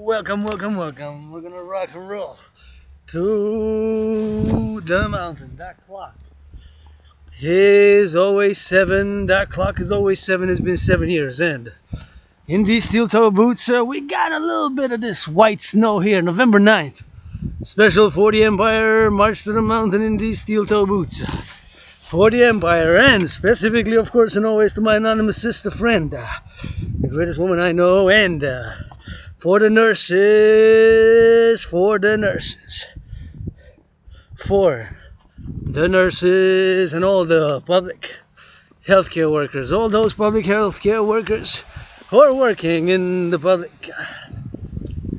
welcome. We're gonna rock and roll to the mountain. That clock is always 7. That clock is always 7. It's been 7 years. And in these steel toe boots, we got a little bit of this white snow here, November 9th. Special for the Empire, march to the mountain in these steel toe boots. For the Empire, and specifically, of course, and always to my anonymous sister friend, the greatest woman I know, and for the nurses, for the nurses and all the public healthcare workers, all those public healthcare workers who are working in the public,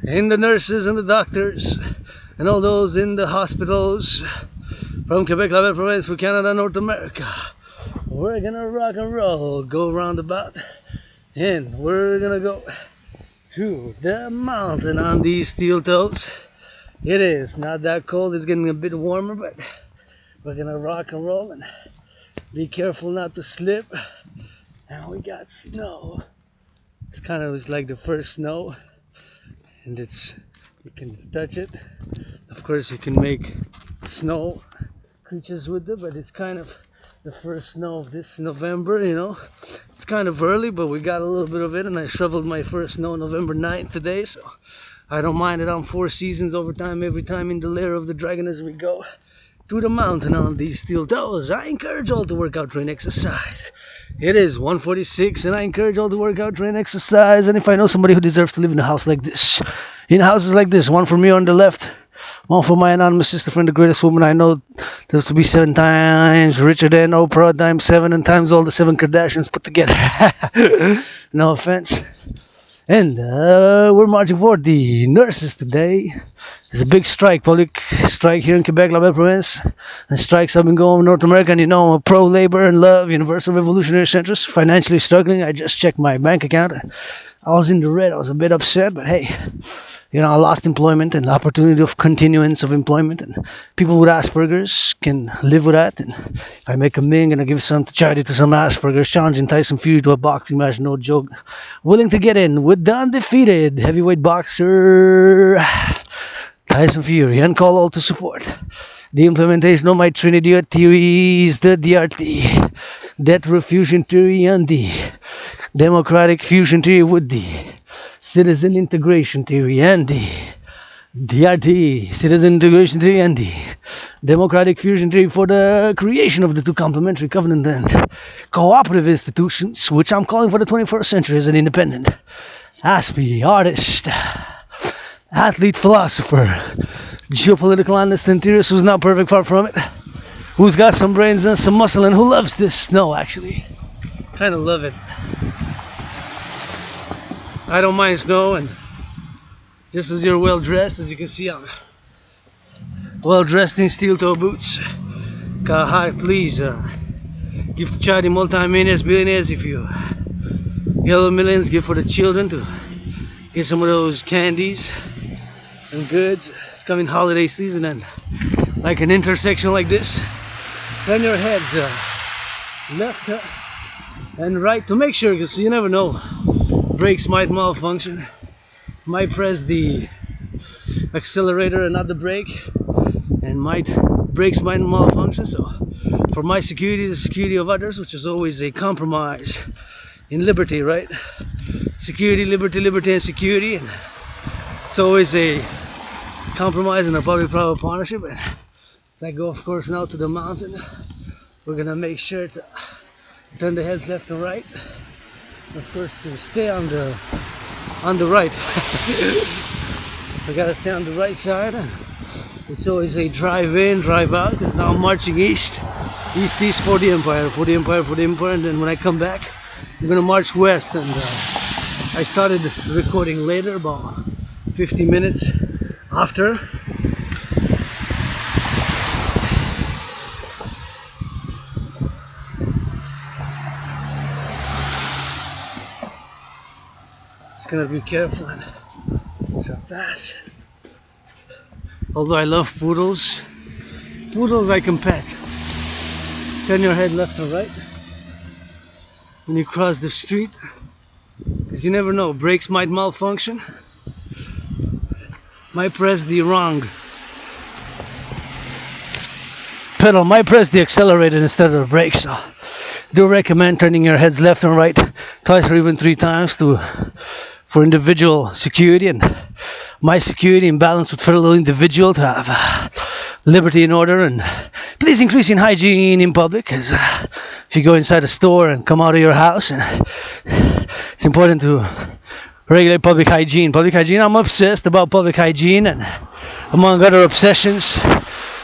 in the nurses and the doctors, and all those in the hospitals, from Quebec, liable, province, for Canada, North America. We're gonna rock and roll, go roundabout, and we're gonna go to the mountain on these steel toes. It is not that cold, it's getting a bit warmer, but we're gonna rock and roll and be careful not to slip. And we got snow. It's like the first snow, and you can touch it. Of course, you can make snow creatures with it, but it's kind of the first snow of this November, you know. It's kind of early, but we got a little bit of it, and I shoveled my first snow November 9th today, so I don't mind it. On 4 seasons over time, every time in the lair of the dragon as we go to the mountain on these steel toes. I encourage all to work out, train, exercise. It is 1:46, and I encourage all to work out, train, exercise. And if I know somebody who deserves to live in a house like this, in houses like this, one for me on the left, one for my anonymous sister friend, the greatest woman I know, there's to be 7 times richer than Oprah times 7 and times all the 7 Kardashians put together. No offense. And we're marching for the nurses today. There's a big strike, public strike here in Quebec, liable, province. And strikes have been going in North America, and you know I'm a pro-labor and love, universal revolutionary centrist, financially struggling. I just checked my bank account. I was in the red. I was a bit upset, but hey, you know, I lost employment and the opportunity of continuance of employment, and people with Asperger's can live with that. And if I make $1 million, I'm gonna give some to charity to some Asperger's, challenging Tyson Fury to a boxing match, no joke. Willing to get in with the undefeated heavyweight boxer Tyson Fury, and call all to support the implementation of my Trinity of theories, the DRT, debt refusion theory, and the democratic fusion theory with the citizen integration theory, and the DRT, citizen integration theory, and the democratic fusion theory for the creation of the 2 complementary covenant and cooperative institutions, which I'm calling for the 21st century as an independent Aspie artist, athlete, philosopher, geopolitical analyst, and theorist who's not perfect, far from it, who's got some brains and some muscle, and who loves this snow, actually. Kind of love it. I don't mind snow, and just as you're well dressed, as you can see, I'm well dressed in steel toe boots. Please give to charity, multi-millionaires, billionaires. If you yellow millions, give for the children to get some of those candies and goods. It's coming holiday season, and like an intersection like this, turn your heads left and right to make sure, because you never know. Brakes might malfunction, might press the accelerator and not the brake, and brakes might malfunction. So for my security, the security of others, which is always a compromise in liberty, right? Security, liberty, and security, and it's always a compromise in a public-private partnership. And as I go, of course, now to the mountain, we're gonna make sure to turn the heads left and right. Of course, to stay on the right. We gotta stay on the right side. It's always a drive in, drive out, because now I'm marching east for the Empire, and then when I come back, I'm gonna march west. And I started recording later, about 50 minutes after. Just gonna be careful and so fast. Although I love poodles I can pet. Turn your head left or right when you cross the street, because you never know, brakes might malfunction. might press the wrong pedal, might press the accelerator instead of the brake. So do recommend turning your heads left and right twice or even 3 times for individual security and my security in balance with fellow individual to have liberty and order, and please increase in hygiene in public, as if you go inside a store and come out of your house, and it's important to regulate public hygiene. I'm obsessed about public hygiene, and among other obsessions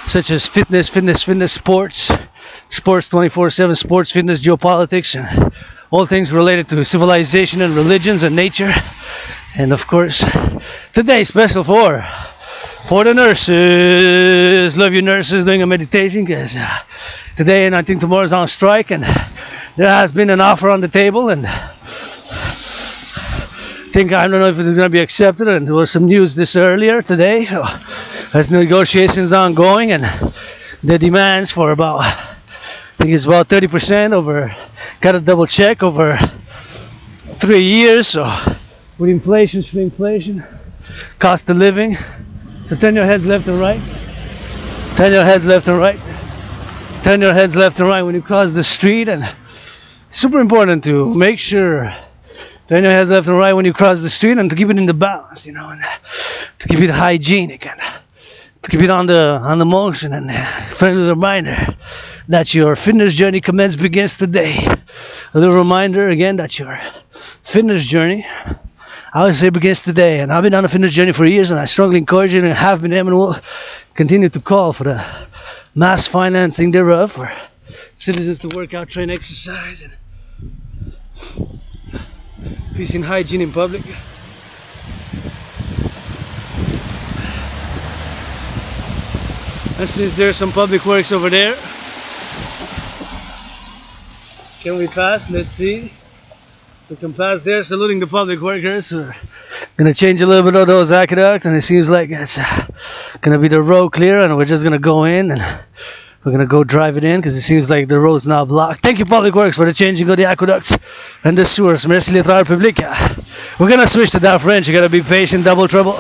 such as fitness, sports 24/7, sports, fitness, geopolitics, and all things related to civilization and religions and nature. And of course, today special for the nurses. Love you nurses, doing a meditation, because today and I think tomorrow's on strike, and there has been an offer on the table, and I don't know if it's going to be accepted, and there was some news this earlier today, so as negotiations ongoing, and the demands for about, I think it's about 30% over, gotta double check, over 3 years, so with inflation, cost of living. So turn your heads left and right. Turn your heads left and right. Turn your heads left and right when you cross the street, and it's super important to make sure turn your heads left and right when you cross the street, and to keep it in the balance, and to keep it hygienic, and to keep it on the motion, and friendly reminder that your fitness journey begins today. A little reminder again that your fitness journey, I always say, begins today. And I've been on a fitness journey for years, and I strongly encourage you, and have been, and will continue to call for the mass financing thereof for citizens to work out, train, exercise, and peace and hygiene in public. And since there's some public works over there, can we pass? Let's see. We can pass there, saluting the public workers. We're gonna change a little bit of those aqueducts, and it seems like it's gonna be the road clear, and we're just gonna go in, and we're gonna go drive it in, because it seems like the road's now blocked. Thank you, public works, for the changing of the aqueducts and the sewers. Merci les travailleurs publics. We're gonna switch to that French. You gotta be patient, double trouble.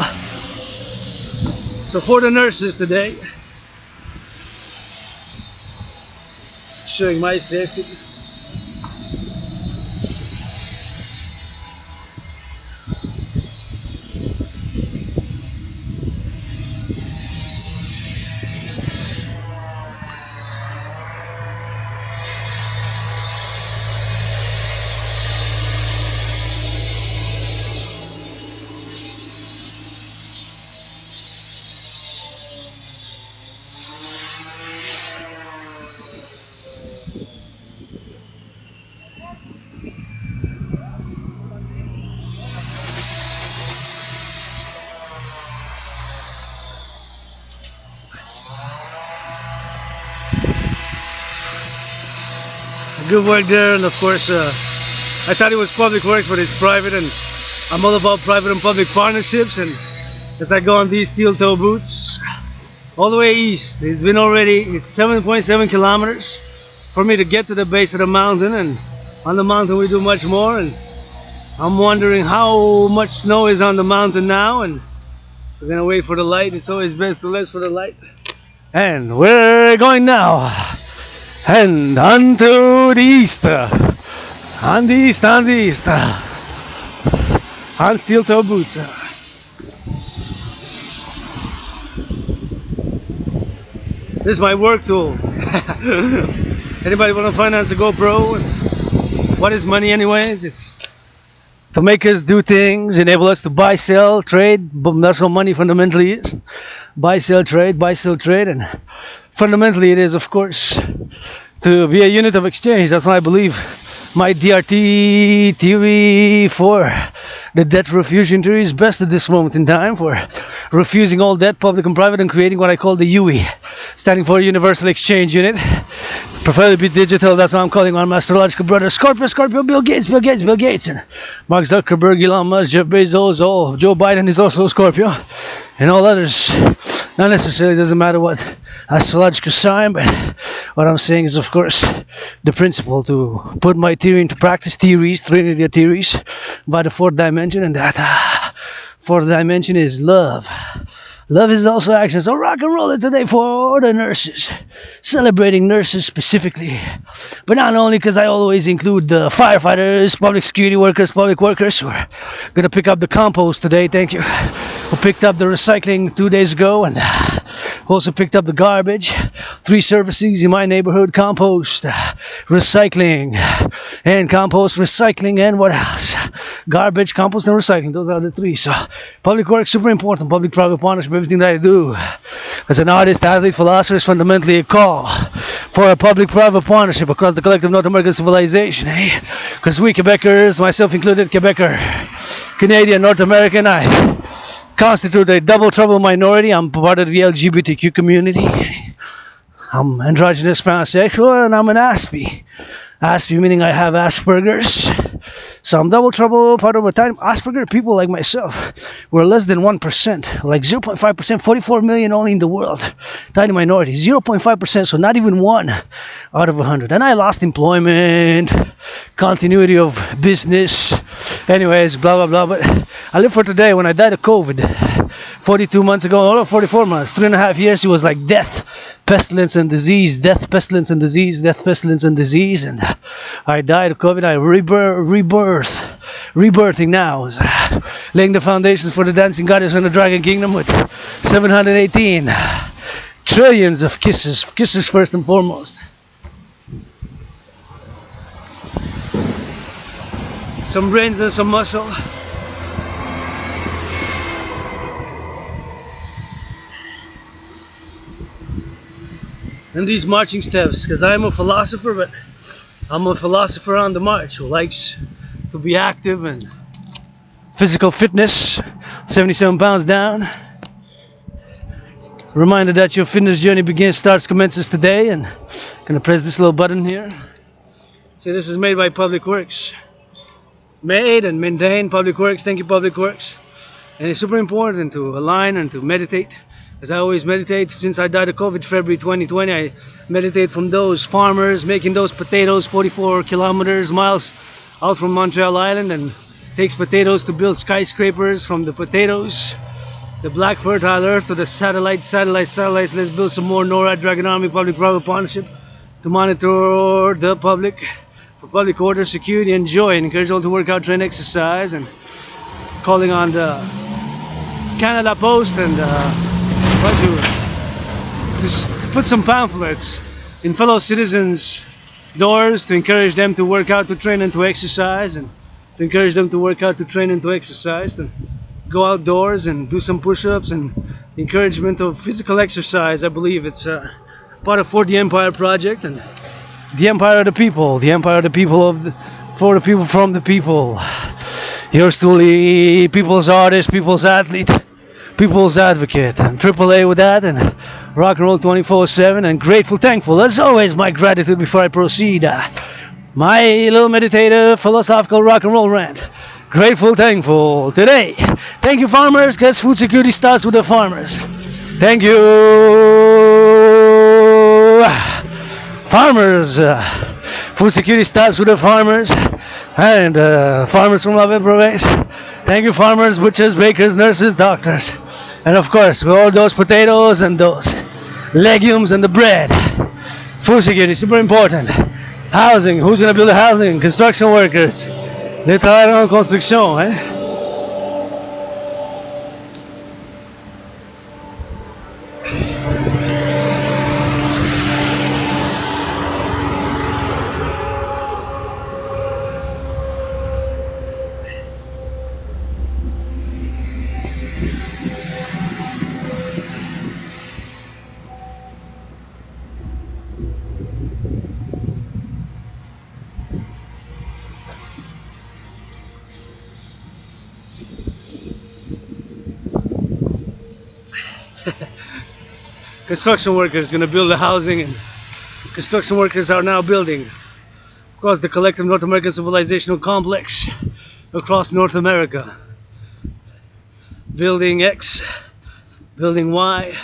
So for the nurses today, showing my safety. Good work there, and of course I thought it was public works, but it's private, and I'm all about private and public partnerships. And as I go on these steel toe boots all the way east, it's 7.7 kilometers for me to get to the base of the mountain, and on the mountain we do much more, and I'm wondering how much snow is on the mountain now, and we're gonna wait for the light. It's always best to wait for the light. And we're going now, and unto the east, on the east, on steel toe boots. This is my work tool. Anybody want to finance a GoPro? What is money anyways? It's to make us do things, enable us to buy, sell, trade. That's what money fundamentally is. Buy, sell, trade, and fundamentally it is, of course, to be a unit of exchange. That's what I believe. My DRT theory for the debt refusion theory is best at this moment in time, for refusing all debt, public and private, and creating what I call the UE, standing for Universal Exchange Unit. Preferably digital. That's why I'm calling on my astrological brother Scorpio, Bill Gates, and Mark Zuckerberg, Elon Musk, Jeff Bezos, Joe Biden is also Scorpio, and all others. Not necessarily, doesn't matter what astrological sign, but what I'm saying is, of course, the principle to put my theory into practice, Trinity theories, by the fourth dimension, and that fourth dimension is love. Love is also action. So rock and roll it today for the nurses. Celebrating nurses specifically. But not only, because I always include the firefighters, public security workers, public workers. We're going to pick up the compost today, thank you. We picked up the recycling 2 days ago, and also picked up the garbage. 3 services in my neighborhood: compost, recycling, and compost, recycling, and what else? Garbage, compost, and recycling. Those are the 3. So public work, super important. Public-private partnership, everything that I do as an artist, athlete, philosopher is fundamentally a call for a public-private partnership across the collective North American civilization. Because we Quebecers, myself included, Quebecer, Canadian, North American, I constitute a double trouble minority. I'm part of the LGBTQ community. I'm androgynous, pansexual, and I'm an Aspie. Aspie meaning I have Asperger's. So I'm double trouble, part of a tiny Asperger people like myself. We're less than 1%, like 0.5%, 44 million only in the world. Tiny minority, 0.5%, so not even 1 out of 100. And I lost employment, continuity of business, anyways, blah, blah, blah. But I live for today. When I died of COVID 42 months ago, or 44 months, 3.5 years, it was like death, pestilence, and disease, death, pestilence, and disease, death, pestilence, and disease. And I died of COVID. I rebirthing now, laying the foundations for the dancing goddess and the dragon kingdom with 718 trillions of kisses first and foremost. Some brains and some muscle. And these marching steps, because I'm a philosopher, but I'm a philosopher on the march who likes to be active and physical fitness, 77 pounds down. Reminder that your fitness journey commences today, and I'm gonna press this little button here. See, this is made by Public Works. Made and maintained Public Works. Thank you, Public Works. And it's super important to align and to meditate. As I always meditate, since I died of COVID February 2020, I meditate from those farmers making those potatoes 44 miles out from Montreal Island, and takes potatoes to build skyscrapers. From the potatoes, the black fertile earth, to the satellites. Let's build some more NORAD, Dragon Army, public-private partnership to monitor the public for public order, security, and joy, and encourage all to work out, train, exercise, and calling on the Canada Post and to put some pamphlets in fellow citizens' doors to encourage them to work out, to train, and to exercise, and to encourage them to work out, to train, and to exercise, to go outdoors and do some push-ups and encouragement of physical exercise. I believe it's part of For the Empire project, and the empire of the people, for the people, from the people. Yours truly, people's artist, people's athlete, people's advocate, and AAA with that, and rock and roll 24/7, and grateful, thankful. As always, my gratitude before I proceed. My little meditative, philosophical rock and roll rant. Grateful, thankful today. Thank you, farmers, because food security starts with the farmers. Thank you, farmers. Food security starts with the farmers, and farmers from La Province. Thank you, farmers, butchers, bakers, nurses, doctors, and of course, with all those potatoes and those legumes and the bread. Food security, super important. Housing, who's going to build the housing? Construction workers. Les travailleurs en construction, Construction workers going to build the housing, and construction workers are now building across the collective North American civilizational complex across North America. Building X, building Y,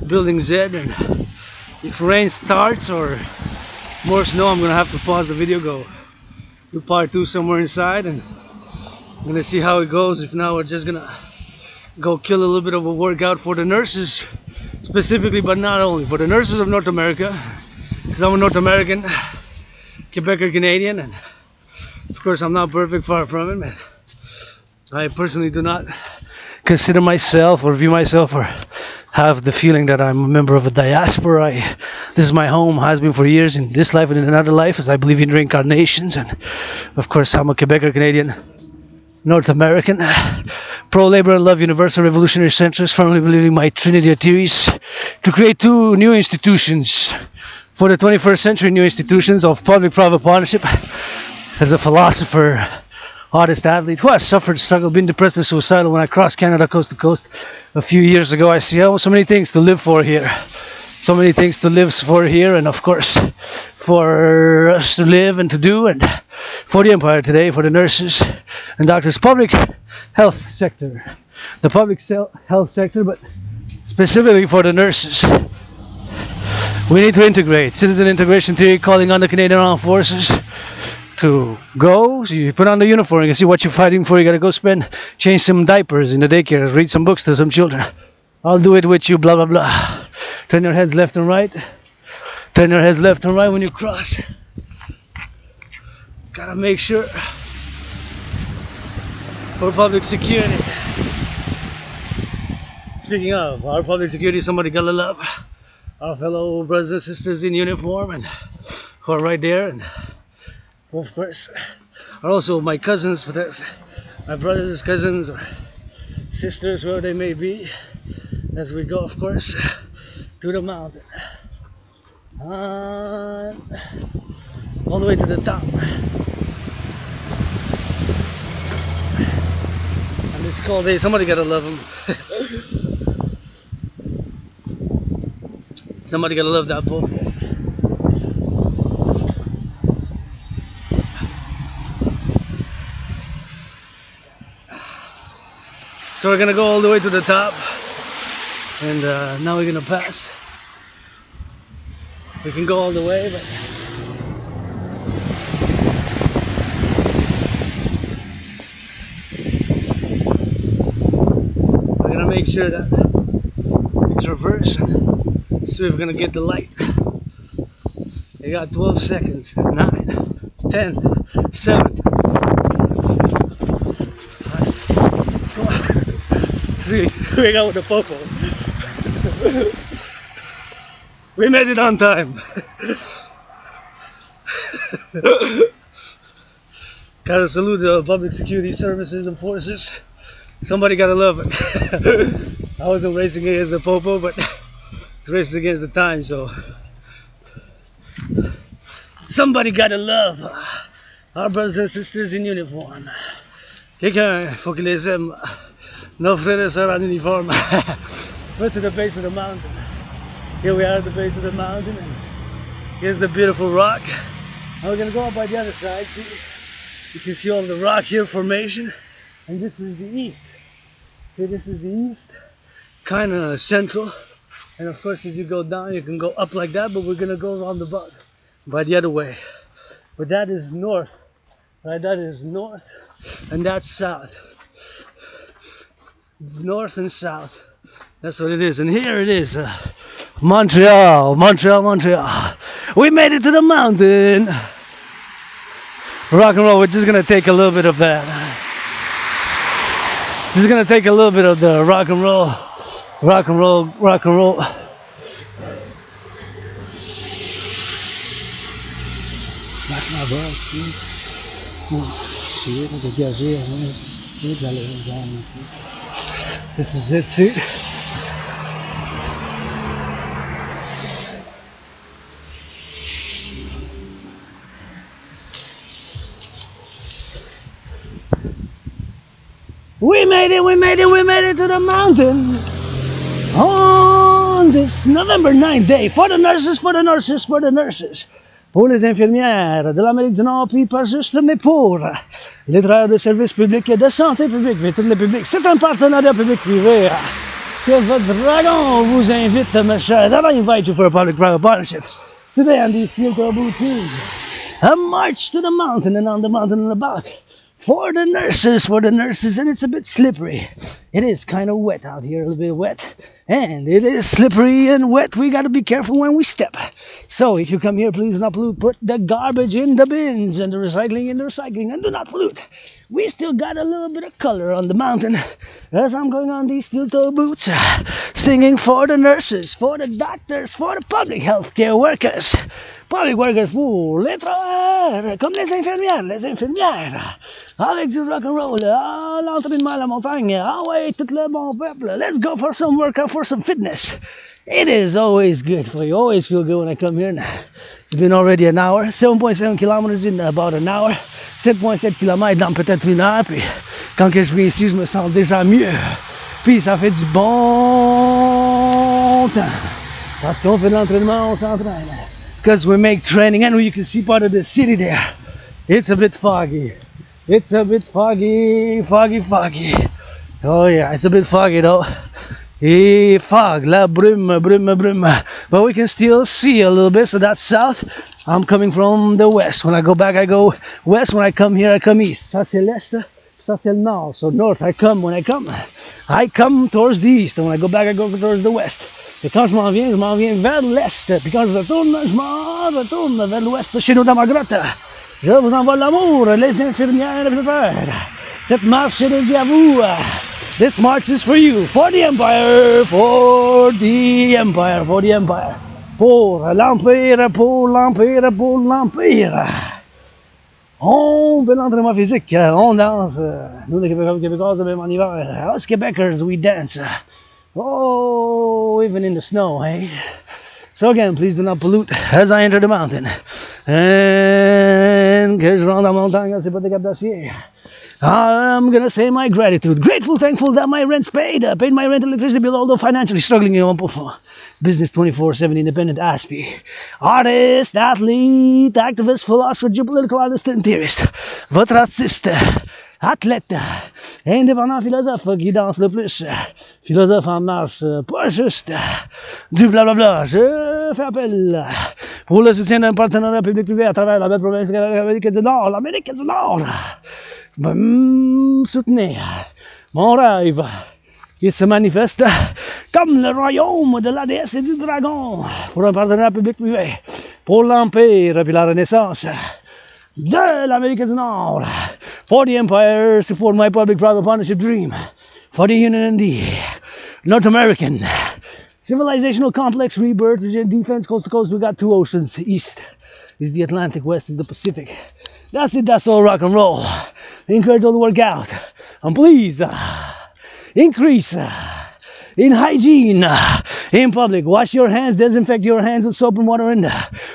building Z, and if rain starts or more snow, I'm going to have to pause the video, go do part 2 somewhere inside, and I'm going to see how it goes. If not, we're just going to go kill a little bit of a workout for the nurses, specifically, but not only for the nurses of North America, because I'm a North American, Quebecer Canadian, and of course I'm not perfect, far from it, man. I personally do not consider myself or view myself or have the feeling that I'm a member of a diaspora. This is my home, has been for years, in this life and in another life, as I believe in reincarnations, and of course I'm a Quebecer Canadian, North American, pro-labor, love universal revolutionary centrist, firmly believing my trinity of theories to create two new institutions for the 21st century, new institutions of public-private partnership. As a philosopher, artist, athlete who has suffered, struggled, been depressed and suicidal when I crossed Canada coast to coast a few years ago, I see so many things to live for here. So many things to live for here, and of course for us to live and to do, and for the empire today, for the nurses and doctors, public health sector, the public health sector, but specifically for the nurses. We need to integrate. Citizen integration theory, calling on the Canadian Armed Forces to go. So you put on the uniform, you can see what you're fighting for. You gotta go change some diapers in the daycare, read some books to some children. I'll do it with you, blah blah blah. Turn your heads left and right. Turn your heads left and right when you cross. Gotta make sure for public security. Speaking of our public security, somebody gotta love our fellow brothers and sisters in uniform, and who are right there, and of course are also my cousins, but my brothers, cousins, or sisters, wherever they may be, as we go, of course, to the mountain, all the way to the top. On this cold day, somebody gotta love them. Somebody gotta love that boat. So we're gonna go all the way to the top, and now we're gonna pass. We can go all the way, but we're gonna make sure that we traverse and see if we're gonna get the light. You got 12 seconds. 9, 10, 7, 3. We got with the popo. We made it on time. Gotta salute the public security services and forces. Somebody gotta love it. I wasn't racing against the popo, but it's racing against the time, so somebody gotta love our brothers and sisters in uniform. Quelqu'un faut qu'il les aime. Nos frères et sœurs en uniforme. We're to the base of the mountain. Here we are at the base of the mountain, and here's the beautiful rock. Now we're gonna go up by the other side. See, you can see all the rock here formation, and this is the east. See, this is the east, kind of central. And of course, as you go down, you can go up like that, but we're gonna go around the bottom by the other way. But that is north, right? That is north, and that's south. North and south. That's what it is. And here it is, Montreal, Montreal, Montreal. We made it to the mountain. Rock and roll. We're just gonna take a little bit of that. Just gonna take a little bit of the rock and roll, rock and roll, rock and roll. This is it, see? We made it, we made it, we made it to the mountain on this November 9th day for the nurses, for the nurses, for the nurses. Pour les infirmières de l'Amérique du Nord, puis pas juste, mais pour les travailleurs de services publics et de santé publique, mais tout le public. C'est un partenariat public-privé que votre dragon vous invite, mes chers. I invite you for a public-private partnership. Today on these Filter Bluetooth, a march to the mountain, and on the mountain and about for the nurses, and it's a bit slippery. It is kind of wet out here, a little bit wet, and it is slippery and wet. We got to be careful when we step. So if you come here, please do not pollute. Put the garbage in the bins and the recycling in the recycling, and do not pollute. We still got a little bit of color on the mountain as I'm going on these steel-toe boots, singing for the nurses, for the doctors, for the public healthcare workers. Public workers pour les travailleurs, comme les infirmières, avec du rock-and-roll, à l'entraînement à la montagne, ah ouais, tout le bon peuple, let's go for some workout, for some fitness. It is always good for you, always feel good when I come here now. It's been already an hour, 7.7 kilometers in about an hour, 7.7 km dans peut-être une heure, puis quand que je viens ici, je me sens déjà mieux. Puis ça fait du bon temps, parce qu'on fait de l'entraînement, on s'entraîne. Because we make training, and you can see part of the city there. It's a bit foggy. It's a bit foggy. Oh yeah, it's a bit foggy though. Fog, la brume. But we can still see a little bit, so that's south. I'm coming from the west. When I go back, I go west. When I come here, I come east. Ça c'est l'est, ça c'est le nord. So north, I come towards the east. And when I go back, I go towards the west. Et quand je m'en viens vers l'est. Puis quand je retourne vers l'ouest, chez nous dans ma grotte. Je vous envoie l'amour, les infirmières et les peurs. Cette marche est dédiée à vous. This march is for you, for the empire, for the empire, for the empire. Pour l'empire. On fait l'entraînement physique, on danse. Nous, les Québécois, même en hiver. Us Québécois, we dance. Oh, even in the snow, hey? So again, please do not pollute as I enter the mountain. And que je rentre dans la montagne, c'est pas des capes d'acier. I'm gonna say my gratitude. Grateful, thankful that my rent's paid. Paid my rent, electricity bill, although financially struggling in business 24/7, independent ASPI. Artist, athlete, activist, philosopher, geopolitical artist, and theorist. Votre artiste, athlète, indépendant philosophe qui danse le plus. Philosophe en marche, pas juste. Du blablabla. Je fais appel pour le soutien d'un partenariat public-privé à travers la belle province de l'Amérique du Nord. L'Amérique du Nord. Soutenir mon rêve qui se manifeste comme le royaume de la déesse et du dragon pour un partenariat public-privé, pour l'empire et la renaissance de l'Amérique du Nord, for the empire, support my public-private partnership dream, for the union and the North American civilizational complex rebirth, defense coast to coast. We got two oceans. East is the Atlantic, west is the Pacific. That's it, that's all rock and roll. Encourage all to work out. And please, increase in hygiene in public. Wash your hands, disinfect your hands with soap and water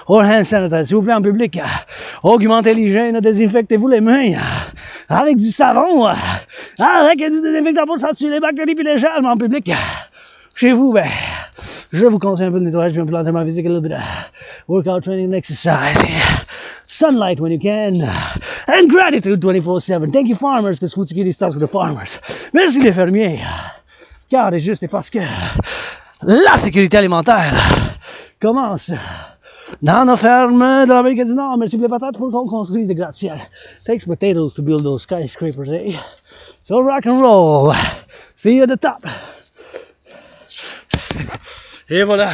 or hand sanitizer. S'il vous plaît, en public, augmentez l'hygiène, désinfectez-vous les mains avec du savon, avec du désinfectant pour sortir les bactéries et les germes en public. Chez vous, ben, je vous conseille un peu de nettoyage, un peu d'entraînement physique, a little bit of workout training and exercise. Sunlight when you can. And gratitude 24/7. Thank you, farmers, because food security starts with the farmers. Merci les fermiers. Car c'est juste et parce que la sécurité alimentaire commence dans nos fermes de l'Amérique du Nord. Merci pour les patates pour qu'on construise des gratte-ciels. Takes potatoes to build those skyscrapers, eh? So rock and roll. See you at the top. Et voilà.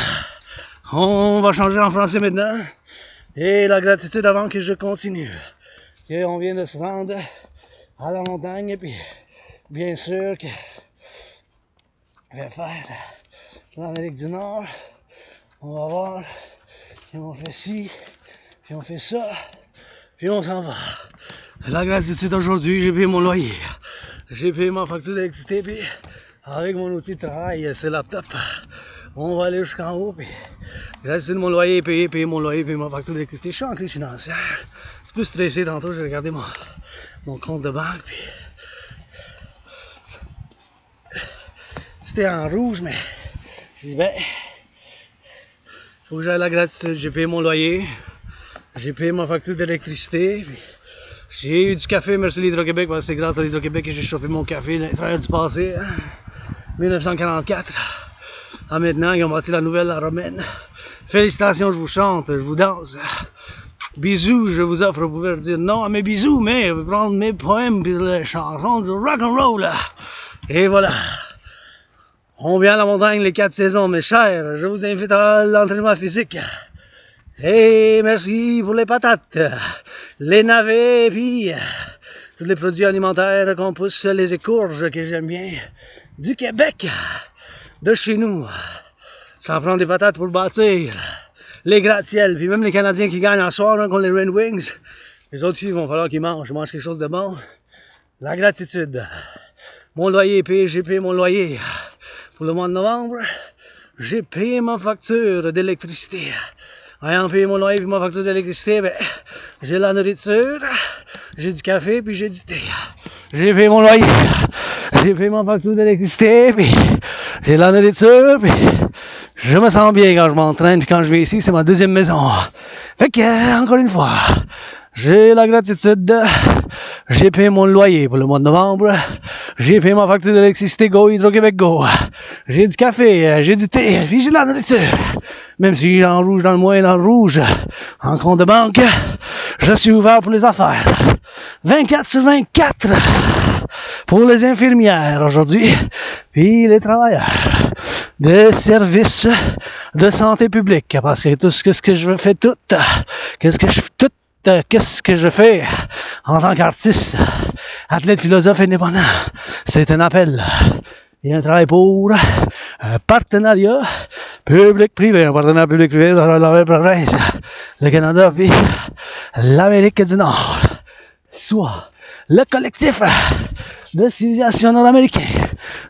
On va changer en français maintenant. Et la gratitude avant que je continue. Et on vient de se rendre à la montagne. Et puis, bien sûr que je vais faire l'Amérique du Nord. On va voir. Puis on fait ci. Puis on fait ça. Puis on s'en va. La gratitude aujourd'hui, j'ai payé mon loyer. J'ai payé ma facture d'électricité. Puis, avec mon outil de travail, c'est laptop. On va aller jusqu'en haut. Puis, j'ai essayé de mon loyer, payer mon loyer, payer ma facture d'électricité. Je suis en crise financière. C'est plus stressé tantôt, j'ai regardé mon compte de banque. Puis c'était en rouge, mais je dis, ben, faut que j'aille la gratitude. J'ai payé mon loyer, j'ai payé ma facture d'électricité. Puis j'ai eu du café, merci l'Hydro-Québec, parce que c'est grâce à l'Hydro-Québec que j'ai chauffé mon café l'intérieur du passé, 1944. Ah, maintenant, ils ont bâti la nouvelle romaine. Félicitations, je vous chante, je vous danse. bisous, je vous offre, vous pouvez dire non à mes bisous, mais je vais prendre mes poèmes et les chansons du rock-and-roll. Et voilà. On vient à la montagne les 4 saisons, mes chers. Je vous invite à l'entraînement physique. Et merci pour les patates, les navets, puis tous les produits alimentaires qu'on pousse, les écourges que j'aime bien, du Québec, de chez nous. Ça prend des patates pour bâtir les gratte-ciels, puis même les Canadiens qui gagnent en soir, contre les Red Wings, les autres filles vont falloir qu'ils mangent. Je mange quelque chose de bon. La gratitude. Mon loyer est payé, j'ai payé mon loyer. Pour le mois de novembre, j'ai payé ma facture d'électricité. Ayant payé mon loyer et ma facture d'électricité, ben, j'ai la nourriture, j'ai du café, puis j'ai du thé. J'ai payé mon loyer, j'ai payé ma facture d'électricité, puis j'ai la nourriture, puis je me sens bien quand je m'entraîne, puis quand je viens ici, c'est ma deuxième maison. Fait que, encore une fois, j'ai la gratitude, j'ai payé mon loyer pour le mois de novembre, j'ai payé ma facture d'électricité, go, Hydro-Québec, go. J'ai du café, j'ai du thé, puis j'ai de la nourriture. Même si j'ai en rouge dans le mois et dans le rouge, en compte de banque, je suis ouvert pour les affaires. 24/24 pour les infirmières aujourd'hui, puis les travailleurs des services de santé publique. Parce que tout ce que je fais, qu'est-ce que je fais en tant qu'artiste, athlète, philosophe indépendant, c'est un appel. Il y a un travail pour un partenariat public-privé, un partenariat public-privé dans la province, le Canada puis l'Amérique du Nord, soit le collectif de Civilisation nord-américain.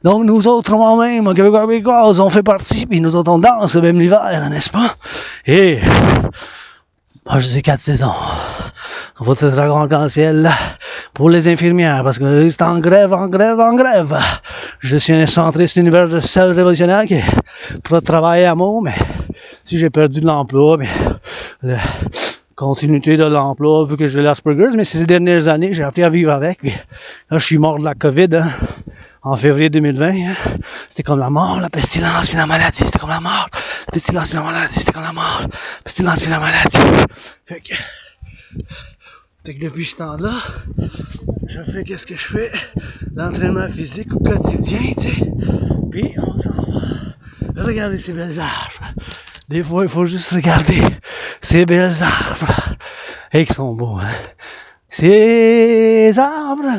Donc nous autres, moi-même, Québécois, on fait partie, puis nous autres, on danse même l'hiver, n'est-ce pas? Et moi, je dis 4 saisons. Votre dragon arc-en-ciel pour les infirmières, parce que c'est en grève. Je suis un centriste universel révolutionnaire qui pourra travailler à mot, mais si j'ai perdu de l'emploi, mais la continuité de l'emploi, vu que j'ai l'Asperger's, mais ces dernières années, j'ai appris à vivre avec. Puis là, je suis mort de la COVID, en février 2020. C'était comme la mort, la pestilence, puis la maladie. C'était comme la mort, la pestilence, puis la maladie. C'était comme la mort, la pestilence, puis la maladie. Fait que depuis ce temps-là, je fais qu'est-ce que je fais, l'entraînement physique au quotidien, tu sais. Puis on s'en va. Regardez ces belles arbres. Des fois, il faut juste regarder ces belles arbres. Et qu'ils sont beaux, hein. Ces arbres,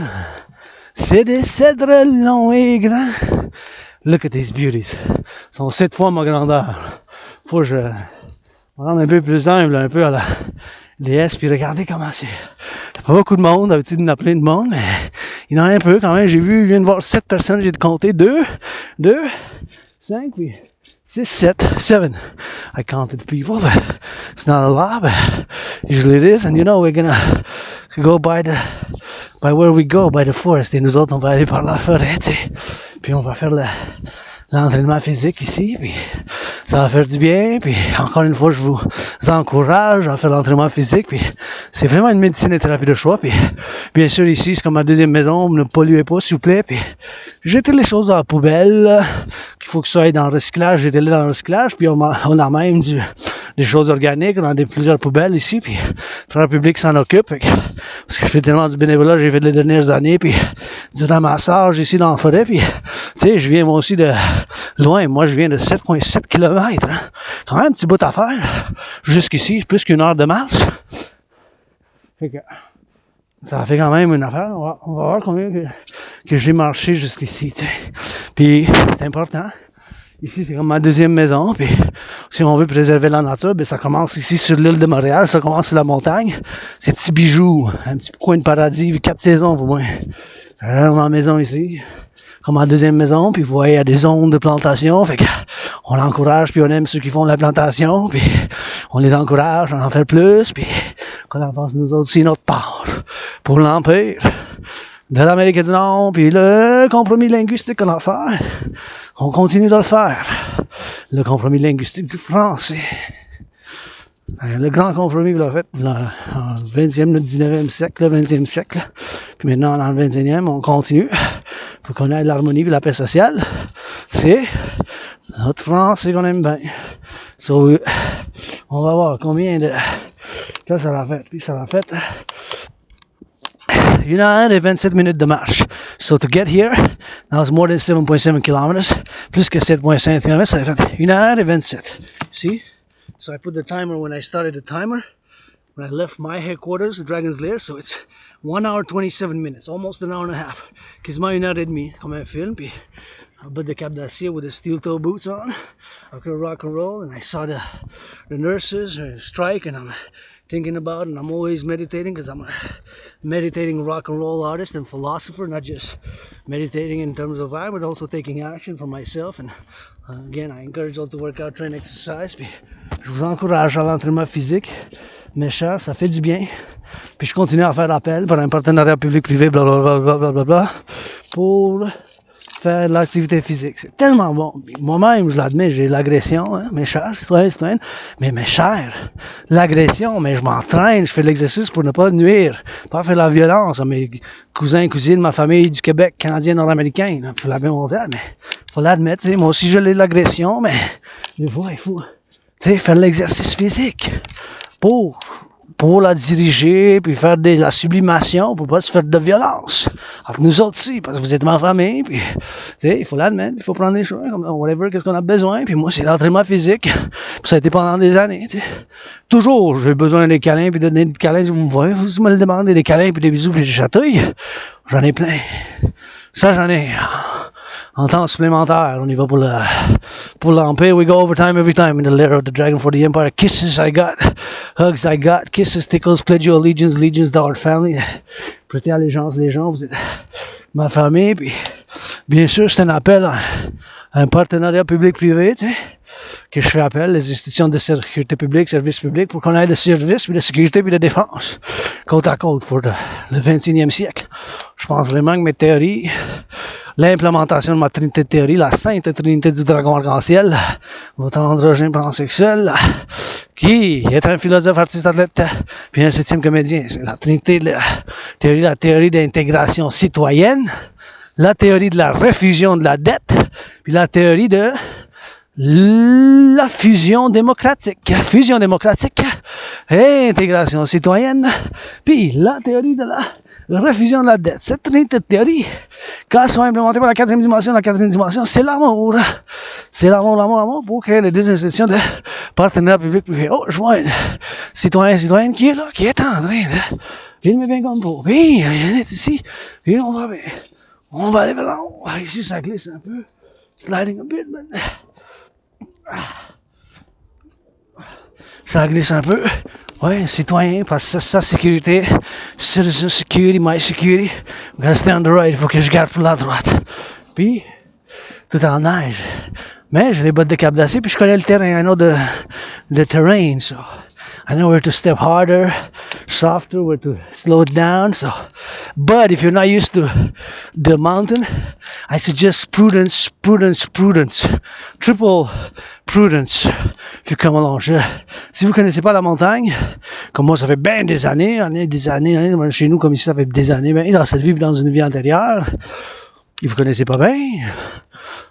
c'est des cèdres longs et grands. Look at these beauties. Ils sont 7 fois ma grandeur. Faut que je me rende un peu plus humble, un peu à la DS, puis regardez comment c'est. Il n'y a pas beaucoup de monde, d'habitude il y en a plein de monde, mais il y en a un peu quand même. J'ai vu, je viens de voir 7 personnes, j'ai compté 2, 5, puis 6, 7. I counted people, but it's not a lot, but usually it is. And you know, we're gonna go by where we go, by the forest. Et nous autres, on va aller par la forêt, tu sais. Puis on va faire l'entraînement physique ici, puis ça va faire du bien, puis encore une fois, je vous encourage à faire l'entraînement physique, puis c'est vraiment une médecine et thérapie de choix, puis bien sûr, ici, c'est comme ma deuxième maison, ne polluez pas, s'il vous plaît, puis jetez les choses dans la poubelle, qu'il faut que ça aille dans le recyclage, jetez-les dans le recyclage, puis on a même des choses organiques, on a plusieurs poubelles ici, puis le travail public s'en occupe, parce que je fais tellement du bénévolat, j'ai fait les dernières années, puis du ramassage ici dans la forêt, puis tu sais, je viens moi aussi de loin, moi je viens de 7,7 km, hein. Quand même un petit bout à faire, jusqu'ici, plus qu'une heure de marche. Fait que ça fait quand même une affaire, on va voir combien que j'ai marché jusqu'ici, tu sais. Puis c'est important. Ici, c'est comme ma deuxième maison, puis si on veut préserver la nature, ben ça commence ici sur l'île de Montréal, ça commence sur la montagne. Ces petits bijoux, un petit coin de paradis, 4 saisons pour moi. Ma maison ici, comme ma deuxième maison, puis vous voyez, il y a des zones de plantation, fait que on l'encourage, puis on aime ceux qui font de la plantation, puis on les encourage, on en fait plus, puis qu'on en fasse nous autres aussi notre part pour l'empire de l'Amérique du Nord, puis le compromis linguistique qu'on a fait, on continue de le faire. Le compromis linguistique du français. Le grand compromis, vous l'avez fait en 20e, le 19e siècle, le 20e siècle. Puis maintenant, dans le 21e, on continue pour qu'on ait l'harmonie et la paix sociale. C'est notre français qu'on aime bien. So, on va voir combien de Ça l'a fait. Puis ça l'a fait 1 heure et 27 minutes de marche. So to get here, that was more than 7.7 kilometers. Plus que 7.5 km, ça a fait 1 heure et 27. See? So I put the timer when I started the timer. When I left my headquarters, the Dragon's Lair, so it's 1 hour 27 minutes, almost an hour and a half. Quasiment 1 heure et demie, comme un film. Puis I put the cap d'acier with the steel toe boots on. I could rock and roll, and I saw the nurses strike, and I'm thinking about it, and I'm always meditating because I'm a meditating rock and roll artist and philosopher, not just meditating in terms of vibe, but also taking action for myself. And again, I encourage you all to work out, train, exercise. Puis je vous encourage à l'entraînement physique. Mes chers, ça fait du bien. Puis je continue à faire appel pour un partenariat public-privé, blablabla, pour faire de l'activité physique. C'est tellement bon. Moi-même, je l'admets, j'ai l'agression, hein, mes chers citoyens. Mais mes chers, l'agression, mais je m'entraîne, je fais de l'exercice pour ne pas nuire, pas faire la violence à mes cousins, cousines, ma famille du Québec, Canadien, Nord-Américain. Il faut la bien mondiale, mais il faut l'admettre. Moi aussi, je l'ai l'agression, mais des fois, il faut faire de l'exercice physique pour la diriger, puis faire de la sublimation, pour pas se faire de violence. Entre nous autres aussi, parce que vous êtes ma famille, puis il faut l'admettre, il faut prendre les choses, comme whatever, qu'est-ce qu'on a besoin, puis moi, c'est l'entraînement physique, puis ça a été pendant des années, t'sais. Toujours, j'ai besoin des câlins, puis de donner des câlins, vous me voyez, vous me le demandez, des câlins, puis des bisous, puis des chatouilles, j'en ai plein. Ça, j'en ai. En temps supplémentaire, on y va pour l'Empire. We go overtime every time in the lair of the dragon for the empire. Kisses I got, hugs I got, kisses, tickles, pledge your allegiance, allegiance to our family. Prêtez allégeance, les gens, vous êtes ma famille. Puis, bien sûr, c'est un appel à un partenariat public-privé, tu sais, que je fais appel, les institutions de sécurité publique, services publics, pour qu'on ait de services, puis de sécurité, puis de défense, côte à côte, pour le 21e siècle. Je pense vraiment que mes théories, l'implémentation de ma trinité de théorie, la sainte trinité du dragon arc-en-ciel, votre androgène pansexuel, qui est un philosophe, artiste, athlète, puis un 7e comédien. C'est la trinité de la théorie d'intégration citoyenne, la théorie de la refusion de la dette, puis la théorie de la fusion démocratique et intégration citoyenne, puis la théorie de la refusion de la dette. Cette trinité de théorie, quand elles sont implémentées par la 4e dimension, c'est l'amour. C'est l'amour pour créer les deux institutions de partenariat public-privé. Oh, je vois un citoyenne qui est là, qui est en train de filmer bien comme faut. Puis, il est ici, puis on va aller vers là. Ici, ça glisse un peu. Sliding a bit, but ça glisse un peu. Ouais, citoyen, parce que c'est sa sécurité. Citizen security, my security. I'm gonna stay on the right, il faut que je garde pour la droite. Puis, tout en neige. Mais j'ai les bottes de cap d'acier, puis je connais le terrain. I know the terrain, so I know where to step harder, softer, where to slow it down. So, but if you're not used to the mountain, I suggest prudence, triple prudence. If you come along, si vous connaissez pas la montagne, comme moi, ça fait bien des années, chez nous comme ici, ça fait des années, ben, dans cette vie, dans une vie antérieure, et vous connaissez pas bien,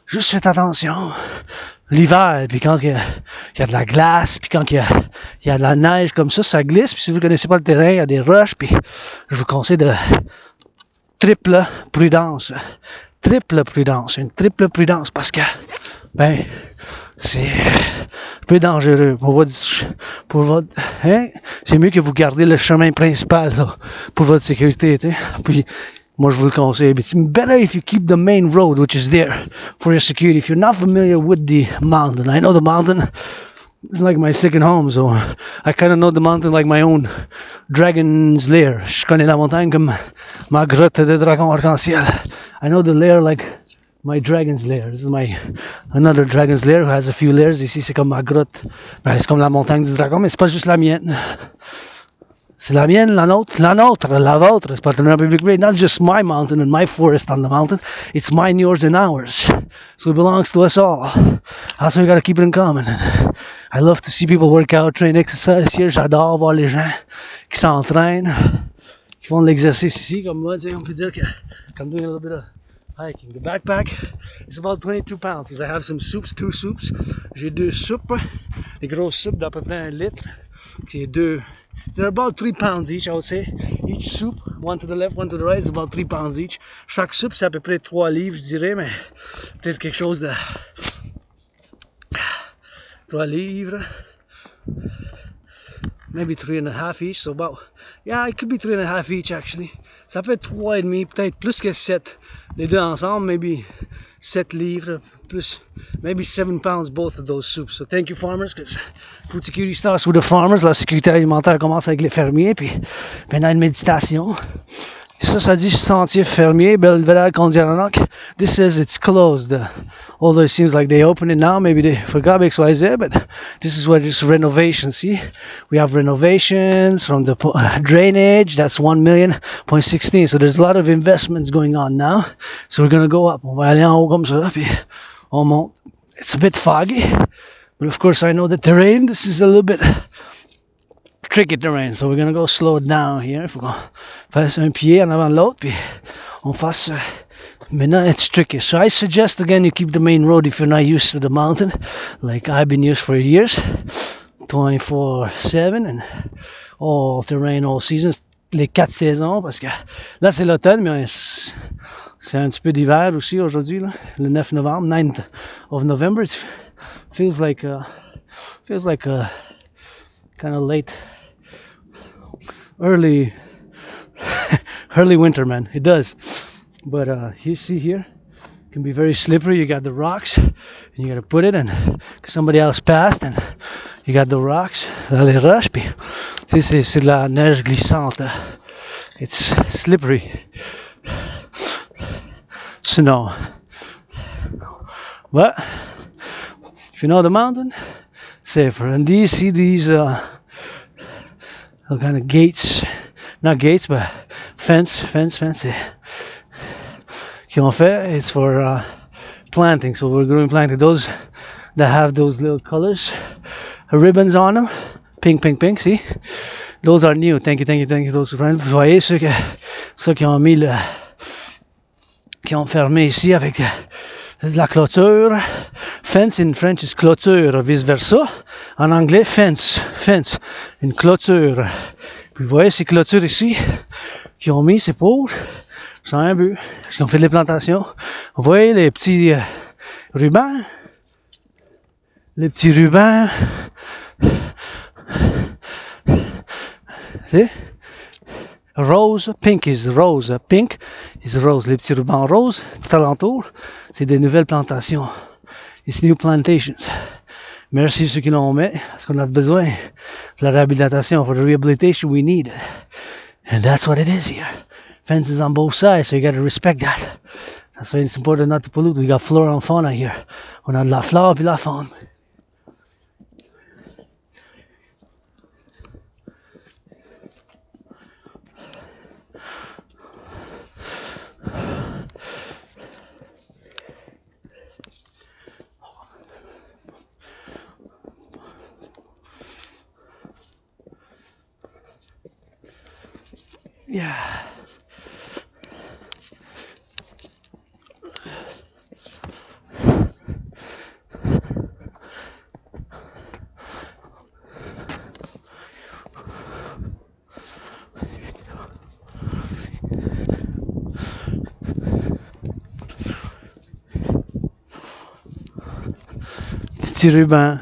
juste faites attention. L'hiver, puis quand il y a de la glace, puis quand il y a de la neige comme ça glisse, puis si vous connaissez pas le terrain, il y a des roches, puis je vous conseille de triple prudence, une triple prudence, parce que, ben, c'est un peu dangereux pour votre, hein, c'est mieux que vous gardez le chemin principal, là, pour votre sécurité, tu sais, puis, moi, je vous le conseille. It's better if you keep the main road, which is there, for your security. If you're not familiar with the mountain, I know the mountain is like my second home, so I kind of know the mountain like my own dragon's lair. Je connais la montagne comme ma grotte de dragon arc-en-ciel. I know the lair like my dragon's lair. This is another dragon's lair who has a few layers. Ici, c'est comme ma grotte. Ben, c'est comme la montagne du dragon, mais c'est pas juste la mienne. C'est la mienne, la vôtre, c'est partenariat public-privé. Not just my mountain and my forest on the mountain. It's mine, yours, and ours. So it belongs to us all. That's why we gotta keep it in common. I love to see people work out, train, exercise here. J'adore voir les gens qui s'entraînent, qui font de l'exercice ici, comme moi, tu sais, on peut dire que I'm doing a little bit of hiking. The backpack is about 22 pounds because I have some soups, 2 soups. J'ai 2 soupes, des grosses soupes d'à peu près 1 litre. C'est 2 They're about 3 pounds each, I would say. Each soup, one to the left, one to the right, is about 3 pounds each. Chaque soupe, c'est à peu près 3 livres, je dirais, mais peut-être quelque chose de 3 livres. Maybe 3.5 each, so about, yeah, it could be 3.5 each actually. Ça peut être 3,5, peut-être plus que 7. Les deux ensemble, maybe 7 livres, plus, maybe 7 pounds both of those soups. So thank you farmers, because food security starts with the farmers. La sécurité alimentaire commence avec les fermiers, puis maintenant une méditation. Ça dit sentier fermier, Belvedere Kondiaranok. This says it's closed. Although it seems like they opened it now, maybe they forgot XYZ, but this is what it's renovation. See, we have renovations from the drainage. That's 1,000,000.16. So there's a lot of investments going on now. So we're gonna go up. On va aller en haut comme ça, puis on monte. It's a bit foggy, but of course I know the terrain. This is a little bit tricky terrain, so we're gonna go slow it down here. Faut qu'on fasse un pied en avant de l'autre, puis on fasse. Maintenant, it's tricky. So I suggest again you keep the main road if you're not used to the mountain, like I've been used for years, 24/7 and all terrain, all seasons, les 4 saisons, parce que là c'est l'automne, mais c'est un petit peu d'hiver aussi aujourd'hui, là, le 9 novembre, 9th of November. It feels like kind of late, early winter, man. It does. But you see here, it can be very slippery. You got the rocks, and you got to put it, and somebody else passed, and you got the rocks, là les roches, puis c'est de la neige glissante. It's slippery. Snow. But if you know the mountain, safer. And these kind of gates, not gates, but fence. Qu'ils ont fait, it's for planting. So we're going to plant those that have those little colors, ribbons on them, pink. See, those are new. Thank you, those friends. Vous voyez ceux qui ont mis qui ont fermé ici avec de la clôture. Fence in French is clôture, vice versa. En anglais, fence, une clôture. Puis vous voyez ces clôtures ici qu'ils ont mis, c'est pour. C'est un but. Parce qu'ils ont fait des plantations. Vous voyez les petits rubans? Les petits rubans. See? Rose, pink is rose. Pink is rose. Les petits rubans roses, tout alentour, c'est des nouvelles plantations. It's new plantations. Merci ceux qui l'ont mis, parce qu'on a besoin de la réhabilitation. For the rehabilitation we need it. And that's what it is here. Fences on both sides, so you got to respect that. That's why it's important not to pollute. We got flora and fauna here. On a de la flore puis la faune. Yeah. Petit ruban.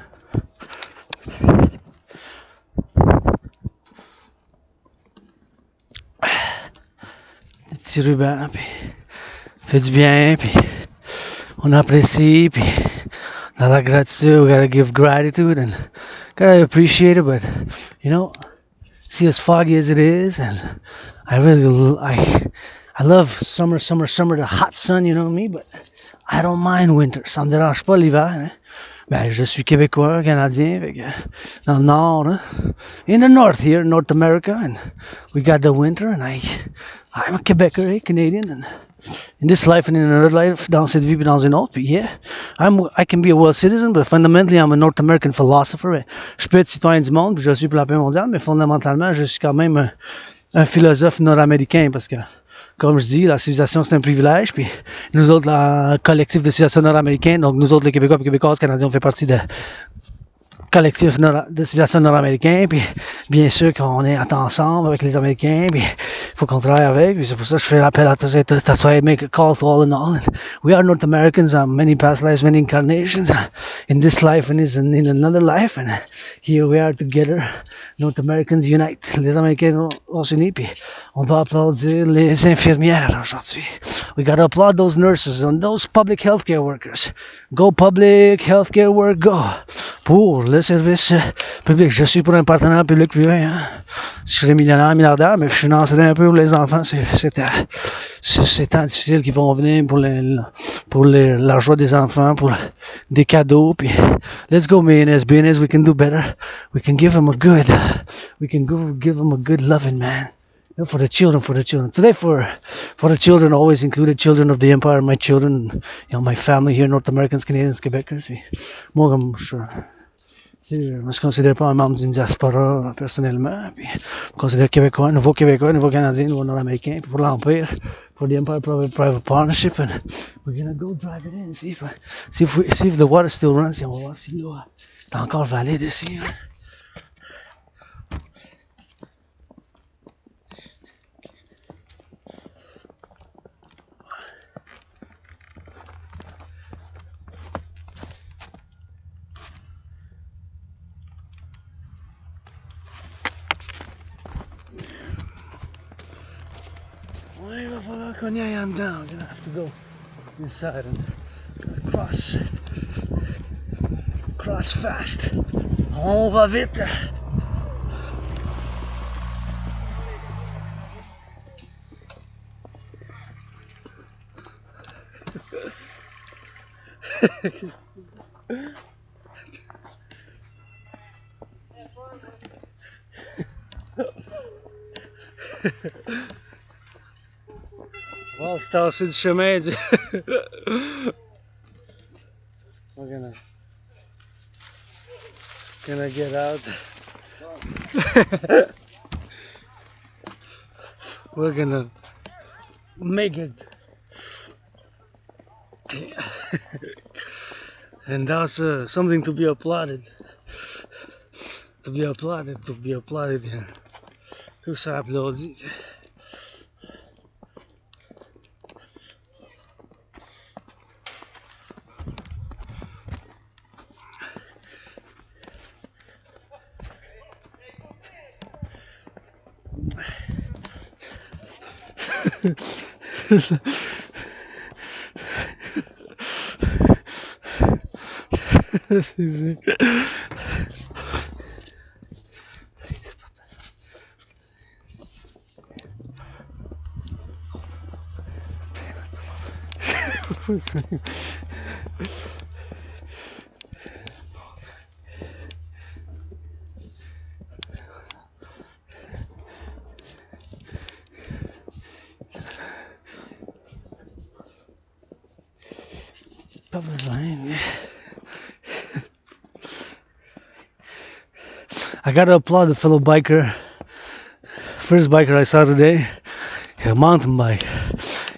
Petit ruban, puis fait du bien, puis on apprécie, puis dans la gratitude, we gotta give gratitude and gotta appreciate it, but you know, see as foggy as it is, and I love summer, the hot sun, you know me, but I don't mind winter, ça me dérange pas l'hiver, hein? Ben, je suis québécois, canadien, fait que, dans le nord, hein? In the north here, North America, and we got the winter, and I'm a Québécois, a Canadian, and in this life and in another life, dans cette vie puis dans une autre, puis yeah, I can be a world citizen, but fundamentally I'm a North American philosopher. Je peux être citoyen du monde, puis je suis pour la paix mondiale, mais fondamentalement, je suis quand même un philosophe nord-américain, parce que, comme je dis, la civilisation, c'est un privilège, puis nous autres, le collectif de civilisation nord-américain, donc nous autres, les Québécois et Québécoises, Canadiens, on fait partie de collectif de civilisation nord-américain, puis bien sûr qu'on est ensemble avec les Américains, puis il faut qu'on travaille avec, puis c'est pour ça que je fais l'appel à tous et toutes. That's why I make a call to all and all. And we are North Americans, many past lives, many incarnations, in this life and in another life, and here we are together. North Americans unite. Les Américains vont s'unir, puis on doit applaudir les infirmières aujourd'hui. We gotta applaud those nurses and those public healthcare workers. Go public healthcare work, go. Pour le service public. Je suis pour un partenariat public-privé. Hein. Je serais millionnaire, milliardaire, mais je financerais un peu pour les enfants. C'est temps difficile qui vont venir pour la joie des enfants, pour des cadeaux. Puis, let's go, millionaires, billionaires. We can do better. We can give them a good. We can give them a good loving, man. For the children. Today for the children, always included children of the empire, my children, my family here, North Americans, Canadians, Québécois. Puis, moi, comme je me considère pas un membre d'une diaspora personnellement. Puis, je me considère Québécois, nouveau Canadien, nouveau Nord-Américain. Puis pour l'Empire, for the Empire Private Partnership. And we're gonna go drive it in, see if the water still runs. On va voir si l'eau est encore valide ici. Hein. Ouais, il va falloir qu'on y aille en dedans. We're gonna have to go inside and cross fast. On va vite. On va se tasser du chemin. We're gonna get out. We're gonna make it. And that's something to be applauded. To be applauded here. Tout ça applaudit. Pas besoin. I gotta applaud the fellow biker. First biker I saw today, a mountain bike.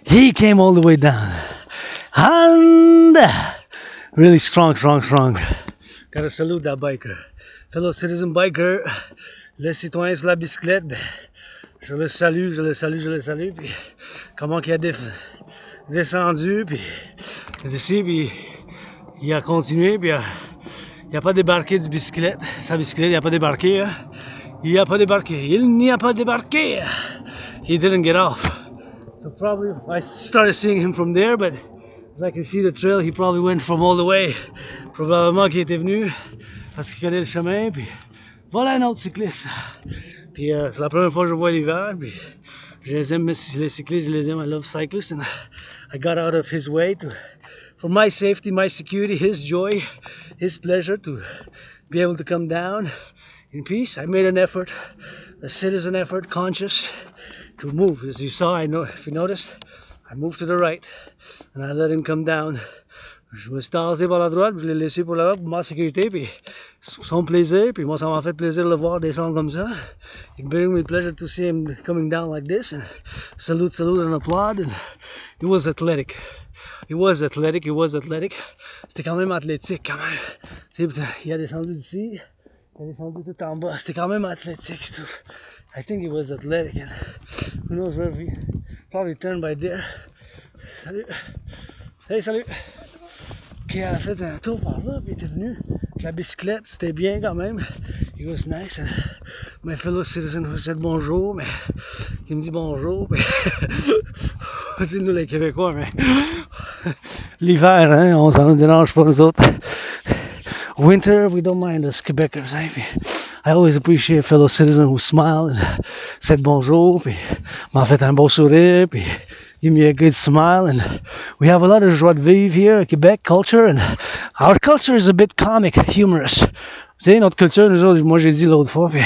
He came all the way down. And really strong. Gotta salute that biker. Fellow citizen biker, le citoyen sur la bicyclette, ben, je le salue. Puis comment qu'il a descendu, puis ici, puis il a continué, puis il n'a pas débarqué sa bicyclette, il n'a pas débarqué. Hein? Il n'y a pas débarqué. He didn't get off. So probably I started seeing him from there, but as I can see the trail, he probably went from all the way. Probablement qu'il était venu parce qu'il connaît le chemin. Puis voilà un autre cycliste. Puis c'est la première fois que je vois l'hiver. Puis je les aime, les cyclistes, je les aime. I love cyclists, and I got out of his way for my safety, my security, his joy, his pleasure to be able to come down in peace. I made an effort, a citizen effort, conscious, to move. As you saw, if you noticed, I moved to the right and I let him come down. Je me suis tassé par la droite, puis je l'ai laissé pour la droite, pour ma sécurité, puis son plaisir, puis moi ça m'a fait plaisir de le voir descendre comme ça. It bring me pleasure to see him coming down like this, and salute and applaud. And it was athletic. C'était quand même athlétique, quand même. Il a descendu d'ici, Elle est descendu tout en bas. C'était quand même athlétique, je trouve. I think it was athletic. And who knows where we probably turned by there. Salut. Hey, salut. Ok, elle a fait un tour par là, puis elle était venue avec la bicyclette. C'était bien quand même. It was nice. And my fellow citizen who said bonjour, mais il me dit bonjour. C'est nous les Québécois, mais l'hiver, hein, on s'en dérange pas nous autres. Winter, we don't mind us Quebecers. Hein? I always appreciate fellow citizens who smile and said bonjour, puis m'en fait un beau sourire, puis give me a good smile. And we have a lot of joie de vivre here, Quebec culture, and our culture is a bit comic, humorous. Vous savez, notre culture, nous autres, moi j'ai dit l'autre fois, puis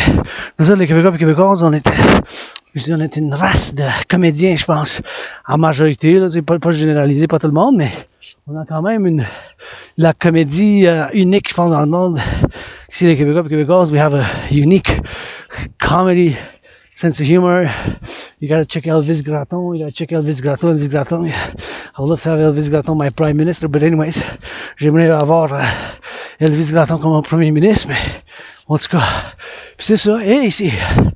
nous autres les Québécois et Québécoises, on est une race de comédiens, je pense, en majorité, là, c'est pas généralisé, pas tout le monde, mais on a quand même la comédie unique, je pense, dans le monde. Ici, les Québécois et Québécoises, we have a unique comedy sense of humor. You gotta check Elvis Gratton, Elvis Gratton. I would love to have Elvis Gratton, my prime minister, but anyways, j'aimerais avoir Elvis Gratton comme mon premier ministre, mais en tout cas, puis c'est ça. Et ici, vous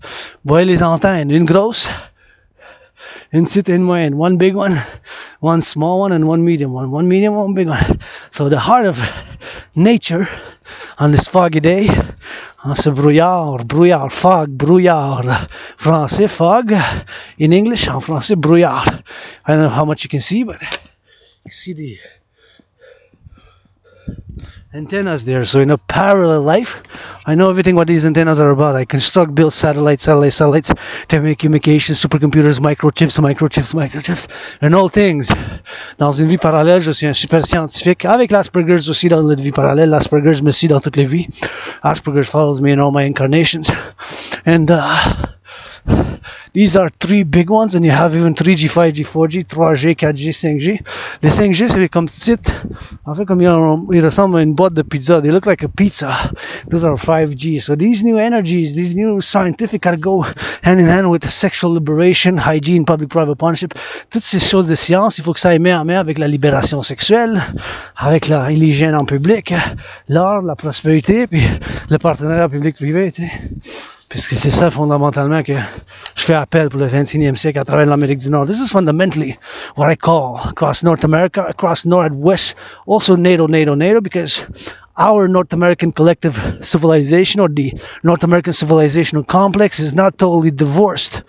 voyez les antennes, une grosse, une petite et une moyenne, one big one small one, and one medium, one big one. So the heart of nature on this foggy day, en ce brouillard, fog, brouillard, français, fog, in English, en français, brouillard. I don't know how much you can see, but you see the antennas there. So in a parallel life, I know everything what these antennas are about. I construct, build satellites, telecommunications, supercomputers, microchips, and all things. Dans une vie parallèle, je suis un super scientifique. Avec l'Asperger's aussi dans notre vie parallèle. L'Asperger's me suit dans toutes les vies. Asperger's follows me in all my incarnations. And these are three big ones, and you have even 3G, 5G, 4G, 3G, 4G, 5G. Les 5G, c'est comme petites, en fait, comme ils ressemblent à une boîte de pizza. They look like a pizza. Those are 5G. So these new energies, these new scientific gotta go hand in hand with sexual liberation, hygiene, public-private partnership. Toutes ces choses de science, il faut que ça aille main en main avec la libération sexuelle, avec l'hygiène en public, l'art, la prospérité, puis le partenariat public-privé, tu sais. Puisque c'est ça fondamentalement que je fais appel pour le 21e siècle à travers l'Amérique du Nord. This is fundamentally what I call across North America, across North, West, also NATO, because our North American collective civilization, or the North American civilizational complex, is not totally divorced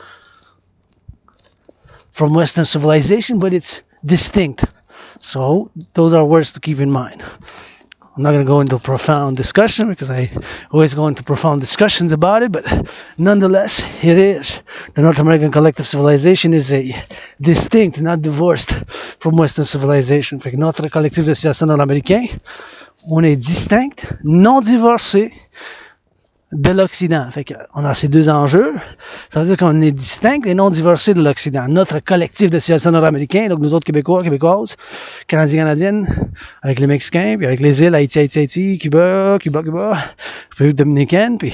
from Western civilization, but it's distinct. So those are words to keep in mind. I'm not going to go into a profound discussion because I always go into profound discussions about it, but nonetheless, it is. The North American collective civilization is a distinct, not divorced from Western civilization. Fait que notre collectif de civilisation nord-américain, on est distinct, non divorcé de l'Occident. Fait qu'on a ces deux enjeux. Ça veut dire qu'on est distinct et non divorcé de l'Occident. Notre collectif de civilisation nord-américain, donc nous autres Québécois, Québécoises, Canadiens, Canadiennes, avec les Mexicains, puis avec les îles, Haïti, Cuba, République dominicaine, puis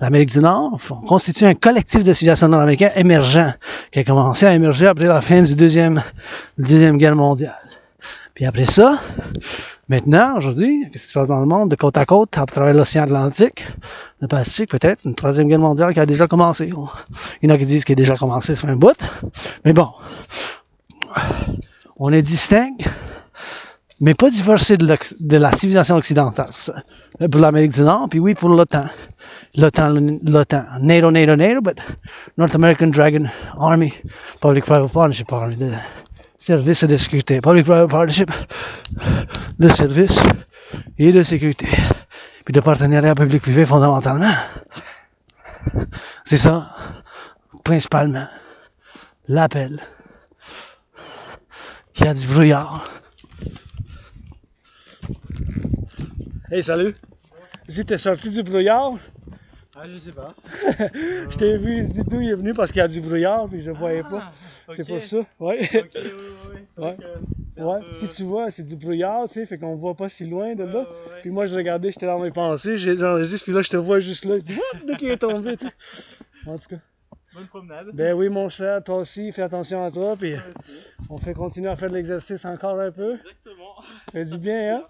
l'Amérique du Nord, on constitue un collectif de civilisation nord-américain émergent, qui a commencé à émerger après la fin du deuxième guerre mondiale. Puis après ça, maintenant, aujourd'hui, qu'est-ce qui se passe dans le monde, de côte à côte, à travers l'océan Atlantique, le Pacifique, peut-être, une troisième guerre mondiale qui a déjà commencé. Il y en a qui disent qu'elle a déjà commencé sur un bout. Mais bon, on est distinct, mais pas divorcé de la civilisation occidentale. Pour l'Amérique du Nord, puis oui, pour l'OTAN. L'OTAN, NATO, but North American Dragon Army, Public-Private Partnership Army, de service de sécurité. Public-Private Partnership, de service et de sécurité. Puis de partenariat public-privé fondamentalement. C'est ça, principalement, l'appel. Il y a du brouillard. Hey, salut! Si t'es sorti du brouillard? Ah, je sais pas. Je t'ai vu, d'où il est venu parce qu'il y a du brouillard, puis je ne voyais pas. Okay. C'est pour ça. Ouais. Ok, oui. Ouais. Si tu vois, c'est du brouillard, tu sais, fait qu'on voit pas si loin de là. Puis moi, je regardais, j'étais dans mes pensées, j'enregistre, puis là, je te vois juste là. Je dis, what? Dès qu'il est tombé, tu sais. En tout cas. Bonne promenade. Ben oui, mon cher, toi aussi, fais attention à toi, puis on fait continuer à faire de l'exercice encore un peu. Exactement. Fais du bien, hein?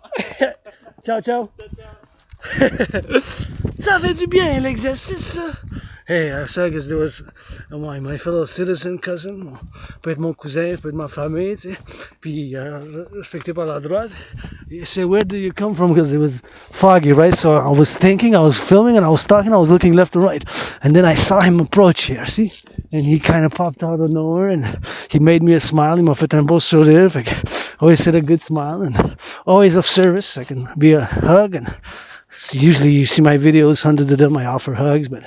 Ciao, ciao. Ciao, ciao. Ça fait du bien l'exercice, ça. Hey, ça, qu'est-ce que was my fellow citizen cousin, peut être mon cousin, peut être ma famille, tu sais, puis respecté par la droite. He said, where do you come from? Because it was foggy, right? So I was thinking, I was filming, and I was talking, I was looking left and right. And then I saw him approach here, see? And he kind of popped out of nowhere, and he made me a smile. Il m'a fait un beau sourire. Fait que always said a good smile, and always of service. I can be a hug, and usually you see my videos, hundreds of them, I offer hugs, but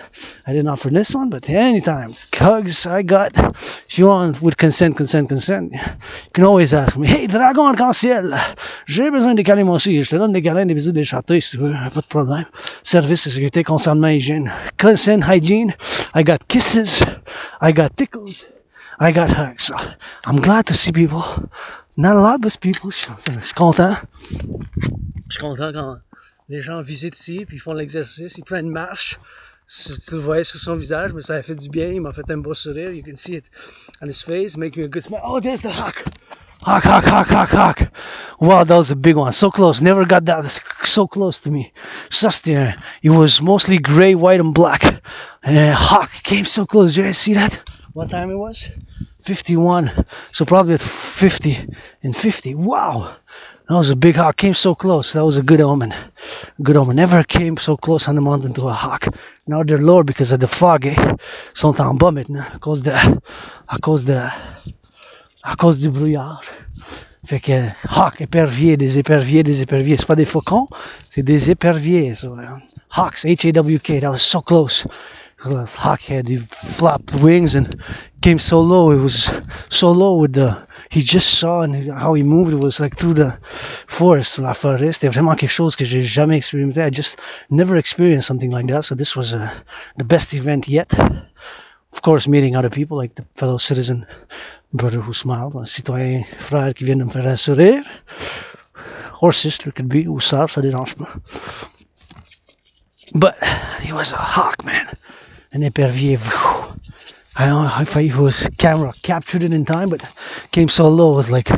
I didn't offer this one. But anytime, hugs I got. If you want, with consent, you can always ask me, hey, dragon arc-en-ciel, j'ai besoin de câlins moi aussi. Je te donne des câlins, des bisous, des châteaux, si tu veux, pas de problème. Service et sécurité, concernement hygiène. Consent, hygiene, I got kisses, I got tickles, I got hugs. So I'm glad to see people. Not a lot, but people. Je suis content. Je suis content quand les gens visitent ici, puis ils font l'exercice, ils prennent une marche. Tu le voyais sur son visage, mais ça a fait du bien. Il m'a fait un beau sourire. You can see it on his face, making a good smile. Oh, there's the hawk. Hawk. Wow, that was a big one. So close. Never got that so close to me. Ça, c'était it was mostly gray, white, and black. Hawk came so close. Did you guys see that? What time it was? 51. So probably at 50 and 50. Wow. That was a big hawk. Came so close. That was a good omen. Good omen. Never came so close on the mountain to a hawk. Now they're lower because of the fog. Sont en bas maintenant à cause du brouillard. Fait que hawk, épervier, des éperviers. C'est pas des faucons, c'est des éperviers. So, hawks, H-A-W-K. That was so close. The hawk had the flopped wings and came so low. It was so low with he just saw and how he moved. It was like through the forest, la forêt. C'était vraiment quelque chose que j'ai jamais expérimenté. I just never experienced something like that. So this was the best event yet. Of course, meeting other people like the fellow citizen brother who smiled, un citoyen frère qui vient de me faire un sourire, or sister could be, ou sœur, ça dérange pas. But he was a hawk, man. An épervier. I don't know if his camera captured it in time, but came so low, it was like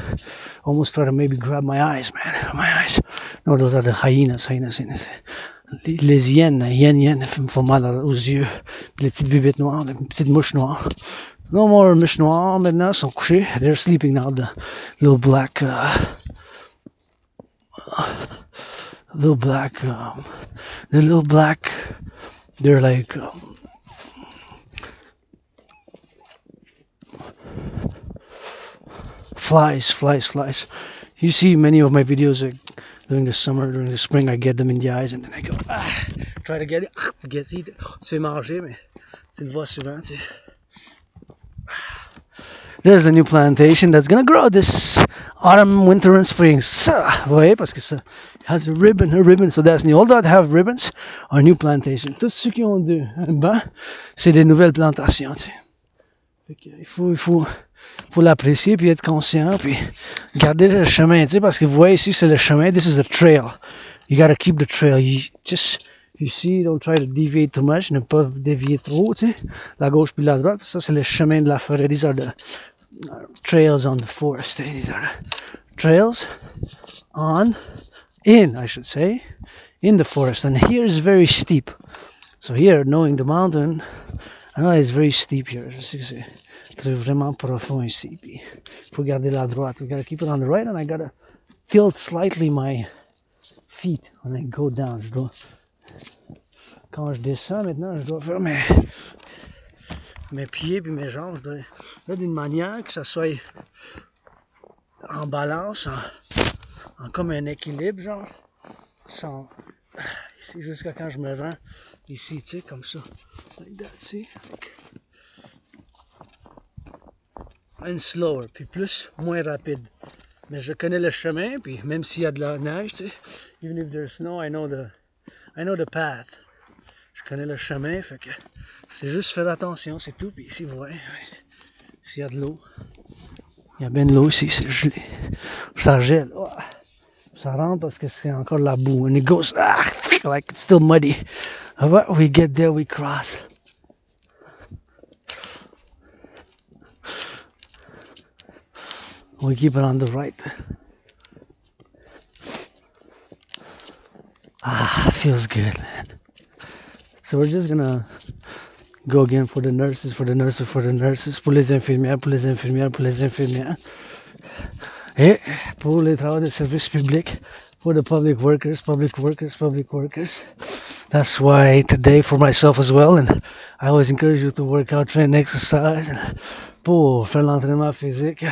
almost trying to maybe grab my eyes, man. My eyes. No, those are the hyenas. Les hyènes, me font mal aux yeux. Puis les petites bébites noires, les petites mouches noires. No more mouches noires, maintenant, sont couchées. They're sleeping now, the little black, they're like, flies. You see many of my videos during the summer, during the spring, I get them in the eyes and then I go, try to get it, see, tu fais manger, mais tu le vois souvent, tu sais. There's a new plantation that's gonna grow this autumn, winter, and spring. Ça, vous voyez, parce que ça has a ribbon, so that's new. All that have ribbons are new plantation. Tous ceux qui ont un banc, c'est des nouvelles plantations, tu sais. Fait que il faut l'apprécier, puis être conscient, puis garder le chemin, tu sais, parce que vous voyez ici, c'est le chemin. This is the trail. You gotta keep the trail. You see, don't try to deviate too much, ne pas dévier trop, tu sais, la gauche puis la droite. Ça, c'est le chemin de la forêt. These are the trails on the forest. These are the trails in the forest. And here is very steep. So here, knowing the mountain, I know it's very steep here. Je sais que c'est vraiment profond ici. Puis, faut garder la droite. We gotta keep it on the right, and I gotta tilt slightly my feet when I go down. Quand je descends maintenant, je dois faire mes pieds puis mes jambes. Je dois là d'une manière que ça soit en balance, en comme un équilibre, genre, sans ici jusqu'à quand je me rends ici, tu sais, comme ça. Like that, see? And slower, puis moins rapide. Mais je connais le chemin, puis même s'il y a de la neige, tu sais, even if there's snow, I know the path. Je connais le chemin, fait que c'est juste faire attention, c'est tout. Puis ici, vous voyez, s'il y a de l'eau, il y a bien de l'eau ici, c'est gelé. Ça gèle. Oh, ça rentre parce que c'est encore la boue. And it goes, like it's still muddy. But we get there, we cross. We keep it on the right. Feels good, man. So we're just gonna go again for the nurses, pour les infirmières, et pour les travailleurs de service public, for the public workers. That's why today for myself as well, and I always encourage you to work out, train, exercise, and pour faire l'entraînement physique,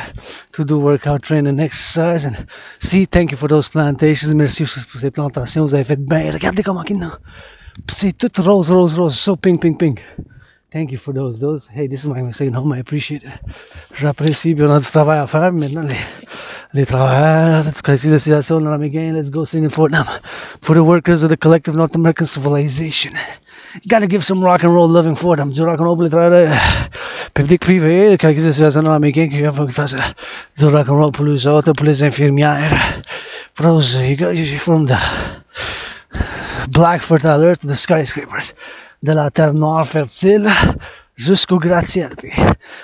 to do workout, train and exercise. And see, thank you for those plantations. Merci pour ces plantations, vous avez fait bien. Regardez comment il y en a. C'est tout rose, so pink. Thank you for those. Hey, this is my second home, I appreciate it. J'apprécie, puis on a du travail à faire maintenant. Les travailleurs du Collectif de Civilisation, Americain, let's go sing it for them. For the workers of the Collective North American Civilization. You gotta give some rock and roll loving for them. Du rock and roll pour les travailleurs public, privé, le Collectif de Civilisation Americain qui fasse du rock and roll pour les autres, pour les infirmières. For those, you got from the black fertile earth to the skyscrapers. De la terre noire fertile jusqu'au gratte-ciel. Puis,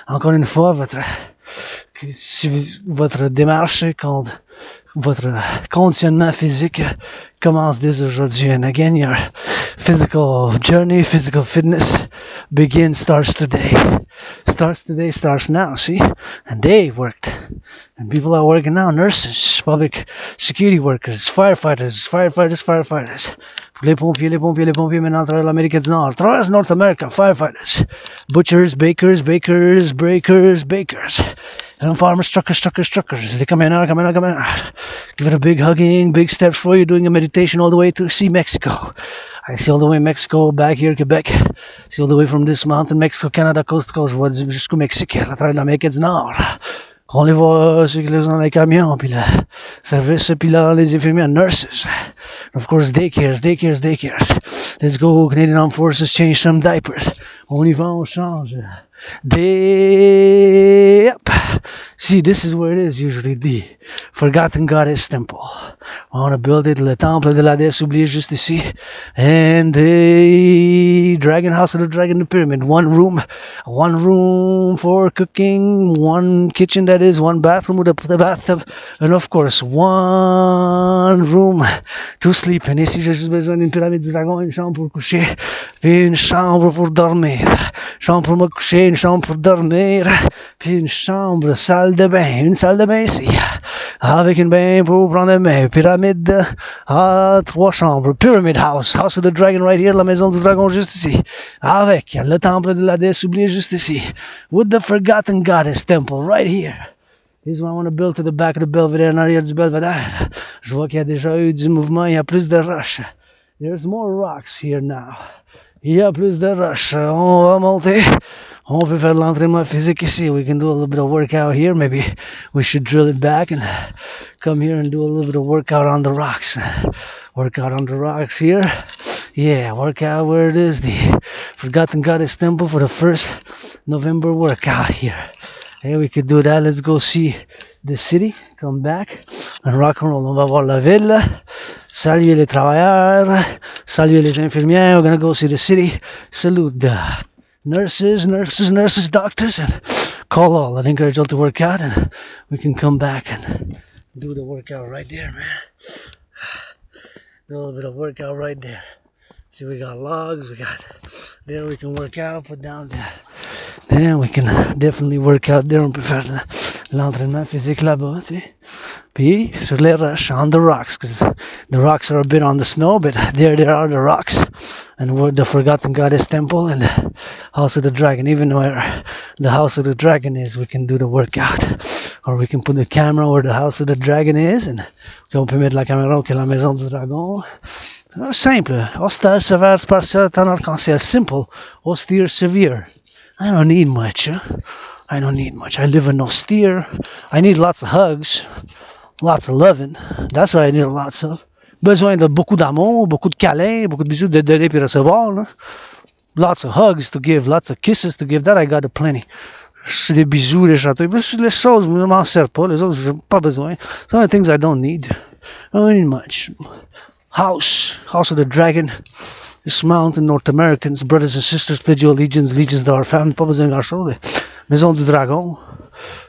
encore une fois, votre démarche, votre conditionnement physique commence dès aujourd'hui. And again, your physical journey, physical fitness starts today. Starts now, see? And they worked. And people are working now, nurses, public security workers, firefighters. Les pompiers, maintenant, travailleurs l'Amérique du Nord. Travailleurs North America, firefighters. Butchers, bakers. And farmers, truckers. Les camionneurs. Give it a big hugging, big steps for you, doing a meditation all the way to see Mexico. I see all the way Mexico, back here, Quebec. See all the way from this mountain, Mexico, Canada, coast to coast. Je vois jusqu'au Mexique, à travers l'Amérique du Nord. Quand on les voit, ceux qui les ont dans les camions, puis le service, puis là, les infirmières, nurses. Of course, daycares. Let's go, Canadian Armed Forces, change some diapers. On y va, on change. Yep. See, this is where it is usually, the Forgotten Goddess Temple. I want to build it, le temple de la déesse oubliée juste ici. And the dragon house of the dragon, the pyramid. One room for cooking, one kitchen, that is, one bathroom with a bathtub, and of course, one room to sleep. And ici, j'ai juste besoin d'une pyramide du dragon, une chambre pour coucher, puis une chambre pour dormir. Chambre pour me coucher, une chambre pour dormir, puis une chambre, salle de bain, une salle de bain ici, avec une bain pour prendre un bain, pyramide, 3 chambres, pyramid house of the dragon right here, la maison du dragon juste ici, avec le temple de la déesse oubliée juste ici, with the forgotten goddess temple right here. This is what I want to build to the back of the Belvedere, en arrière du Belvedere. Je vois qu'il y a déjà eu du mouvement, il y a plus de roches. There's more rocks here now. Il y a plus de rush. On va monter. On peut faire de l'entraînement physique ici. We can do a little bit of workout here. Maybe we should drill it back and come here and do a little bit of workout on the rocks. Workout on the rocks here. Yeah, workout where it is. The Forgotten Goddess Temple for the first November workout here. Hey, we could do that. Let's go see the city. Come back and rock and roll. On va voir la ville. Saluer les travailleurs, saluer les infirmières. We're gonna go see the city, salute the nurses, doctors, and call all and encourage all to work out, and we can come back and do the workout right there, man. Do a little bit of workout right there. See, we got logs, we can work out, put down there. Then we can definitely work out there. On peut faire l'entraînement physique là-bas, tu sais. Puis sur les roches, on the rocks, because the rocks are a bit on the snow, but there are the rocks, and where the Forgotten Goddess Temple and the House of the Dragon. Even where the House of the Dragon is, we can do the workout, or we can put the camera where the House of the Dragon is, and on peut mettre la caméra où est la maison du dragon. Simple, austère, sévère, spartiate, en arc-en-ciel. Simple, austere, severe. I don't need much. I live in austere. I need lots of hugs, lots of loving. That's what I need lots of. Besoin de beaucoup d'amour, beaucoup de câlins, beaucoup de bisous de donner puis recevoir. Là. Lots of hugs to give, lots of kisses to give. That I got plenty. C'est des bisous, des châteaux. Les choses, je ne m'en sers pas. Les autres, je n'ai pas besoin. Some of the things I don't need. I don't need much. House of the Dragon. This mountain, North Americans, brothers and sisters, pledge your allegiance to our family, pas besoin de grand-chose. Maison du Dragon.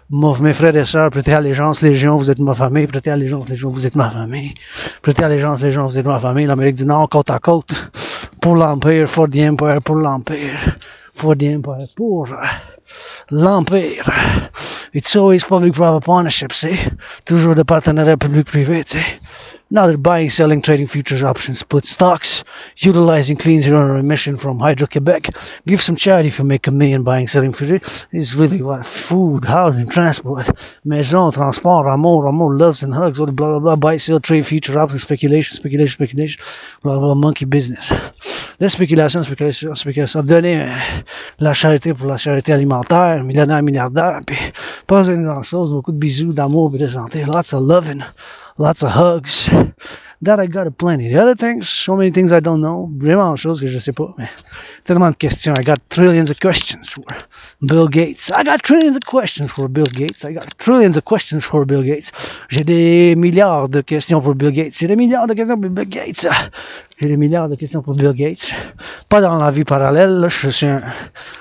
Mes frères et sœurs, prêtez allégeance, légion, vous êtes ma famille. Prêtez allégeance, légion, vous êtes ma famille. Prêtez allégeance, légion, vous êtes ma famille. L'Amérique du Nord, côte à côte. Pour l'Empire, for the Empire, pour l'Empire. For the Empire, pour l'Empire. It's always public-private partnership, see? Toujours de partenariat public-privé, see? Now they're buying, selling, trading futures options, put stocks, utilizing clean zero emission from Hydro-Quebec. Give some charity if you make $1 million buying, selling futures. It's really what? Food, housing, transport, maison, transport, amour, loves and hugs, all the blah, blah, blah, buy, sell, trade, future options, speculation, blah, blah, monkey business. La spéculation, donner la charité pour la charité alimentaire, millionnaire, milliardaire, puis pas une grande chose, beaucoup de bisous, d'amour, et de santé, lots of loving. Lots of hugs. That I got plenty. The other things, so many things I don't know. Vraiment choses que je sais pas, mais tellement de questions. I got trillions of questions for Bill Gates. I got trillions of questions for Bill Gates. I got trillions of questions for Bill Gates. J'ai des milliards de questions pour Bill Gates. J'ai des milliards de questions pour Bill Gates. J'ai des milliards de questions pour Bill Gates. Pas dans la vie parallèle, là, je suis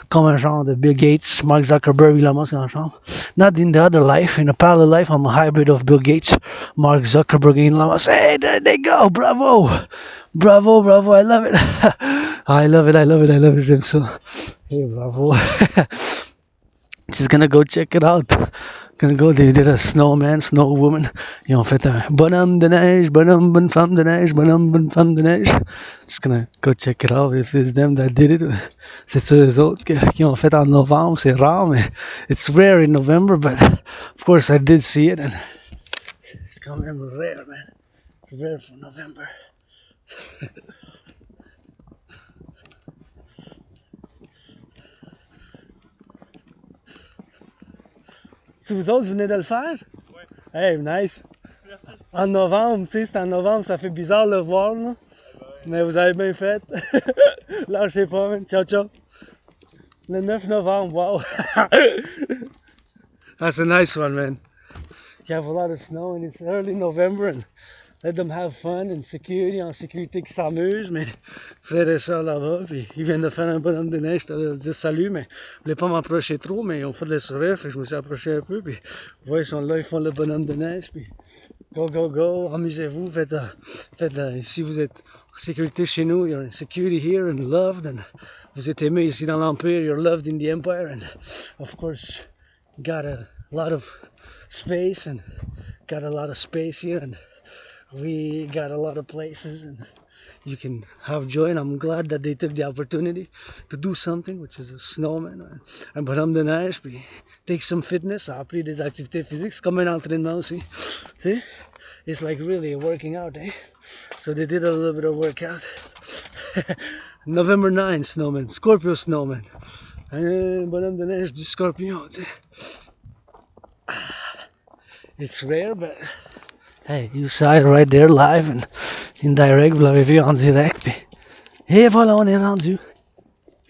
comme un genre de Bill Gates, Mark Zuckerberg, Elon Musk ensemble. Not in the other life. In a parallel life, I'm a hybrid of Bill Gates, Mark Zuckerberg, and Elon Musk. Hey, there they go. Bravo. Bravo, bravo. I love it. I love it. J'aime ça. Hey, bravo. Just gonna go check it out. Gonna go, they did a snowman, snow woman. Ils ont fait un bonhomme de neige, bonne femme de neige, bonne femme de neige. Just gonna go check it out if it's them that did it. C'est eux autres qui ont fait en novembre. C'est rare, mais it's rare in November, but of course I did see it. And it's quand même rare, man. It's rare for November. Si vous autres venez de le faire? Oui. Hey, nice. Merci. En novembre, tu sais, c'est en novembre, ça fait bizarre de le voir, là. Mais vous avez bien fait. Lâchez pas, man. Ciao, ciao. Le 9 novembre, wow. That's a nice one, man. You have a lot of snow and it's early November and let them have fun and security, en sécurité qui s'amusent, mais frères et sœurs là-bas, puis ils viennent de faire un bonhomme de neige, je te dis salut, mais je voulais pas m'approcher trop, mais ils ont fait des sourires, fait que je me suis approché un peu, puis vous voyez, ils sont là, ils font le bonhomme de neige, puis go, amusez-vous, faites si vous êtes en sécurité chez nous, you're in security here and loved, and vous êtes aimé ici dans l'Empire, you're loved in the Empire, and of course, got a lot of space, and got a lot of space here, and we got a lot of places and you can have joy, and I'm glad that they took the opportunity to do something, which is a snowman, un bonhomme de neige, puis take some fitness, a appris des activités physiques, c'est comme un entraînement aussi, tu sais, it's like really working out, eh? So they did a little bit of workout. November 9, snowman, Scorpio snowman, un bonhomme de neige du Scorpion, tu sais. It's rare, but hey, you saw it right there live and in direct, vous l'avez vu en direct, puis et voilà, on est rendu.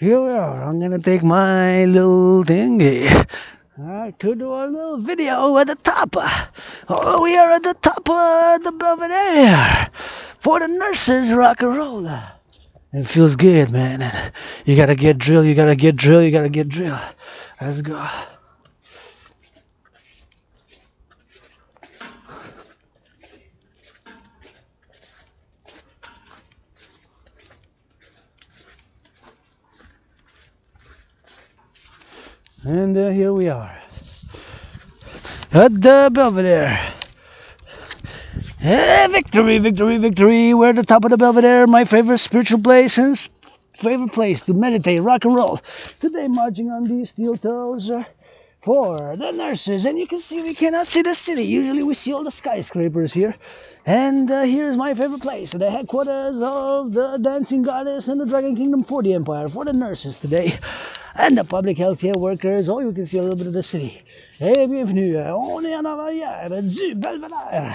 Here we are, I'm gonna take my little thingy. Alright, to do a little video at the top. Oh, we are at the top of the Belvedere for the nurses, Rock&Roll. It feels good, man. And you gotta get drill. Let's go. And here we are at the Belvedere. Hey, victory! We're at the top of the Belvedere, my favorite spiritual place and favorite place to meditate, rock and roll. Today, marching on these steel toes for the nurses. And you can see we cannot see the city. Usually we see all the skyscrapers here. And here's my favorite place, the headquarters of the dancing goddess and the dragon kingdom for the empire, for the nurses today. And the public healthcare workers. Oh, you can see a little bit of the city. Hey, bienvenue. On est en arrière du Belvedere.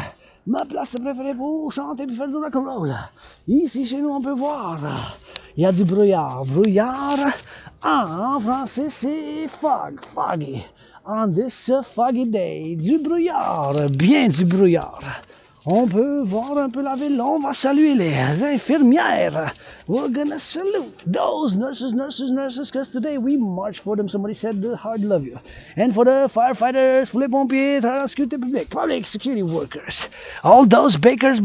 Ma place préférée pour chanter et faire du rock'n'roll. Ici, chez nous, on peut voir. Il y a du brouillard. Brouillard, en français, c'est fog. Foggy. On this foggy day. Du brouillard. Bien du brouillard. On peut voir un peu la ville. On va saluer les infirmières. We're gonna salute those nurses, because today we march for them. Somebody said the hard love you. And for the firefighters, pour les pompiers, travailleurs, sécurité publique, public security workers. All those bakers,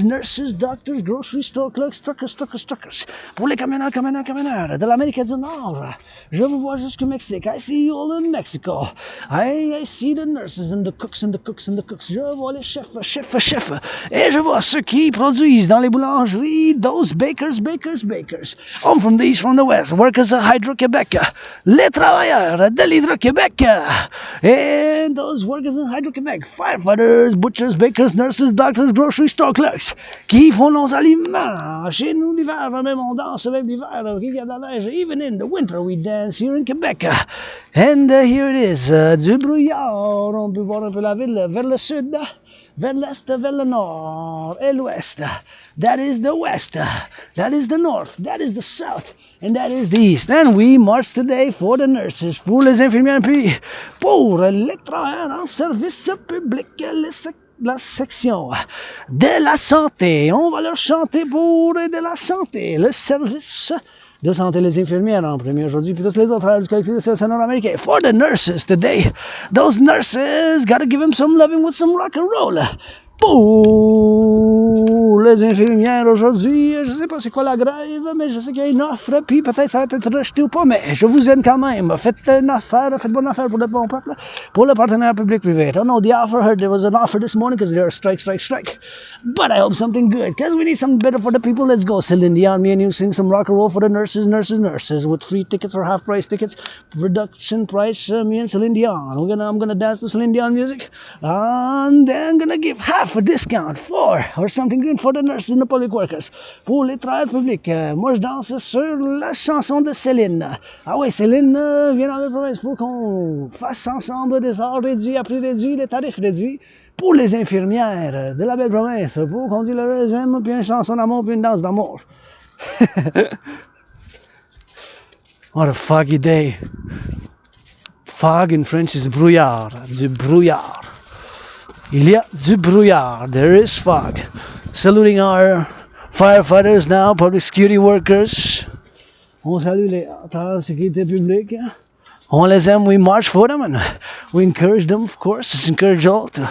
nurses, doctors, grocery store clerks, truckers. Pour les camionneurs de l'Amérique du Nord. Je vous vois jusqu'au Mexique. I see you all in Mexico. I see the nurses and the cooks. Je vois les chefs. Et je vois ceux qui produisent dans les boulangeries. Those bakers. Home from the east, from the west. Workers of Hydro-Québec. Les travailleurs de l'Hydro-Québec. And those workers in Hydro-Québec. Firefighters, butchers, bakers, nurses, doctors, grocery store clerks. Qui font nos aliments. Chez nous, l'hiver, même on danse même l'hiver. Il y a de la neige. Even in the winter, we dance here in Quebec. And here it is. Du brouillard. On peut voir un peu la ville vers le sud. Vers l'est, vers le nord et l'ouest. That is the west. That is the north. That is the south. And that is the east. And we march today for the nurses, pour les infirmières, puis pour les travailleurs en service public, la section de la santé. On va leur chanter pour de la santé, le service de santé, les infirmières en premier aujourd'hui, puis tous les autres travailleurs du collectif de Civilisation Americain. For the nurses today, those nurses, gotta give them some loving with some rock and roll. Pour les infirmières aujourd'hui, je sais pas c'est quoi la grève, mais je sais qu'il y a une offre, puis peut-être ça va être rejeté ou pas, mais je vous aime quand même. Faites bonne affaire pour le bon peuple, pour le partenariat public-privé. I don't know the offer, heard there was an offer this morning because they're strike. But I hope something good, because we need something better for the people. Let's go, Celine Dion, me and you sing some rock and roll for the nurses, with free tickets or half price tickets, reduction price, me and Celine Dion. I'm gonna dance to Celine Dion music, and then I'm gonna give half a discount or something good for the nurses and the public workers. Pour les travailleurs publics, moi je danse sur la chanson de Céline. Ah oui, Céline, viens dans la province pour qu'on fasse ensemble des heures réduits, à prix réduit, les tarifs réduits. Pour les infirmières de la belle province, pour qu'on dise leur aime, puis une chanson d'amour, puis une danse d'amour. What a foggy day. Fog in French is brouillard, du brouillard. Il y a du brouillard. There is fog. Saluting our firefighters now, public security workers. On salue les travailleurs de sécurité publique. On les aime, we march for them, and we encourage them, of course. Just encourage all to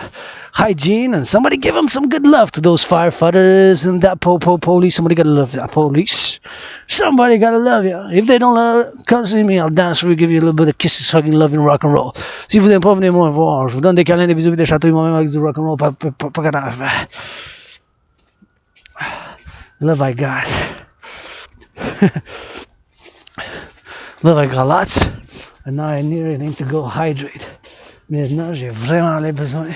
hygiene, and somebody give them some good love to those firefighters and that police. Somebody gotta love that police. Somebody gotta love you. If they don't love, come see me, I'll dance for you, give you a little bit of kisses, hugging, loving, rock and roll. Si vous n'aimez pas, venez moi voir. Je vous donne des câlins, des bisous, des chatouilles, moi-même avec du rock and roll, pas grave. Love I got. Love I got lots. And now I need to go hydrate. Maintenant, j'ai vraiment les besoins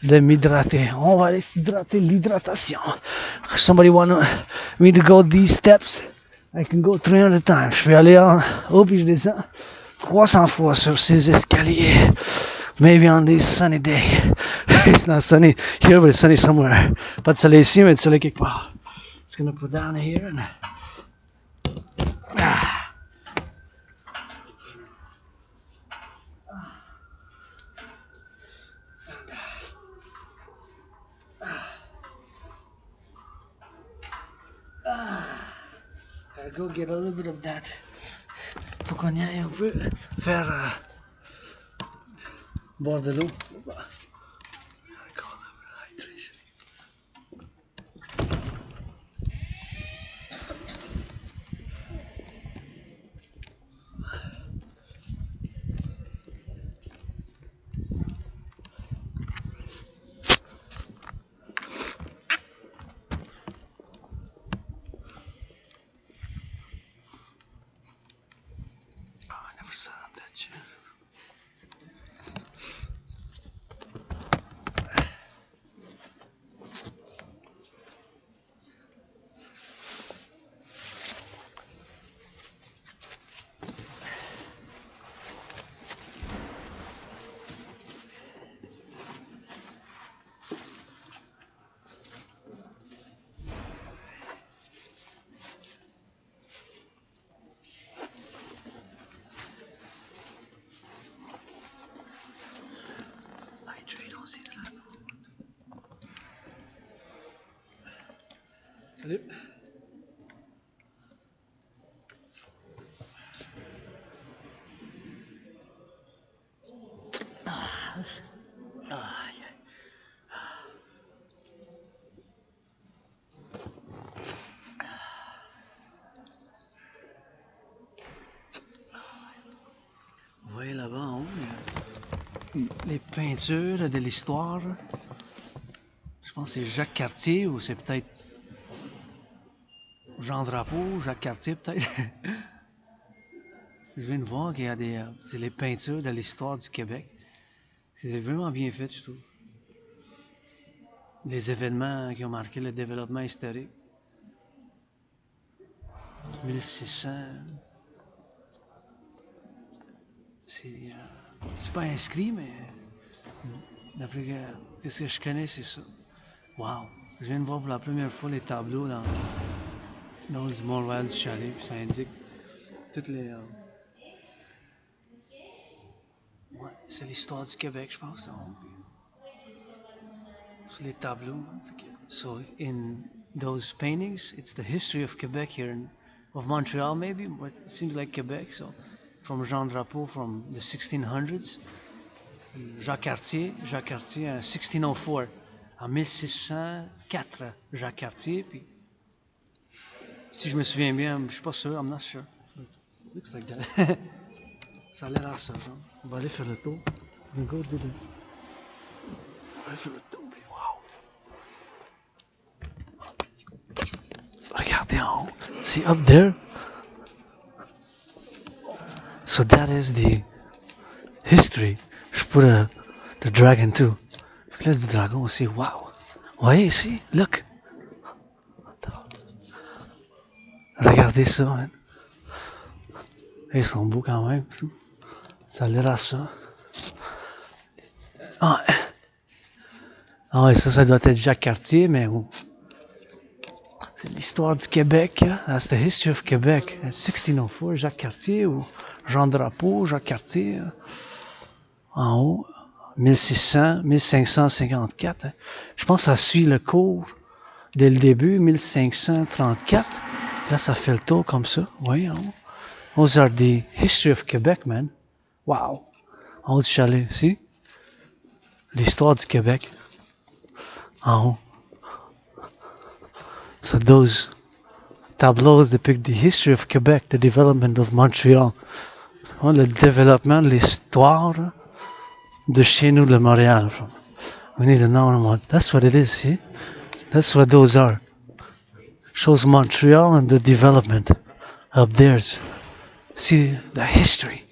de m'hydrater. On va aller s'hydrater, l'hydratation. Somebody want me to go these steps? I can go 300 times. Je vais aller en haut puis je descends 300 fois sur ces escaliers. Maybe on this sunny day. It's not sunny here, but it's sunny somewhere. Pas de soleil ici, mais de soleil quelque part. Just gonna put down here and... I'll go get a little bit of that. Faut qu'on y aille un peu faire boire de l'eau. Salut. Vous voyez là-bas en haut, les peintures de l'histoire. Je pense que c'est Jacques Cartier ou c'est peut-être Jean Drapeau, Jacques Cartier peut-être. Je viens de voir qu'il y a c'est les peintures de l'histoire du Québec. C'est vraiment bien fait, je trouve. Les événements qui ont marqué le développement historique. 1600. C'est pas inscrit, mais d'après ce que je connais, c'est ça. Wow! Je viens de voir pour la première fois les tableaux dans du Mont-Royal du Chalet, puis ça indique toutes les. Ouais, c'est l'histoire du Québec, je pense. C'est les tableaux. So in those paintings, it's the history of Quebec here, of Montreal maybe, but it seems like Quebec. So from Jean Drapeau from the 1600s, Jacques Cartier en 1604, en 1604, Jacques Cartier, puis si je me souviens bien, je suis pas sûr, I'm not sure. Looks like that. Ça a l'air à ça, genre. On va aller faire le tour. On va aller faire le tour, puis wow. Regardez en haut. See up there? So that is the history. Je pourrais the dragon too. Fait que là, du dragon aussi, wow. Voyez ici, look. Regardez ça, man. Ils sont beaux quand même. Ça a l'air à ça. Ah, ouais, ça doit être Jacques Cartier, mais bon. C'est l'histoire du Québec. That's the history of Quebec. 1604, Jacques Cartier ou Jean Drapeau, Jacques Cartier. En haut, 1600, 1554. Je pense que ça suit le cours dès le début, 1534. Là, ça fait le tour comme ça. Voyons. Those are the history of Quebec, man. Wow. En haut du chalet, see? L'histoire du Québec. En haut. So those tableaux depict the history of Quebec, the development of Montreal. Le développement, l'histoire de chez nous, de Montréal. We need to know that's what it is, see? That's what those are. Shows Montreal and the development of theirs. See, the history.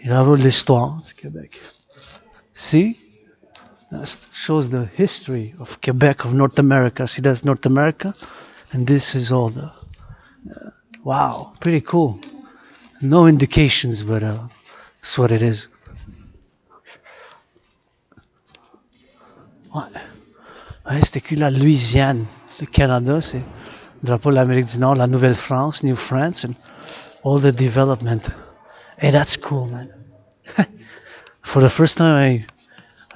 Il y a l'histoire du Québec. See? That shows the history of Quebec, of North America. See, that's North America. And this is all the... wow, pretty cool. No indications, but that's what it is. Ouais, c'est écrit la Louisiane. Le Canada, c'est le drapeau de l'Amérique du Nord, la Nouvelle-France, New France, and all the development. Hey, that's cool, man. For the first time,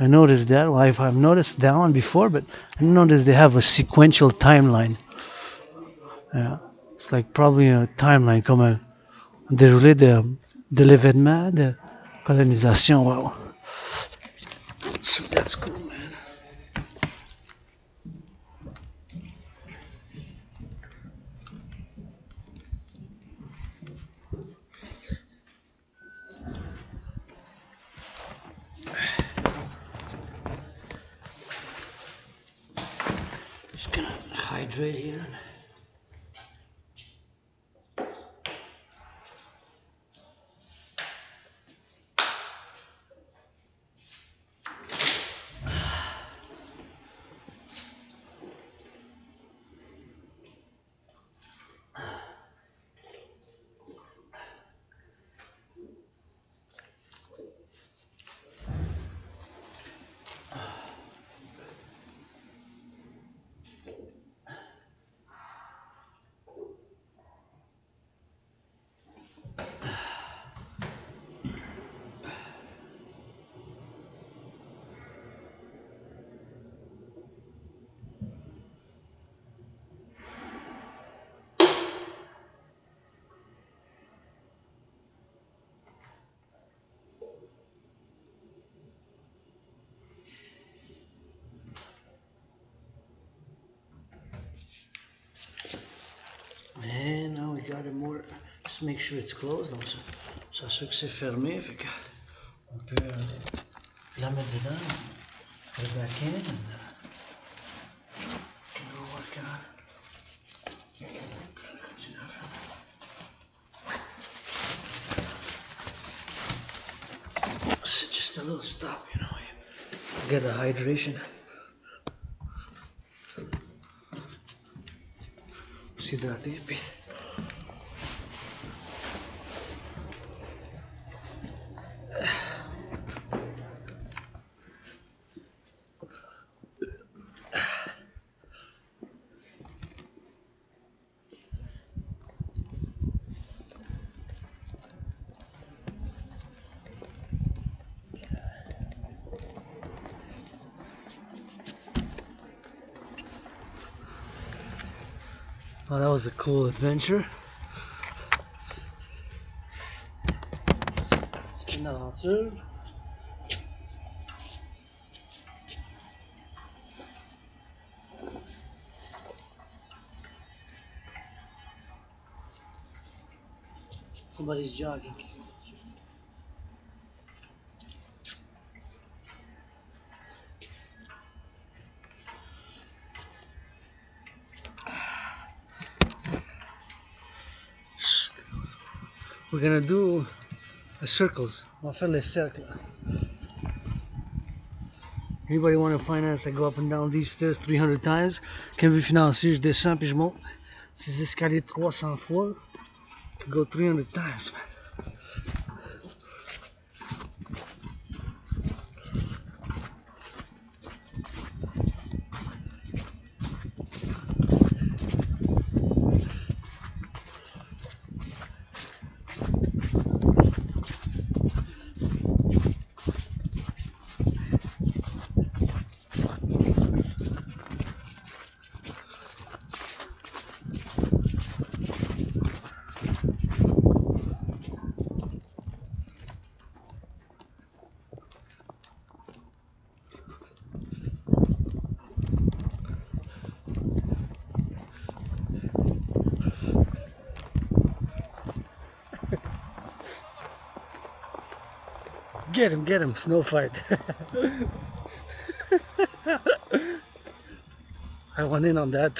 I noticed that. Well, I've noticed that one before, but I didn't notice they have a sequential timeline. Yeah, it's like probably a timeline comme un déroulé de l'événement de colonisation. Wow. So that's cool, man. Just gonna hydrate here. And now we got it more. Just make sure it's closed. Donc ça assure que c'est fermé. Fait que on peut la mettre dedans. Put it back in and can go work on. It's just a little stop, you know. Get the hydration. S'hydrater puis well, that was a cool adventure. C'était une aventure. Somebody's jogging. We're gonna do the circles. On va faire les cercles. Anybody want to finance? I go up and down these stairs 300 times. Quand veut financer, je descends puis je monte ces escaliers 300 fois. I go 300 times, man. Get him, snow fight. I went in on that.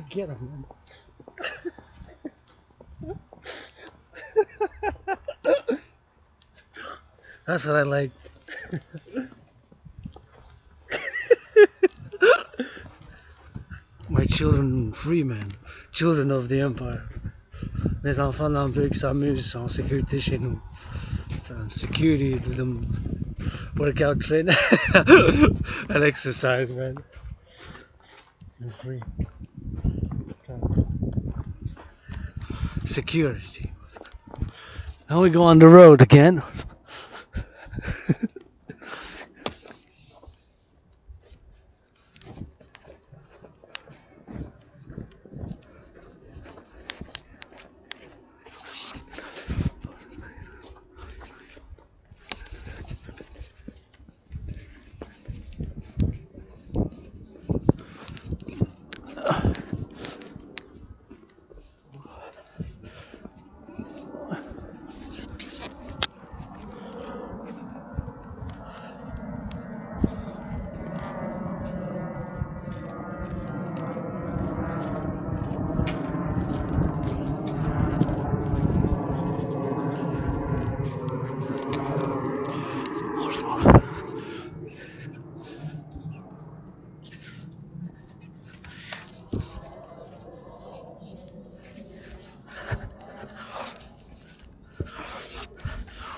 Get him, man. That's what I like. My children free, man. Children of the empire. Mes enfants d'Empire qui s'amusent en sécurité chez nous. Security to them workout train and exercise, man. You're free. Security. Now we go on the road again.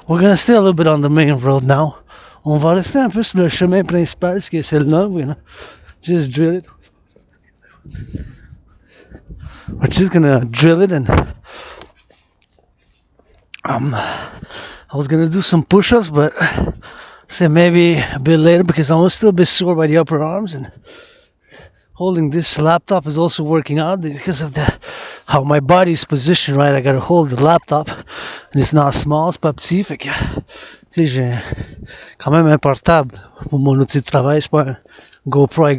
We're gonna stay a little bit on the main road now. On va rester un peu sur le chemin principal, ce qui est celle-là. We're gonna just drill it. We're just gonna drill it and I was gonna do some push-ups, but say maybe a bit later because I'm still a bit sore by the upper arms, and holding this laptop is also working out because of how my body's positioned, right? I gotta hold the laptop and it's not small, c'est pas petit, fait que tu sais, j'ai quand même un portable pour mon outil de travail, c'est pas un GoPro. I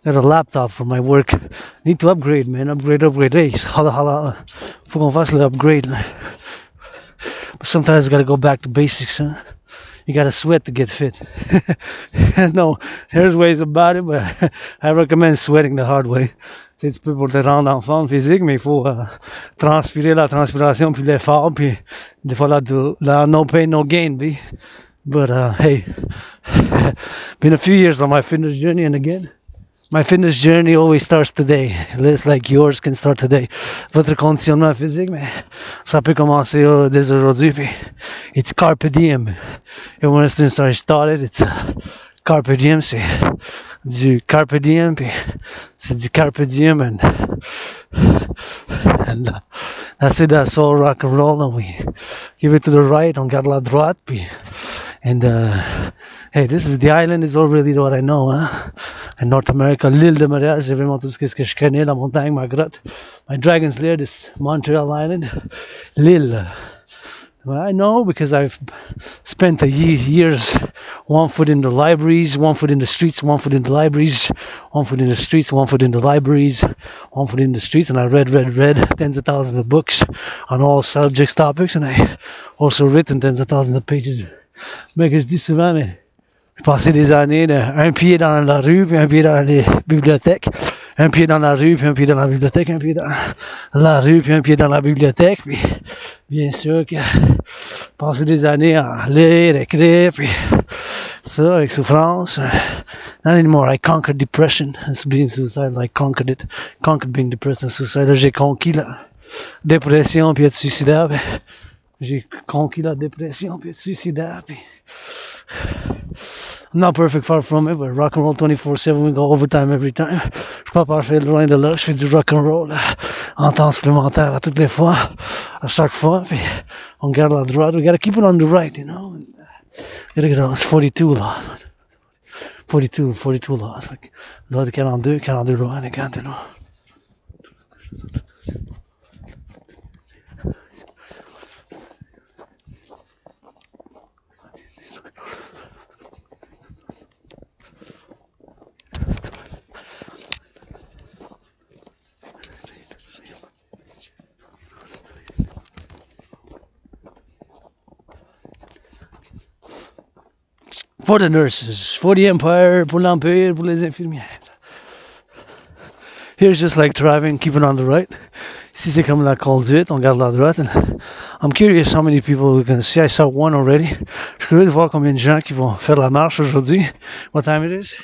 Got a laptop for my work. Need to upgrade, man. Upgrade. Hey, holla holla. Faut qu'on fasse le upgrade. Là. But sometimes you gotta go back to basics, huh? You gotta sweat to get fit. No, there's ways about it, but I recommend sweating the hard way. Tu sais, tu peux pour te rendre en forme physique, mais il faut transpirer la transpiration puis l'effort, puis des fois là, no pain, no gain, B. But hey, been a few years on my fitness journey, and again, my fitness journey always starts today. Less like yours can start today. Votre conditionnement physique, mais ça peut commencer dès aujourd'hui. Puis it's carpe diem. And when I started, it's carpe diem. C'est du carpe diem, puis c'est du carpe diem, and that's it. That's all rock and roll. And we give it to the right, on garde la droite, puis and hey, this is the island is already what I know, huh? In North America, l'île de Montréal, c'est vraiment tout ce que je connais, la montagne, ma grotte. My dragon's lair, this Montreal Island, l'île. Well, I know because I've spent years, one foot in the libraries, one foot in the streets, one foot in the libraries, one foot in the streets, one foot in the libraries, one foot in the streets, and I read tens of thousands of books on all subjects, topics, and I also written tens of thousands of pages. Mais que je dis souvent, mais j'ai passé des années un pied dans la rue, puis un pied dans les bibliothèques, un pied dans la rue, puis un pied dans la bibliothèque, un pied dans la rue, puis un pied dans la bibliothèque, puis bien sûr que j'ai passé des années à lire, écrire, puis ça, avec souffrance. Not anymore, I conquered depression, and being suicidal, I conquered it, conquered being depressed and suicidal. J'ai conquis la dépression, puis être suicidaire, j'ai conquis la dépression, puis être suicidaire, puis I'm not perfect, far from it, but rock and roll 24/7, we go overtime every time. Je suis pas parfait, loin de là, je fais du rock and roll, en temps supplémentaire à toutes les fois, à chaque fois, puis on garde la droite, we gotta keep it on the right, you know. Gotta get it's 42 laws. 42 laws, like, loi de 42 lois, les 42 lois. For the nurses, for the empire, pour l'empire, pour les infirmières. Here's just like driving, keeping on the right. Ici c'est comme la conduite, on garde la droite. And I'm curious how many people are going to see. I saw one already. Je suis curieux de voir combien de gens qui vont faire la marche aujourd'hui. What time it is?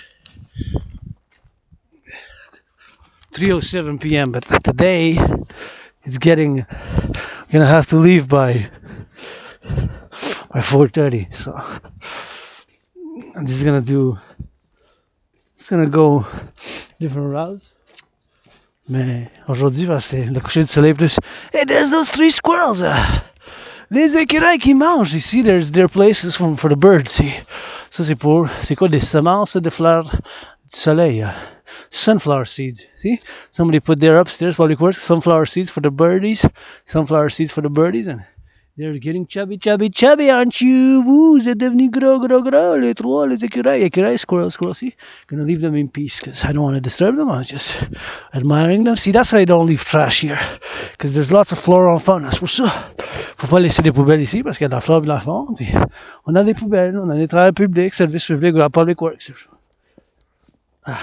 3:07 p.m. But today it's getting. I'm gonna have to leave by 4:30. So I'm just gonna go different routes. Mais aujourd'hui, c'est le coucher du soleil plus. Hey, there's those 3 squirrels! Les écureuils qui mangent ici. There's their places for the birds. See? Ça, c'est quoi des semences de fleurs du soleil? Sunflower seeds. See? Somebody put there upstairs while it works. Sunflower seeds for the birdies. Sunflower seeds for the birdies. And they're getting chubby, aren't you? Vous êtes devenus gros, les 3, les écureuils, squirrels, see? Gonna leave them in peace, because I don't want to disturb them. I'm just admiring them. See, that's why I don't leave trash here, because there's lots of flora and fauna. C'est pour ça. Faut pas laisser des poubelles ici, parce qu'il y a de la flore et de la faune. Puis on a des poubelles, on a des travailleurs publics, services publics, la public works. Ah.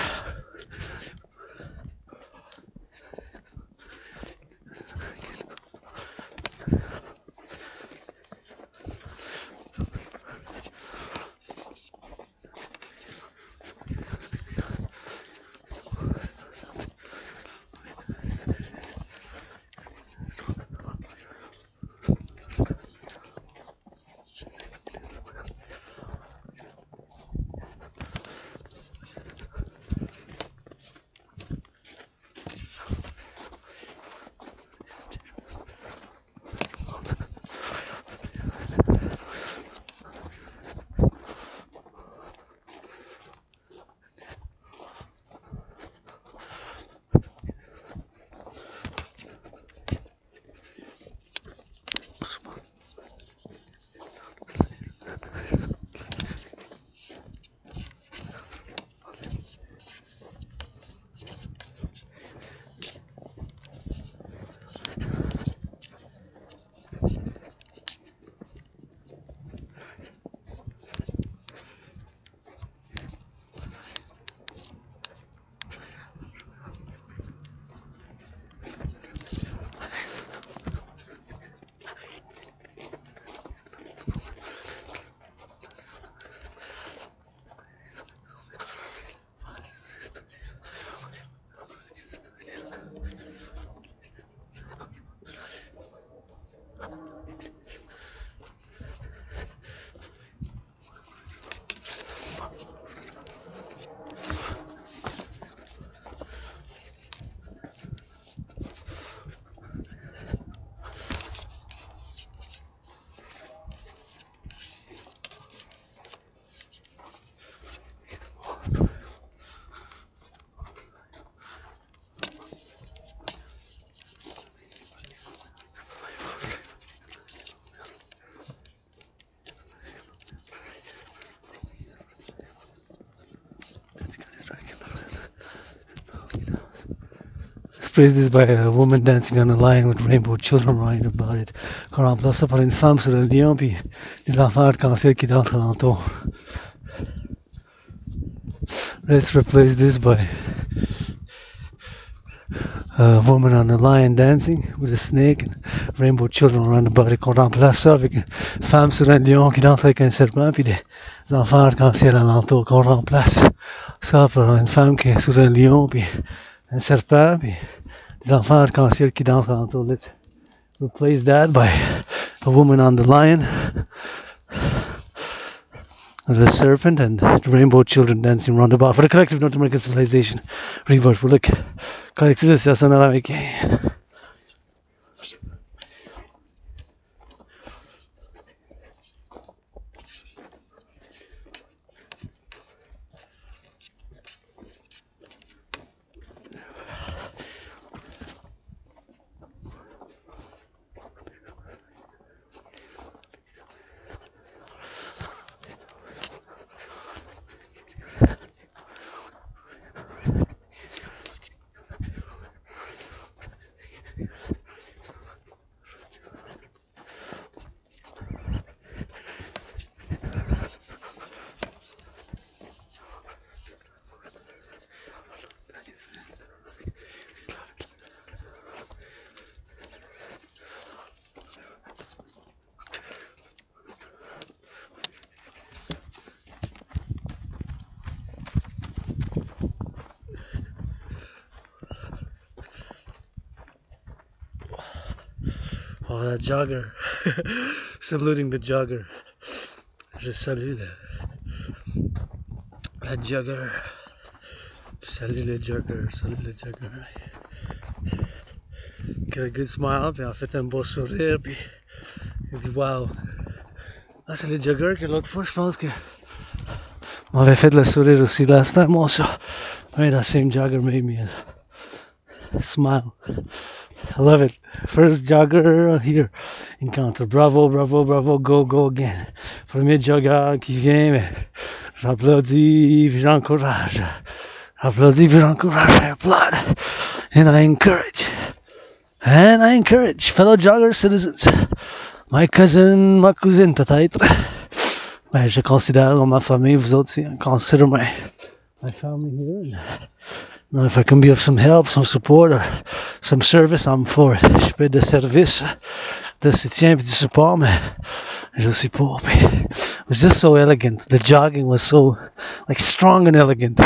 replace this by a woman dancing on a line with rainbow children running about it. Qu'on remplace ça par une femme sur un lion puis des enfants arc-en-ciel qui dansent alentour. Let's replace this by a woman on a lion dancing with a snake and rainbow children around about it. Qu'on remplace ça avec une femme sur un lion qui danse avec un serpent puis des enfants arc-en-ciel alentour. Qu'on remplace ça par une femme qui est sur un lion puis un serpent puis des enfants arc-en-ciel qui dansent alentour. Let's replace that by a woman on the lion, the serpent, and the rainbow children dancing round about. For the Collective North American Civilization, Prive pour le Collectif de Civilisation Americain. Oh, that jogger. Saluting the jogger. Je salue la jogger. Salut le jogger. Salut le jogger. Got a good smile, puis en fait un beau sourire, puis il dit wow. Ah, c'est le jogger que l'autre fois, je pense que m'avait fait le sourire aussi last time also. I mean, that same jogger made me smile. I love it. First jogger here. Encounter. Bravo, bravo, bravo. Go, go again. Premier jogger qui vient, mais j'applaudis, puis j'encourage. J'applaudis, puis j'encourage. I applaud. And I encourage. And I encourage fellow jogger citizens. My cousin, ma cousine peut-être. Ben, je considère dans ma famille, vous autres aussi, consider my family here. And if I can be of some help, some support, or some service, I'm for it. Je peux être de service, de soutien et du support, mais je suis pour. It was just so elegant. The jogging was so, like, strong and elegant.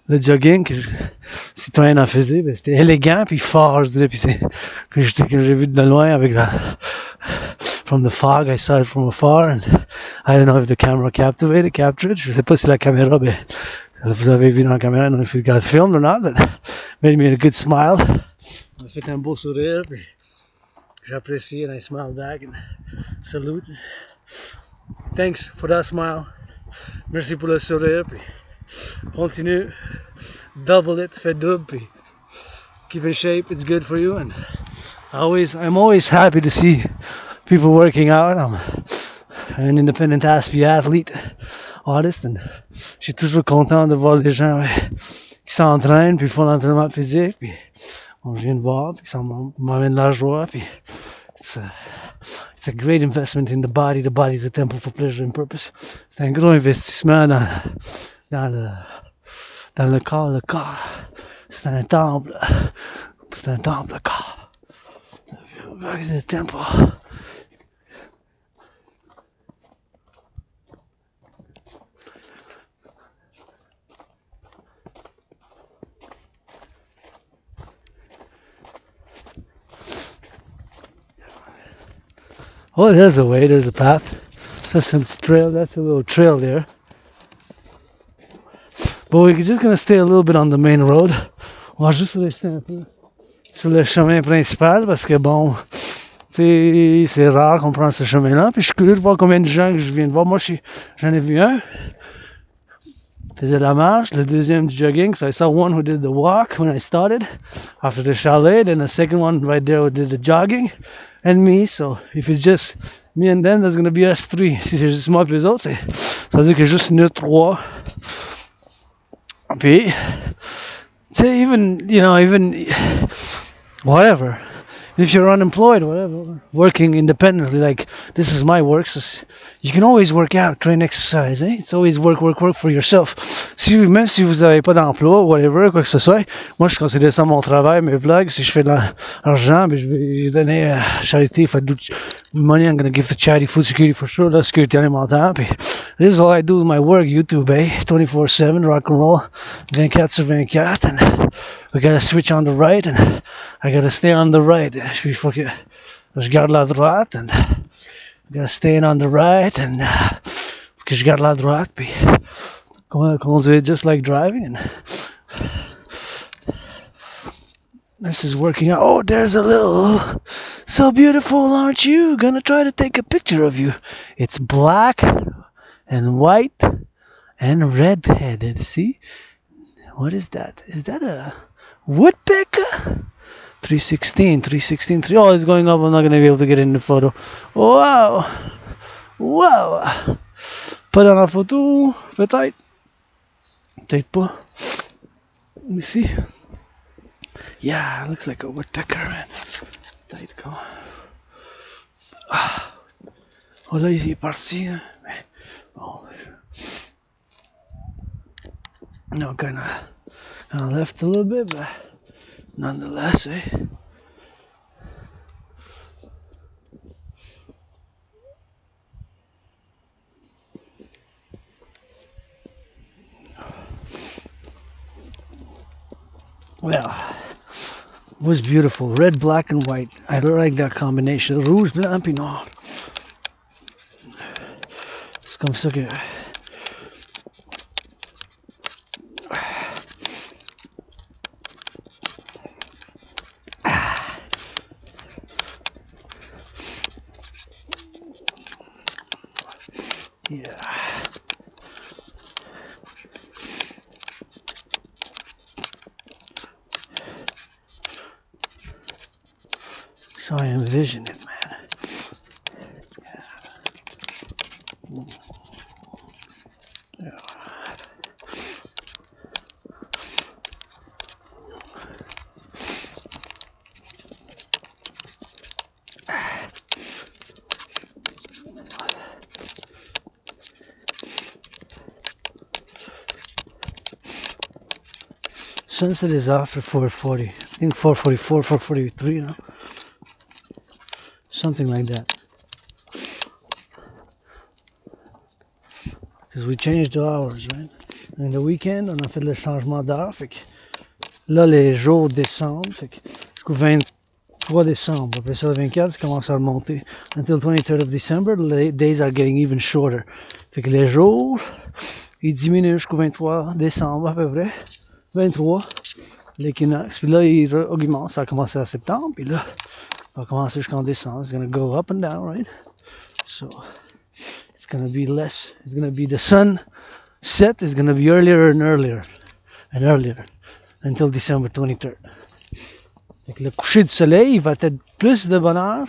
Le jogging que Citoyen en faisait, ben, c'était élégant puis fort, je dirais. Puis j'ai vu de loin avec from the fog, I saw it from afar, and I don't know if the camera captured it. Je sais pas si la caméra, ben, vous avez vu dans la caméra, I don't know if it got filmed or not, but made me a good smile. On a fait un beau sourire, puis j'apprécie, and I smiled back and salute. Thanks for that smile. Merci pour le sourire, puis continue. Double it, fais double, puis keep in shape, it's good for you, and I'm always happy to see people working out. I'm an independent athlete, artist, and je suis toujours content de voir les gens qui s'entraînent, puis font l'entraînement physique, puis je viens de voir, puis ça m'amène de la joie, puis it's a great investment in the body. The body is a temple for pleasure and purpose. C'est un gros investissement dans le corps. Le corps, c'est un temple. C'est un temple, le corps. Le corps is a temple. Oh, there's a way, there's a path. So some trail, that's a little trail there. But we're just gonna stay a little bit on the main road. On va juste rester un peu sur le chemin principal parce que bon, tu sais, c'est rare qu'on prenne ce chemin-là. Puis je suis curieux de voir combien de gens que je viens de voir. Moi, j'en ai vu un. Faisait la marche, le deuxième du jogging. So I saw one who did the walk when I started after the chalet. Then the second one right there who did the jogging. And me, so if it's just me and them, that's gonna be us three. Si c'est juste moi et les autres, ça veut dire que juste nous trois. Puis, tu sais, even whatever. If you're unemployed, whatever, working independently, like this is my work, so you can always work out, train, exercise. It's always work for yourself. Même si vous n'avez pas d'emploi, whatever, quoi que ce soit, moi je considère ça mon travail, mes vlogs. Si je fais de l'argent, ben, je vais donner à charité. If I do money, I'm going to give to charity, food security for sure, la sécurité alimentaire. Puis, this is all I do with my work, YouTube, 24/7, Rock&Roll, 24/24, and we gotta switch on the right, and I gotta stay on the right. Je garde la droite, and I gotta stay on the right, and que je garde la droite, puis conduire just like driving, and this is working out. Oh, there's a little, so beautiful, aren't you? Gonna try to take a picture of you. It's black and white and red-headed. See? What is that? Is that a woodpecker? 316. Oh, it's going up. I'm not going to be able to get in the photo. Wow. Pas dans la photo. Peut-être. Peut-être pas. Let me see. Yeah, it looks like a woodpecker, man. Peut-être comment. Oh là, il est parti. Oh. No, kind of left a little bit, but nonetheless, Well, it was beautiful. Red, black, and white. I like that combination. Rouge, blanc, puis noir. C'est comme ça que... Yeah. So I envision it, man. Yeah. Sunset is after 4:40. I think 4:44, 4:43, you know? Something like that. Because we changed the hours, right? And the weekend, on a fait le changement d'heure. Fait que là, les jours descendent. Fait que jusqu'au 23 décembre. Après ça, le 24, ça commence à remonter. Until 23rd of December, the days are getting even shorter. Fait que les jours, ils diminuent jusqu'au 23 décembre à peu près. 23, l'équinoxe. Puis là, il augmente. Ça a commencé en septembre. Puis là, ça va commencer jusqu'en décembre. It's going to go up and down, right? So, it's going to be less. It's going to be the sun set is going to be earlier and earlier. And earlier. Until December 23rd. Fait que le coucher du soleil, il va être plus de bonheur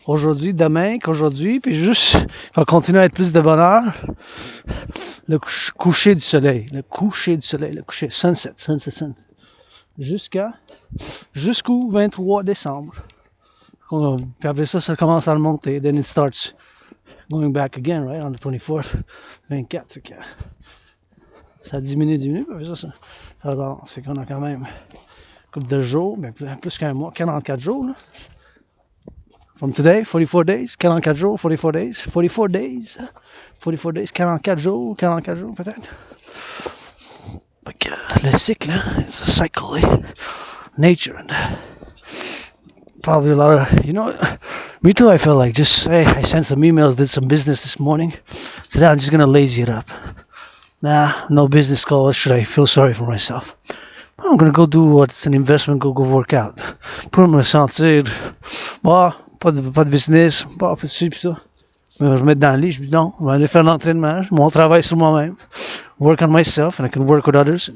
aujourd'hui, demain qu'aujourd'hui. Puis juste, il va continuer à être plus de bonheur. Le coucher du soleil. Le coucher, sunset. Jusqu'au 23 décembre. Puis après ça, ça commence à remonter. Then it starts going back again, right? On the 24th, 24. Fait que ça diminue. Puis après ça balance. Fait qu'on a quand même une couple de jours, mais plus qu'un mois, 44 jours, là. From today, 44 days, 44 jours, 44 days, 44 days, 44 jours peut-être. Fait que le cycle, hein, it's a cycle, nature, and probably a lot of, you know, me too, I felt like just, hey, I sent some emails, did some business this morning, said I'm just gonna lazy it up. Nah, no business call, what should I feel sorry for myself? But I'm gonna go do what's an investment, go work out. Pour me sentir, bah, pas de business, pas de ci pis ça. Je vais me remettre dans le lit, je me dis non, je vais aller faire l'entraînement, mon travail sur moi-même. Work on myself, and I can work with others.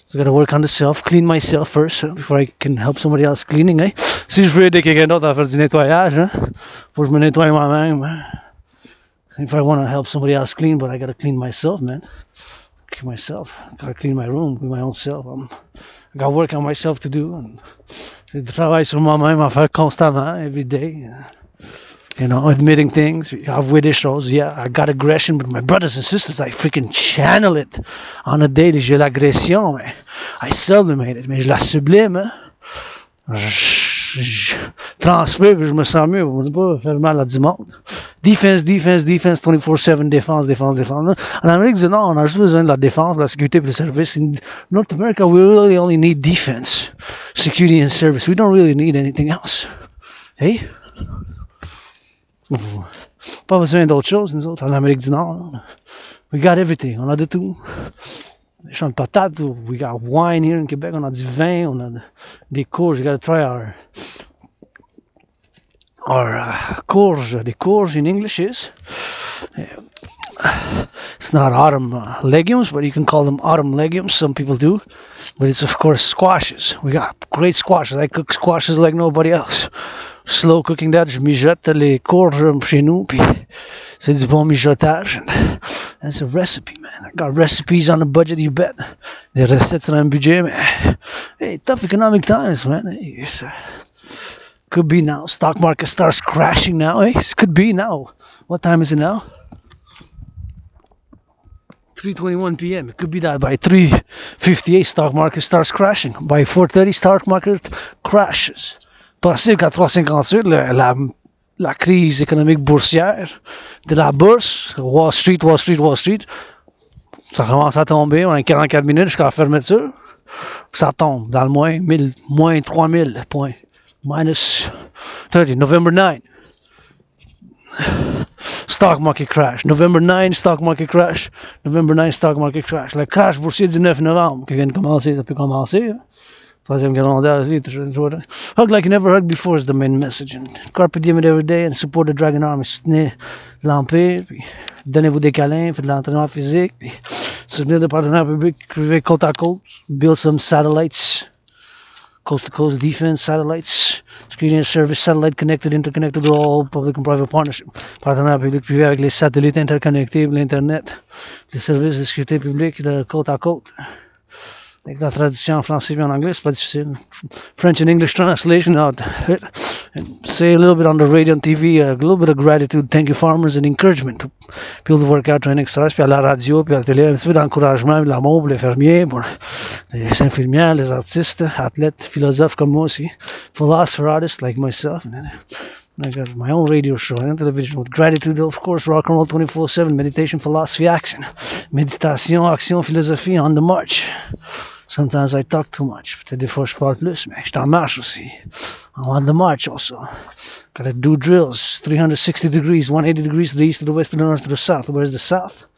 So I gotta work on the self, clean myself first, before I can help somebody else cleaning, eh? Si je veux aider quelqu'un d'autre à faire du nettoyage, hein, faut que je me nettoie moi-même. If I want to help somebody else clean, but I gotta clean myself, man. Clean myself. I gotta clean my room, clean my own self. I gotta work on myself to do. And Je travaille sur moi-même, en faire constamment, every day. You know, admitting things, avouer des choses. Yeah, I got aggression, but my brothers and sisters, I freaking channel it. On a daily, j'ai l'agression, mais I sublimate it, mais je la sublime, hein. Je transpire, puis je me sens mieux pour ne pas faire mal à du monde. Defense, 24/7, défense. En Amérique du Nord, on a juste besoin de la défense, de la sécurité et le service. In North America, we really only need defense, security and service. We don't really need anything else. Hey? Pas besoin d'autre chose, nous autres, en Amérique du Nord. We got everything, on a de tout. Des champs de patates, we got wine here in Québec, on a du vin, on a des courges. You gotta try our courge. The courge in English is, it's not autumn legumes, but you can call them autumn legumes. Some people do, but it's of course squashes. We got great squashes. I cook squashes like nobody else. Slow cooking that. Je mijote les courges chez nous, puis c'est du bon mijotage. That's a recipe, man. I got recipes on the budget, you bet. Des recettes sur un budget, man. Hey, tough economic times, man. Hey, could be now. Stock market starts crashing now. Hey, could be now. What time is it now? 3:21 p.m. It could be that by 3:58 stock market starts crashing. By 4:30 stock market crashes. Possible qu'à 3:58 la crise économique boursière de la bourse, Wall Street, ça commence à tomber. On a 44 minutes jusqu'à la fermeture. Ça tombe dans le moins 3000 points. Minus 30, November 9. Stock market crash. November 9, stock market crash. November 9, stock market crash. Le crash boursier du 9 novembre qui vient de commencer, ça peut commencer. Hein? Troisième Guerre mondiale aussi. Hug like you never hugged before is the main message. And carpe diem it every day and support the Dragon Army. Soutenez l'Empire, puis donnez-vous des câlins, faites de l'entraînement physique, puis soutenez le partenariat public, privé côte à côte, build some satellites, coast to coast defense satellites, security and service satellite connected, interconnected to all public and private partnership. Partenariat public privé avec les satellites interconnectés, l'Internet, les services de sécurité publique de côte à côte. Avec la traduction en français et en anglais, c'est pas difficile. French and English translation out. And say a little bit on the radio and TV, a little bit of gratitude, thank you farmers, and encouragement to people to work out, training exercise, puis à la radio, puis à la télé, un petit peu d'encouragement, de l'amour pour les fermiers, pour les infirmières, les artistes, athlètes, philosophes comme moi aussi, philosopher artists like myself, and then I got my own radio show and television with gratitude, of course, rock and roll 24/7, meditation, philosophy, action. Méditation, action, philosophie, on the march. Sometimes I talk too much. Peut-être des fois je parle plus, mais je t'en marche aussi. I'm on the march also. Gotta do drills, 360 degrees, 180 degrees to the east, to the west, to the north, to the south. Where's the south?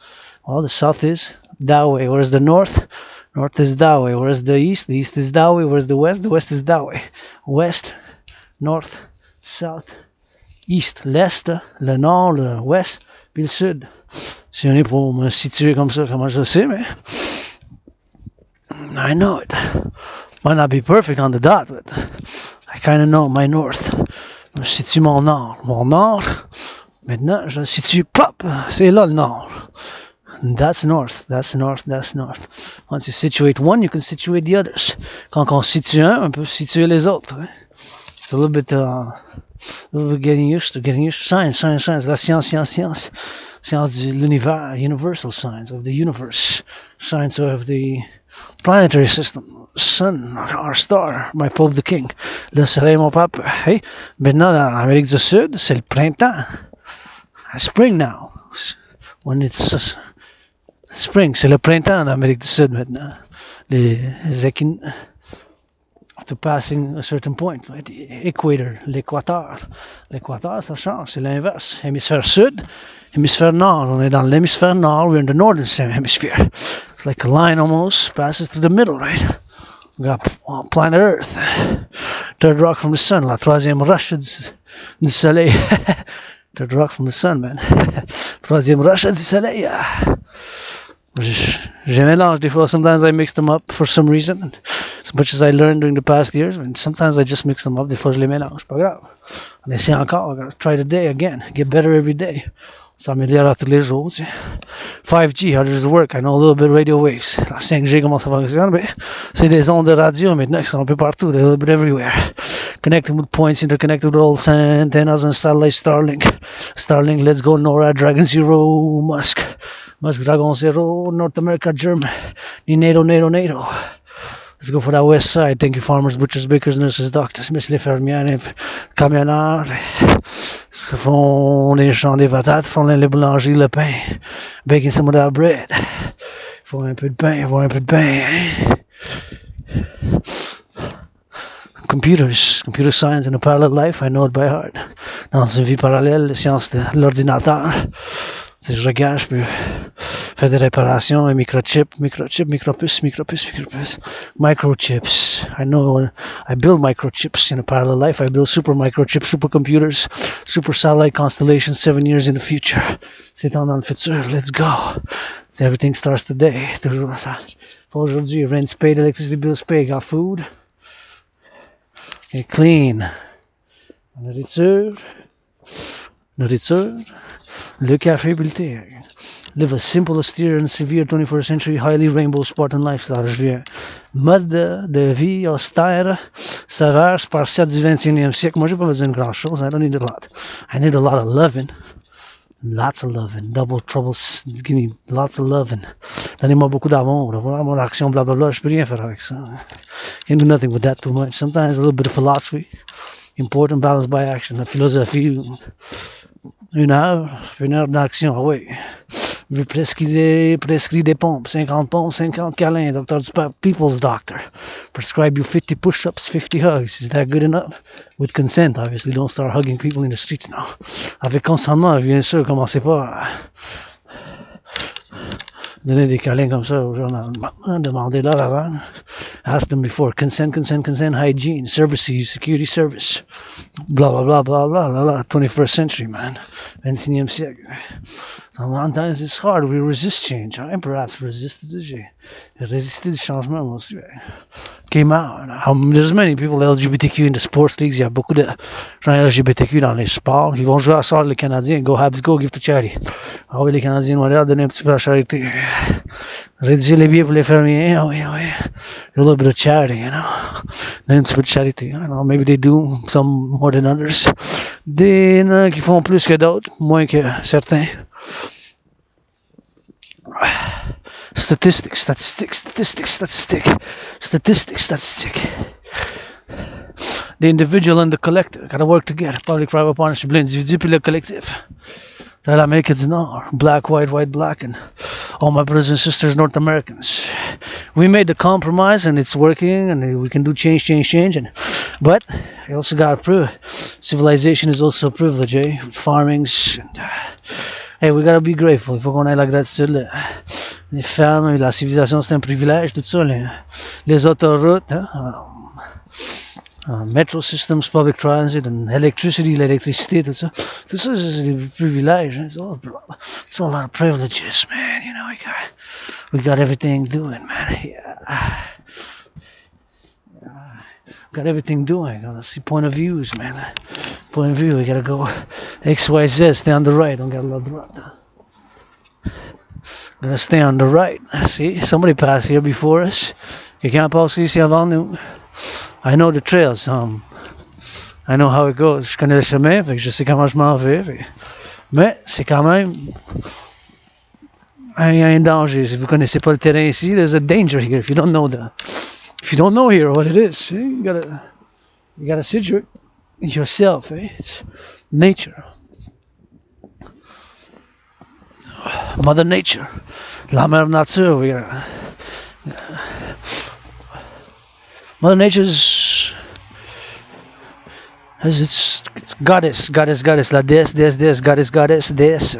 Well, the south is that way. Where's the north? North is that way. Where's the east? The east is that way. Where's the west? The west is that way. West, north, south, east, l'est, le nord, le ouest, puis le sud. Si on est pour me situer comme ça, comment je sais, mais I know it. Might not be perfect on the dot, but I kind of know my north. Je situe mon nord. Mon nord, maintenant, je situe, pop, c'est là le nord. That's north, that's north, that's north. Once you situate one, you can situate the others. Quand on situe un, on peut situer les autres. Right? It's a little bit getting used to science. La science. Science de l'univers, universal science of the universe. Science of the planetary system. Sun, our star, my Pope the King. Le soleil, mon pape. Hey, maintenant, en Amérique du Sud, c'est le printemps. Spring now. When it's spring, c'est le printemps en Amérique du Sud maintenant. Les after passing a certain point, right? Equator, l'équateur. L'équateur, ça change, c'est l'inverse. Hémisphère sud, hémisphère nord. On est dans l'hémisphère nord, we're in the northern hemisphere. It's like a line almost passes through the middle, right? We got planet Earth. Third rock from the sun, la troisième roche du soleil. Third rock from the sun, man. Troisième roche du soleil. Je mélange des fois. Sometimes I mix them up for some reason. As much as I learned during the past years, and sometimes I just mix them up. Des fois, je les mélange. Pas grave. On essaie encore. I gotta try today again. Get better every day. Ça m'améliore à tous les jours. Tu sais. 5G, how does it work? I know a little bit of radio waves. La 5G, comment ça fonctionne? Ben, c'est des ondes de radio maintenant qui sont un peu partout, a little bit everywhere. Connected with points, interconnected with all antennas and satellite Starlink. Starlink, let's go NORAD, Dragon Zero, Musk. Musk, Dragon Zero, North America, German. NATO. Let's go for that west side. Thank you, farmers, butchers, bakers, nurses, doctors. Miss les fermières, les camionneurs. Ils font les champs des patates, font les boulangeries, le pain. Baking some of that bread. Ils font un peu de pain, Computer science in a parallel life, I know it by heart. Dans une vie parallèle, les sciences de l'ordinateur. Si je regarde, je peux faire des réparations, et microchips, microchips. I know I build microchips in a parallel life. I build super microchips, supercomputers, super satellite constellations 7 years in the future. C'est dans le futur, let's go. Everything starts today. Toujours ça. Aujourd'hui, rent's paid, electricity bills paid, got food. Et clean. Nourriture. Le café et le thé. Live a simple, austere and severe 21st century, highly rainbow Spartan lifestyle. Je viens mode de vie austère, sévère, spartiate du 21e siècle. Moi, j'ai pas besoin de grand chose. I don't need a lot. I need a lot of loving. Lots of loving. Double troubles. Give me lots of loving. Donnez-moi beaucoup d'amour. Voilà mon action, blablabla. Je peux rien faire avec ça. Can't do nothing with that too much. Sometimes a little bit of philosophy. Important, balance by action. La philosophie. Une heure d'action, oui. Vous prescrit des pompes, 50 câlins, docteur du people's doctor. Prescribe you 50 push-ups, 50 hugs. Is that good enough? With consent, obviously. Don't start hugging people in the streets now. Avec consentement, bien sûr, commencez pas donner des câlins comme ça aux gens. Demandez-leur avant. Ask them before. Consent, hygiene, services, security service. Blah, blah, blah, blah, blah, blah. 21st century, man. 21e siècle. Sometimes it's hard. We resist change. I perhaps resisted. J'ai résisté du changement, moi aussi. Came out. There's many people LGBTQ in the sports leagues. Il y a beaucoup de gens LGBTQ dans les sports. Ils vont jouer à ça, les Canadiens. Go Habs, go, give to charity. Ah oui, les Canadiens vont aller donner un petit peu à la charité. Rédiger les billets pour les fermiers. Ah oui. A little bit of charity, you know. Donner un petit peu de charité. I don't know, maybe they do, some more than others. Des qui font plus que d'autres, moins que certains. Statistics. The individual and the collective gotta work together. Public-private partnership, l'individu puis le collectif. Dans l'Amérique du Nord, black, black, and all my brothers and sisters, North Americans. We made the compromise, and it's working, and we can do change, but I also gotta prove civilization is also a privilege, eh? Farmings, and hey, we gotta be grateful. Il faut qu'on ait la gratitude. Les fermes, la civilisation, c'est un privilège, tout ça. Les autoroutes, hein? Metro systems, public transit, and l'électricité, tout ça. Tout ça, c'est des privilèges. Hein? It's all a lot of privileges, man. You know, we got everything doing, man. Yeah. Got everything doing. Let's see point of views, man. Point of view, we gotta go X, Y, Z, stay on the right. Don't gotta love the right. Gotta stay on the right. See, somebody passed here before us. Quelqu'un passe ici avant nous. I know the trails. I know how it goes. Je connais le chemin, fait que je sais comment je m'en vais. Mais c'est quand même un danger. Si vous connaissez pas le terrain ici, there's a danger here. If you don't know here what it is, you gotta situate yourself. It's nature. Mother Nature. La mère nature. Mother Nature's has its goddess, la déesse, goddess.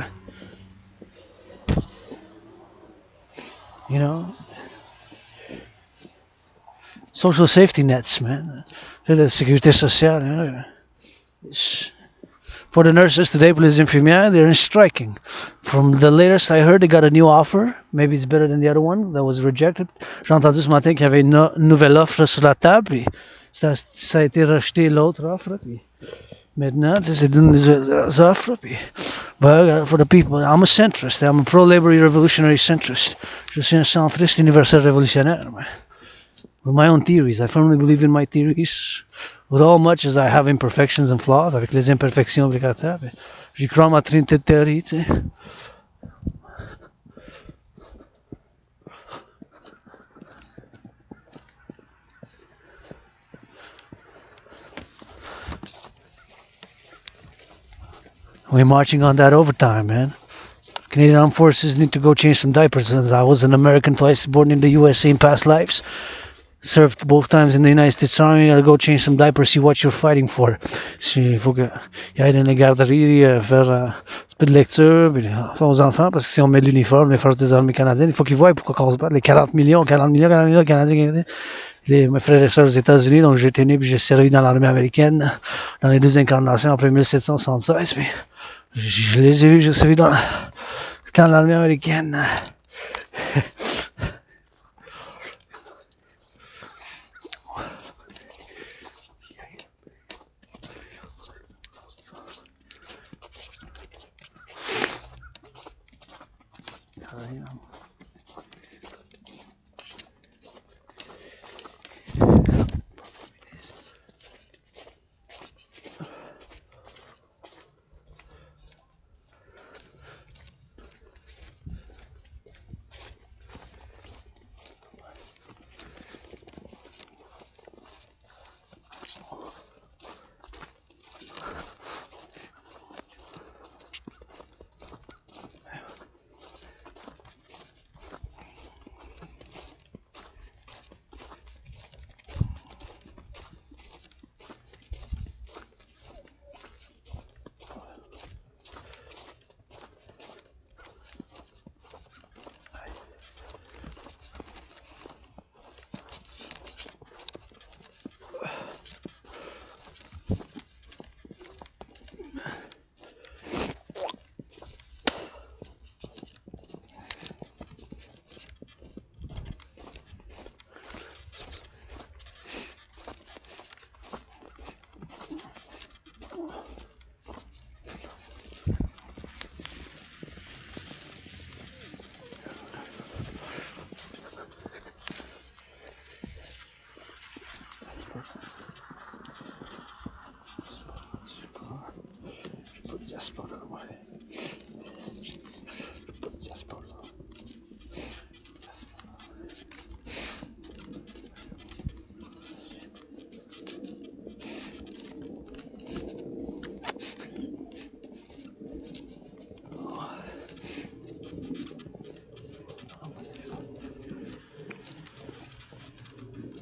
You know? Social safety nets, man. La sécurité sociale. You know? For the nurses today, pour les infirmières, they're striking. From the latest I heard, they got a new offer. Maybe it's better than the other one that was rejected. J'ai entendu ce matin qu'il y avait une nouvelle offre sur la table. Puis ça a été rejeté, l'autre offre. Puis Maintenant, tu sais, c'est des offres. Puis, for the people, I'm a centrist. I'm a pro-labor revolutionary centrist. Je suis un centriste universel révolutionnaire. With my own theories. I firmly believe in my theories. With all much as I have imperfections and flaws, avec les imperfections du caractère, j'y crois ma trinité de théorie, tu sais. We're marching on that overtime, man. Canadian Armed Forces need to go change some diapers. I was an American twice, born in the USA in past lives. Served both times in the United States Army. You gotta go change some diapers, see what you're fighting for. Il faut qu'il y aille dans les garderies, faire un petit peu de lecture, puis faire aux enfants, parce que si on met l'uniforme, les forces des armées canadiennes, il faut qu'ils voient pourquoi on se bat. Les 40 millions Canadiens. Mes frères et sœurs aux États-Unis, donc j'ai été né puis j'ai servi dans l'armée américaine, dans les 2 incarnations après 1776. Puis je les ai vus, j'ai servi dans l'armée américaine.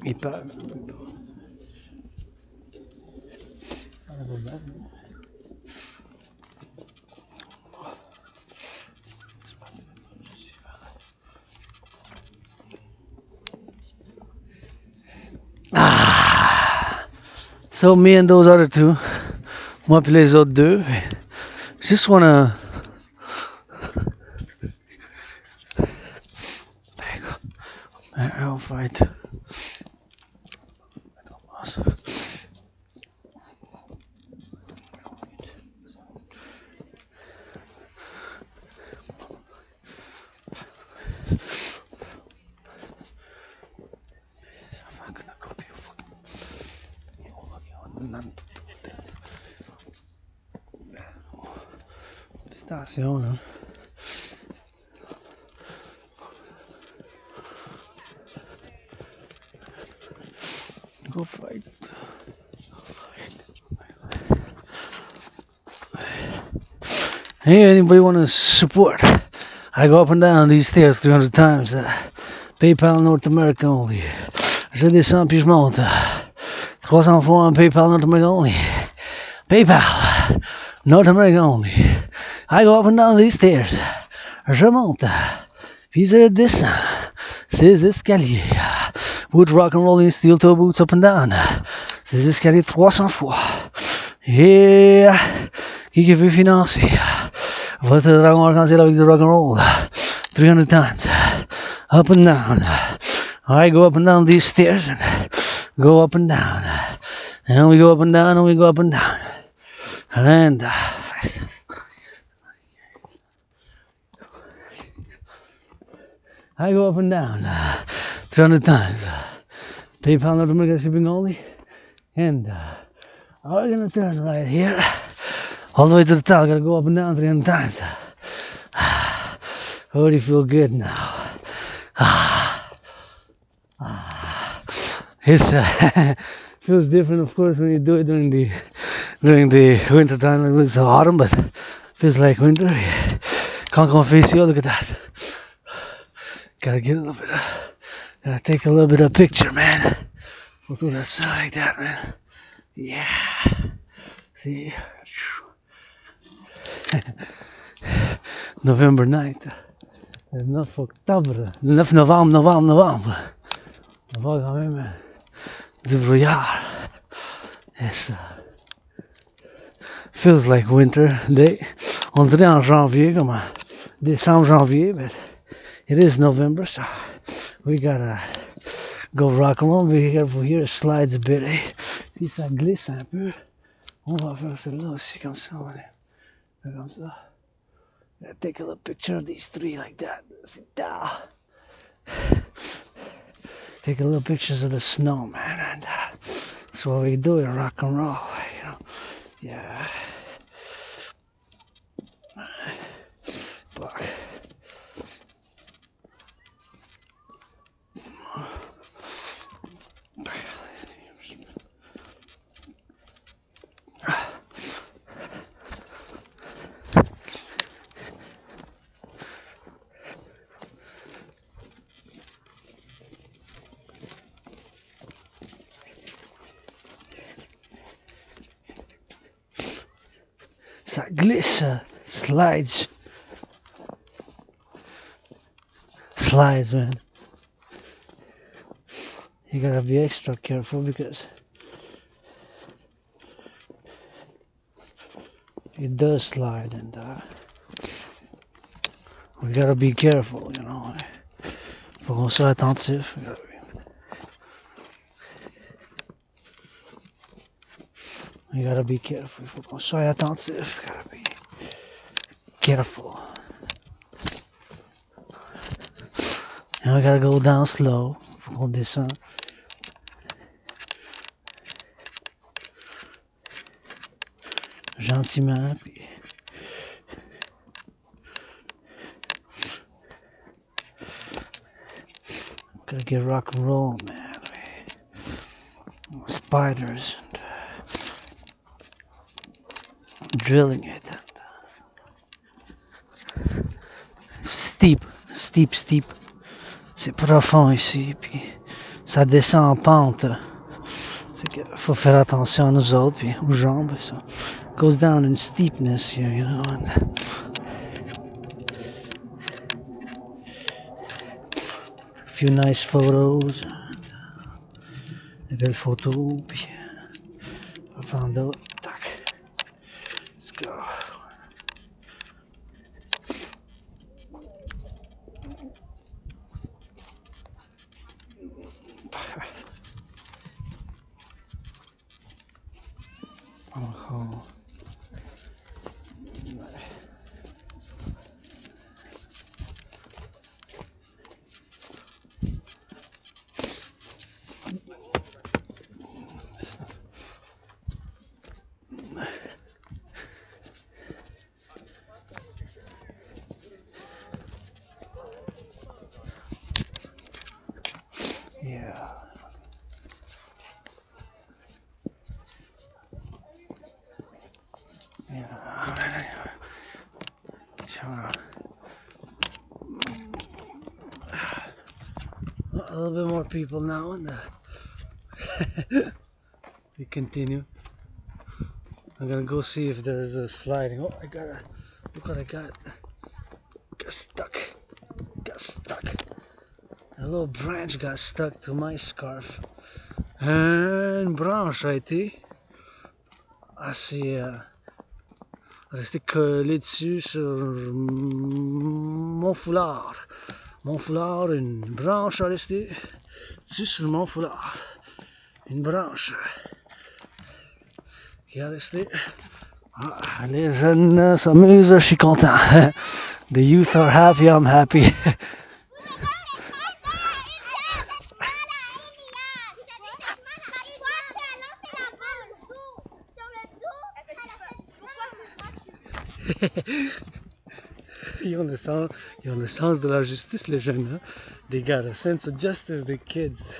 Il parle. So me and those other two, moi puis les autres deux, just wanna I'll fight. Station là. Go fight. Hey, anybody want to support? I go up and down these stairs 300 times. PayPal North America only. Je descends puis je monte. 300 fois en PayPal North America only. PayPal North America only. I go up and down these stairs. Je monte. Puis je descends ces escaliers. Wood rock and rolling steel toe boots up and down. Ces escaliers 300 fois. Et qui veut financer votre dragon arc-en-ciel avec du rock and roll 300 times. Up and down. I go up and down these stairs and go up and down. And we go up and down and we go up and down. And I go up and down 300 times. PayPal North American shipping only. And we're gonna turn right here. All the way to the top. Gotta go up and down 300 times. I already feel good now. It's feels different, of course, when you do it during the winter time. Like it's autumn, but feels like winter. Can't go face you. Look at that. Gotta get a little bit. Gotta take a little bit of picture, man. We'll do that side like that, man. Yeah. See. November 9th. 9 octobre. 9 novembre. On voit quand même du brouillard. Yes. Feels like winter day. On dirait en janvier, comme en décembre, janvier, but it is November, so we gotta go rock and roll. Be careful here, it slides a bit, eh? Si ça glisse un peu, on va faire celle-là aussi, comme ça. On va faire comme ça. Gotta take a little picture of these three like that. Sit down. Take a little pictures of the snow, man, and that's what we do in rock and roll, you know. Yeah. But ça glisse, slides, man. You gotta be extra careful because it does slide, and we gotta be careful, you know. Faut qu'on soit attentif. You gotta be careful. Faut qu'on soit attentif. Gotta be careful. Now we gotta go down slow. Faut qu'on descende. Gentiment. Puis gotta get rock and roll, man. Spiders and drilling it. Steep. C'est profond ici, puis ça descend en pente. Fait que faut faire attention à nous autres, puis aux jambes. So it goes down in steepness here, you know. And a few nice photos. Des belles photos, puis on va prendre d'autres. Tac. Let's go. Oh. Yeah. A little bit more people now, and we continue. I'm gonna go see if there's a sliding. Oh, look what I got. Got stuck. A little branch got stuck to my scarf. Une branche a été assez restée collée dessus sur mon foulard. Mon foulard, une branche a resté dessus sur mon foulard. Une branche qui a resté Ah, les jeunes s'amusent, je suis content. The youth are happy, I'm happy. Ils ont le sens de la justice, les jeunes. Hein? They got a sense of justice, the kids.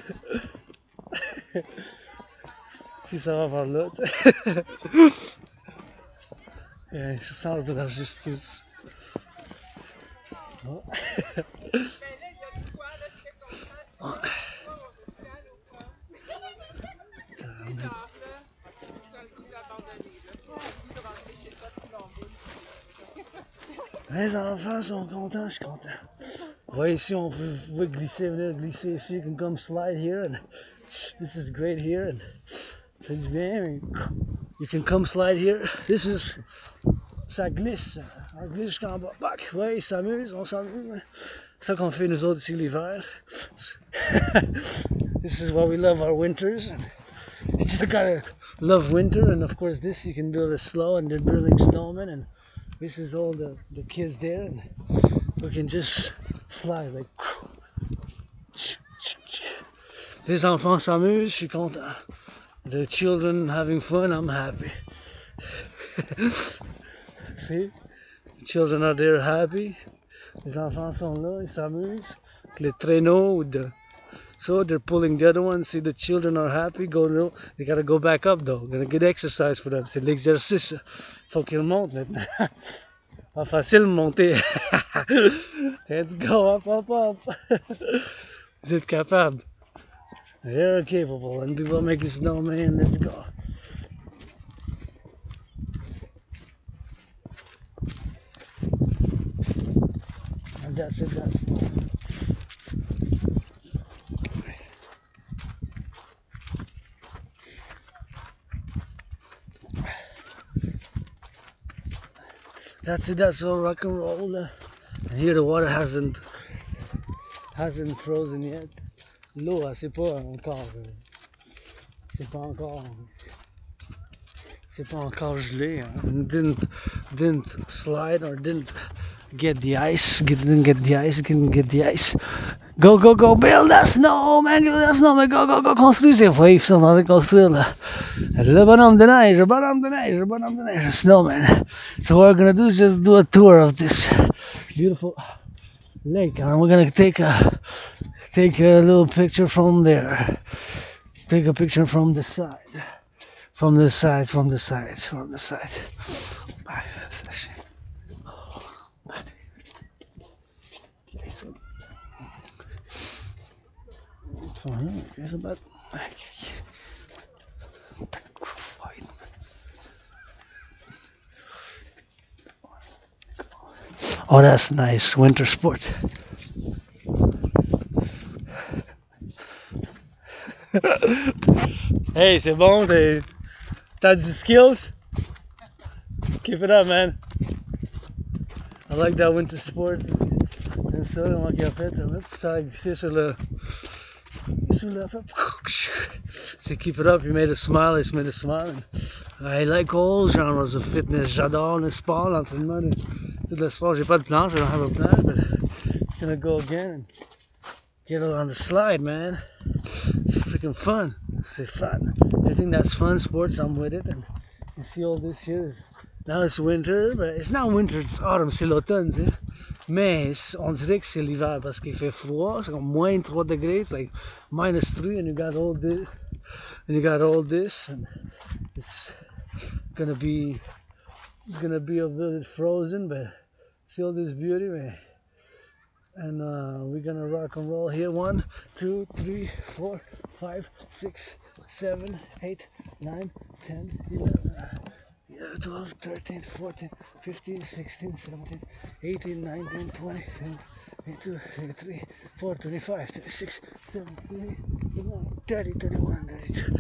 Si ça va par là, tu sais. Il y a un sens de la justice. Oh. Les enfants sont contents, je suis content. Ouais, ici, on peut glisser, venir glisser ici. You can come slide here. And this is great here. And fait du bien. You can come slide here. This is... Ça glisse. On glisse jusqu'en bas. Back. Ouais, ils s'amusent, on s'amuse. C'est ça qu'on fait nous autres ici l'hiver. This is why we love our winters. You just gotta love winter. And of course this you can build a slow and they're building snowmen. And this is all the kids there. And we can just slide like... Les enfants s'amusent, je suis content. The children having fun, I'm happy. See? The children are there happy. Les enfants sont là, ils s'amusent. Les traîneaux, so they're pulling the other one. See, the children are happy. They gotta go back up though. Gonna get exercise for them. C'est de l'exercice. Faut qu'ils montent maintenant. Pas facile de monter. Let's go up, up, up. Vous êtes capable? You're capable. And people make a snowman. Let's go. And that's it. That's all rock and roll. And here the water hasn't frozen yet. L'eau, c'est pas gelé. Hein. Didn't slide or didn't get the ice. Didn't get the ice. Go, build that snowman, go, construisez. Oui, ils sont en train de construire là. Le bonhomme de neige, snowman. So what we're gonna do is just do a tour of this beautiful lake, and we're gonna take a little picture from there. Take a picture from the side. From the side. Okay, about oh, that's nice. Winter sport. Hey, c'est bon, t'as du skills? Keep it up, man. I like that winter sport. J'aime ça, comment qu'il a fait. Ça a glissé sur le... C'est keep it up, you made a smile, it's made a smile. I like all genres of fitness. J'adore le sport, l'entraînement, tout le sport. J'ai pas de planche, I don't have a plan, but I'm gonna go again and get on the slide, man. It's freaking fun. C'est fun. Everything that's fun, sports, I'm with it. And you see all this here is, now it's winter, but it's not winter, it's autumn, c'est l'automne, tu sais. Mais on dirait que c'est l'hiver parce qu'il fait froid, c'est comme moins 3 degrés, it's like -3 and you got all this, and it's gonna be a little bit frozen, but see all this beauty, man. And we're gonna rock and roll here. 1, 2, 3, 4, 5, 6, 7, 8, 9, 10, 11, 12, 13, 14, 15, 16, 17, 18, 19, 20, 22, 23, 24, 25, 26, 27, 28, 30, 31, 32,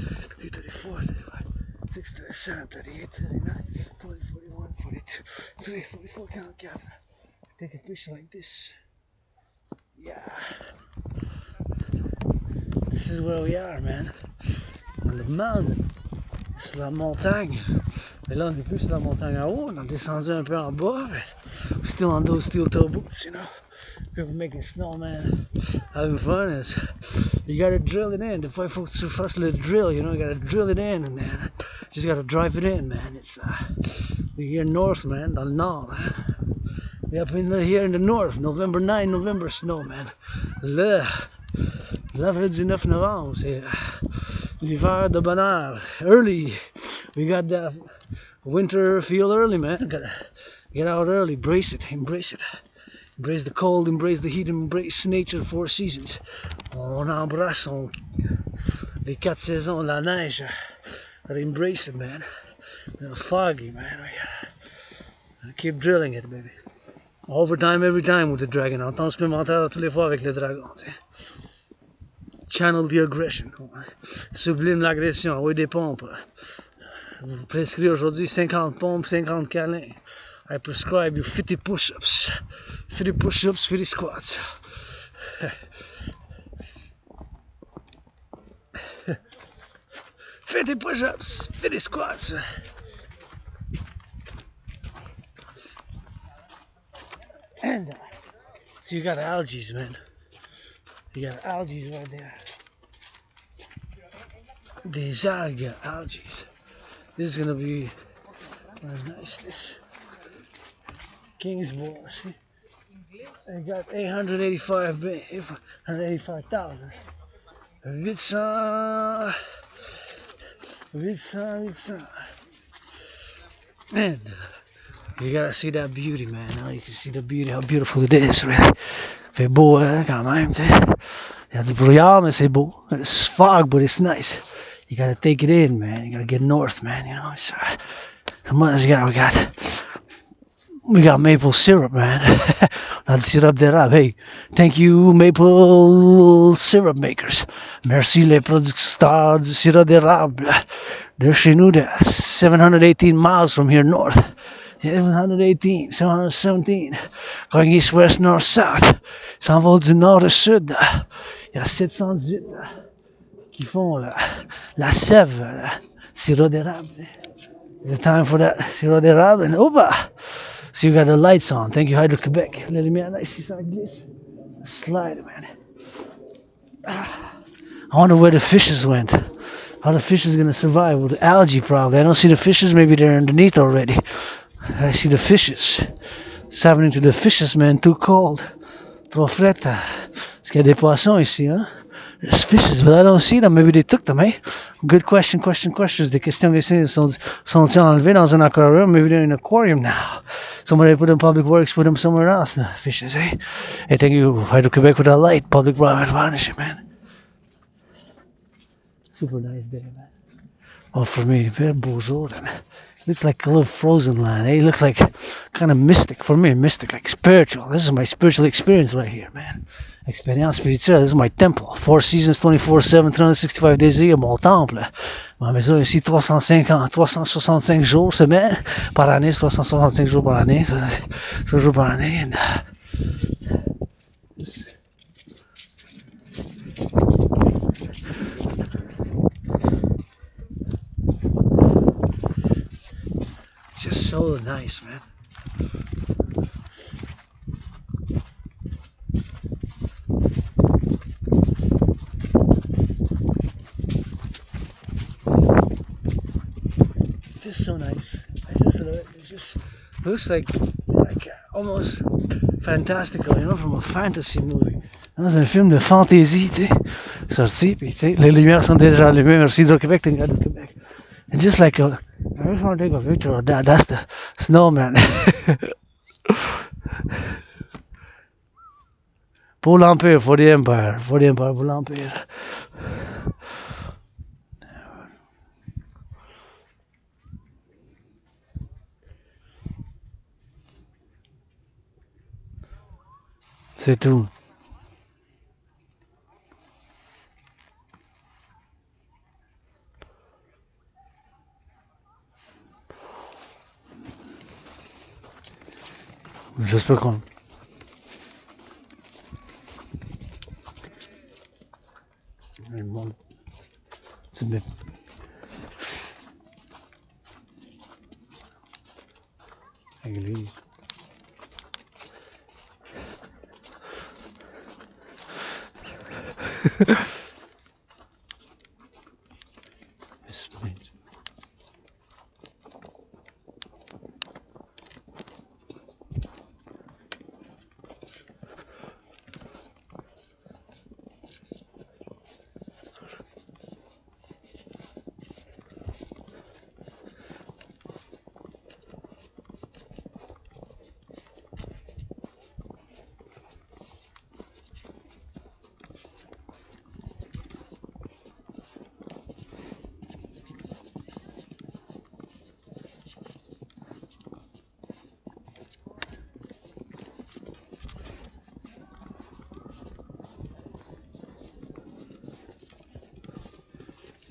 34, 35, 36, 37, 38, 39, 40, 41, 42, 43, 44, count. Take a picture like this. Yeah. This is where we are, man. On the mountain. sur la montagne. Mais là, on n'est plus sur la montagne en haut, on a descendu un peu en bas. We're still on those steel toe boots, you know. People making snowman, having fun. You gotta drill it in. The fight folks too fast to drill, you know. You gotta drill it in, and then just gotta drive it in, man. It's we here north, man, dans le nord. We up in here in the north, November 9, November snow, man. Là du 9 novembre, c'est l'hiver de bonheur. Early, we got that winter feel early, man. Gotta get out early, brace it, embrace it. Embrace the cold, embrace the heat, embrace nature, 4 seasons. On embrasse les 4 saisons, la neige. Gotta embrace it, man. Foggy, man. We keep drilling it, baby. Overtime every time with the dragon. On entend supplémentaire tous les fois avec le dragon. T'sais. Channel the aggression. Sublime l'agression. Oui, des pompes. Vous prescrivez aujourd'hui 50 pompes, 50 câlins. I prescribe you 50 push-ups. 50 push-ups, 50 squats. 50 push-ups, 50 squats. And so you got algae, man. You got algae right there. Des algues, algae. This is gonna be very nice. This King's Boar, see? I got 885,000. 800. And you gotta see that beauty, man. Now you can see the beauty, how beautiful it is, really. Fait beau, hein, quand même, tu sais. Il y a du brouillard, mais c'est beau. It's fog, but it's nice. You gotta take it in, man. You gotta get north, man, you know. It's, we got maple syrup, man. Not syrup d'érable. Hey, thank you, maple syrup makers. Merci les producteurs du sirop d'érable. They're chez nous, 718 miles from here north. 718, 717. Going east, west, north, south. S'envole du nord au sud. Il y a 718 qui font la sève, sirop d'érable. The time for that sirop d'érable. And opa! So you got the lights on. Thank you, Hydro-Québec. La lumière là, ici, ça glisse. Slide, man. I wonder where the fishes went. How the fishes gonna survive with the algae, probably. I don't see the fishes. Maybe they're underneath already. I see the fishes. What's happening to the fishes, man? Too cold. Trop fret. Est-ce qu'il y a des poissons ici, hein? There's fishes, but I don't see them. Maybe they took them, eh? Good questions. Des questions ici sont-ils enlevés dans un aquarium? Maybe they're in an aquarium now. Somebody put them public works, put them somewhere else. The fishes, eh? Hey, thank you, Hydro-Québec, for that light. Public-private partnership, man. Super nice day, man. Well, for me, very beau. Looks like a little frozen land, eh? It looks like kind of mystic. For me, mystic, like spiritual. This is my spiritual experience right here, man. Expérience spirituelle, this is my temple. 4 seasons, 24/7, 365 days a year, mon temple. Ma maison ici, 365 jours semaine, par année, 365 jours par année, 3 jours par année. And, just so nice, man. Just so nice. I just love it. It just looks like almost fantastical, you know, from a fantasy movie. Dans un film de fantaisie, tu sais, sorti, puis tu sais, les lumières sont déjà allumées. Merci Hydro-Québec, t'es de Québec. And just like I just want to take a picture of that. That's the snowman. Pour l'Empire, for the Empire, pour l'Empire. C'est tout. J'espère qu'on... Église.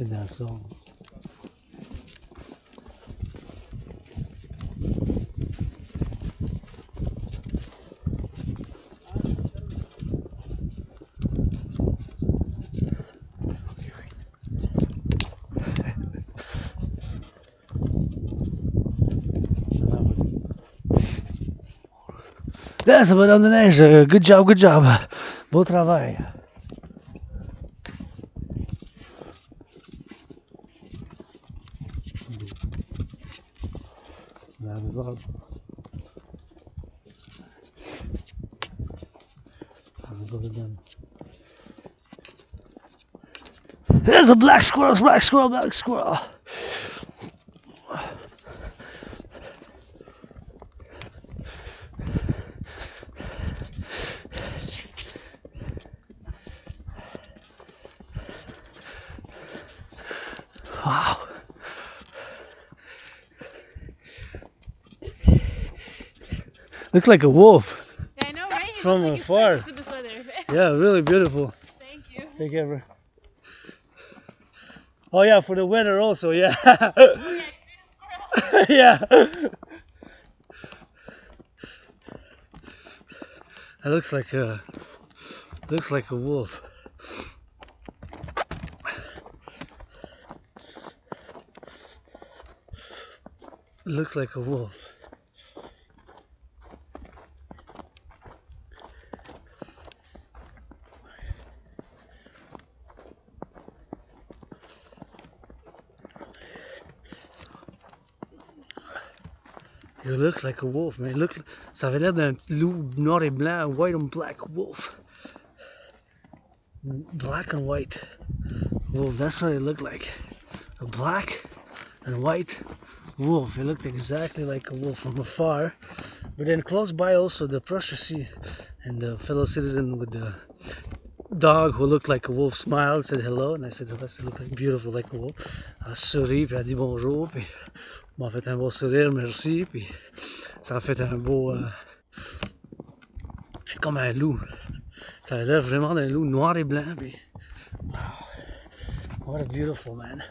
C'est de la sonde. Là, ça va dans la neige. Good job, good job. Beau travail. There's a black squirrel, black squirrel, black squirrel. Wow. Looks like a wolf. Yeah, I know, right? It From looks like afar. it's this weather. Yeah, really beautiful. Thank you. Take care. Oh yeah, for the weather also, yeah. Oh, yeah, you made a squirrel. Yeah. That looks like a wolf. It looks like a wolf. It looks like a wolf, man. Ça avait l'air d'un loup noir et blanc, white and black wolf. Black and white wolf, that's what it looked like. A black and white wolf. It looked exactly like a wolf from afar. But then close by also the Prussia and the fellow citizen with the dog who looked like a wolf smiled, said hello, and I said, oh, that looked like beautiful like a wolf. Elle sourit, puis elle dit bonjour, puis m'a fait un beau sourire, merci, puis ça a fait un beau... c'est comme un loup. Ça a l'air vraiment d'un loup noir et blanc, puis... Wow. What a beautiful, man.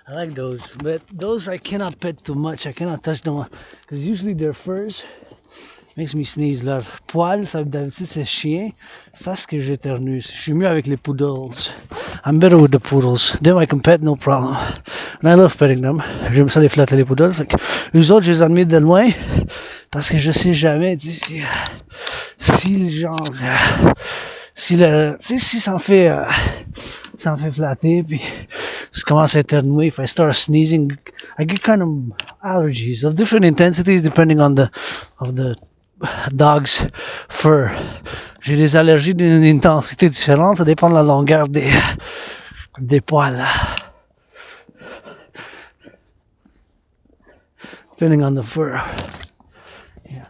I like those, but those I cannot pet too much. I cannot touch them, because usually their furs makes me sneeze. Leur poil, ça d'habitude c'est chien, face que j'éternue. Je suis mieux avec les poodles. I'm better with the poodles. Them I can pet, no problem. And I love petting them. J'aime ça les flatter les poodles. Fait que eux autres, je les admire de loin, parce que je sais jamais, tu sais, si le genre, si ça me fait flatter, puis je commence à éternuer. If I start sneezing, I get kind of allergies of different intensities depending on the dog's fur. J'ai des allergies d'une intensité différente, ça dépend de la longueur des poils. Depending on the fur. Yeah.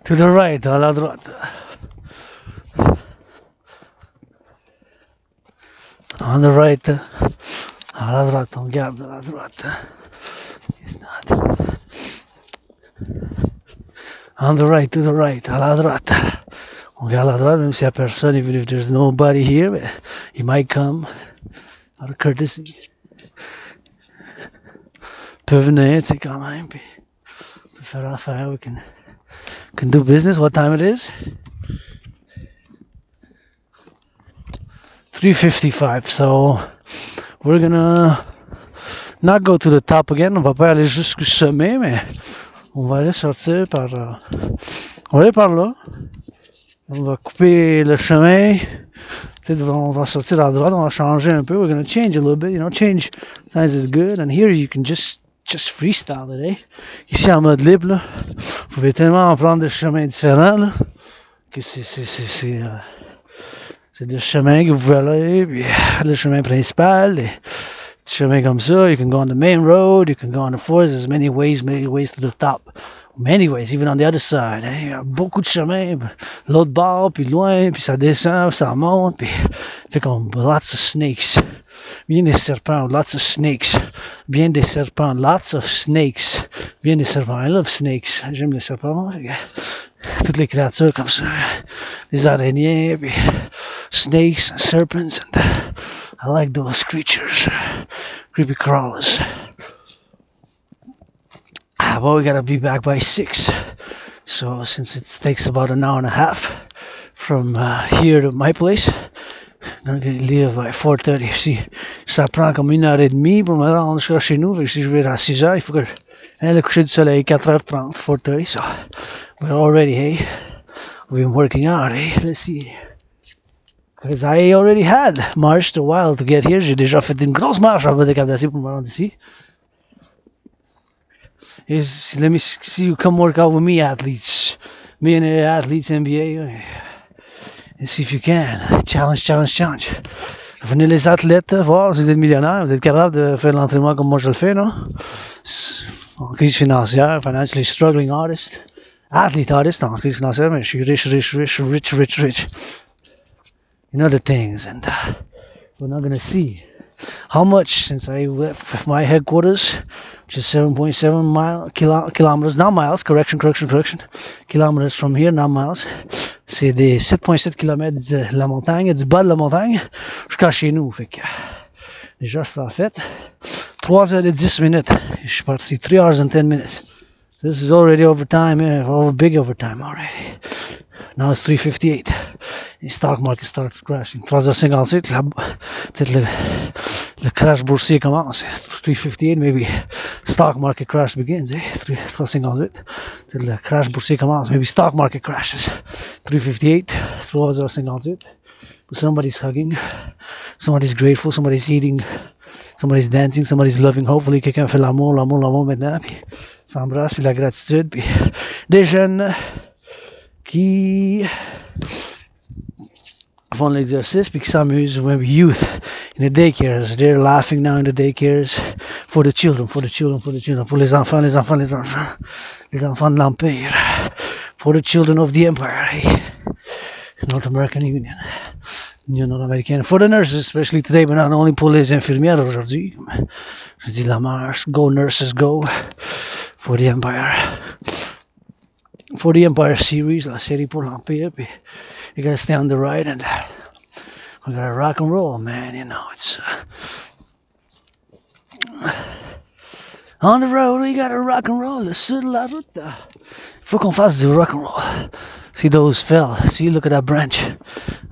To the right, à la droite. On the right, à la droite, on garde à la droite. It's not. On the right, to the right, à la droite. On regarde à droite, même s'il n'y a personne, even if there's nobody here, but he might come out of courtesy. Peut venir, tu sais, quand même, puis on peut faire affaire, we can do business. What time it is? 3:55, so we're gonna not go to the top again. On va pas aller jusqu'au sommet, mais on va aller sortir par... on va aller par là. On va couper le chemin. Peut-être on va sortir à droite, on va changer un peu. We're gonna change a little bit, change times is good. And here you can just freestyle it, eh? Ici en mode libre, là, vous pouvez tellement prendre des chemins différents, là, que c'est des chemins que vous pouvez aller, puis le chemin principal, des chemins comme ça. You can go on the main road, you can go on the forest. There's many ways to the top. Many ways, even on the other side. Hein? Il y a beaucoup de chemins, l'autre bord, puis loin, puis ça descend, puis ça monte, puis fait comme lots of snakes. Bien des serpents, lots of snakes. Bien des serpents, lots of snakes. Bien des serpents, I love snakes. J'aime les serpents. Toutes les créatures comme ça. Les araignées, puis snakes, and serpents, and I like those creatures. Creepy crawlers. Well, we gotta be back by 6. So since it takes about an hour and a half from here to my place, I'm gonna leave by 4:30. Si ça prend comme 1h30 pour me rendre jusqu'à chez nous, si je vais à 6h, il faut que le coucher du soleil 4h30, 4:30. So we're already, hey, we've been working hard, hey. Let's see. Because I already had marched a while to get here. J'ai déjà fait une grosse marche avant de cadasser pour me rendre ici. Let me see you come work out with me, athletes. Me and the athletes NBA. And see if you can. Challenge. Venez les athlètes voir si vous êtes millionnaire. Vous êtes capable de faire l'entraînement comme moi je le fais, non? En crise financière, financially struggling artist. Athlete artist en crise financière, mais je suis rich. In other things. And we're not gonna see how much since I left my headquarters, which is 7.7 kilometers, not miles, correction, kilometers from here, not miles. C'est des 7.7 kilomètres de la montagne, du bas de la montagne, jusqu'à chez nous. Fait que, déjà, c'est fait. 3h10. Je suis parti, 3h10. This is already overtime, big overtime already. Now it's 3:58. The stock market starts crashing. 3h58, peut-être le crash boursier commence. 3:58, maybe stock market crash begins. 3h58, peut-être le crash boursier commence. Maybe stock market crashes. 3:58, 3h58. But somebody's hugging, somebody's grateful, somebody's eating, somebody's dancing, somebody's loving. Hopefully, quelqu'un fait l'amour maintenant, puis s'embrasse, puis la gratitude, puis des jeunes qui font l'exercice puis qui s'amusent. Maybe youth in the daycares, they're laughing now in the daycares for the children, pour les enfants de l'Empire, for the children of the Empire, North American Union nord-américaine, for the nurses, especially today, but not only pour les infirmières aujourd'hui. Je dis la marche, go nurses, go, for the Empire. For the Empire series, la série pour l'Empire, puis you gotta stay on the right and we gotta rock and roll, man, it's on the road, we gotta rock and roll, sur la route. Faut qu'on fasse du rock and roll. See those fell, see, look at that branch.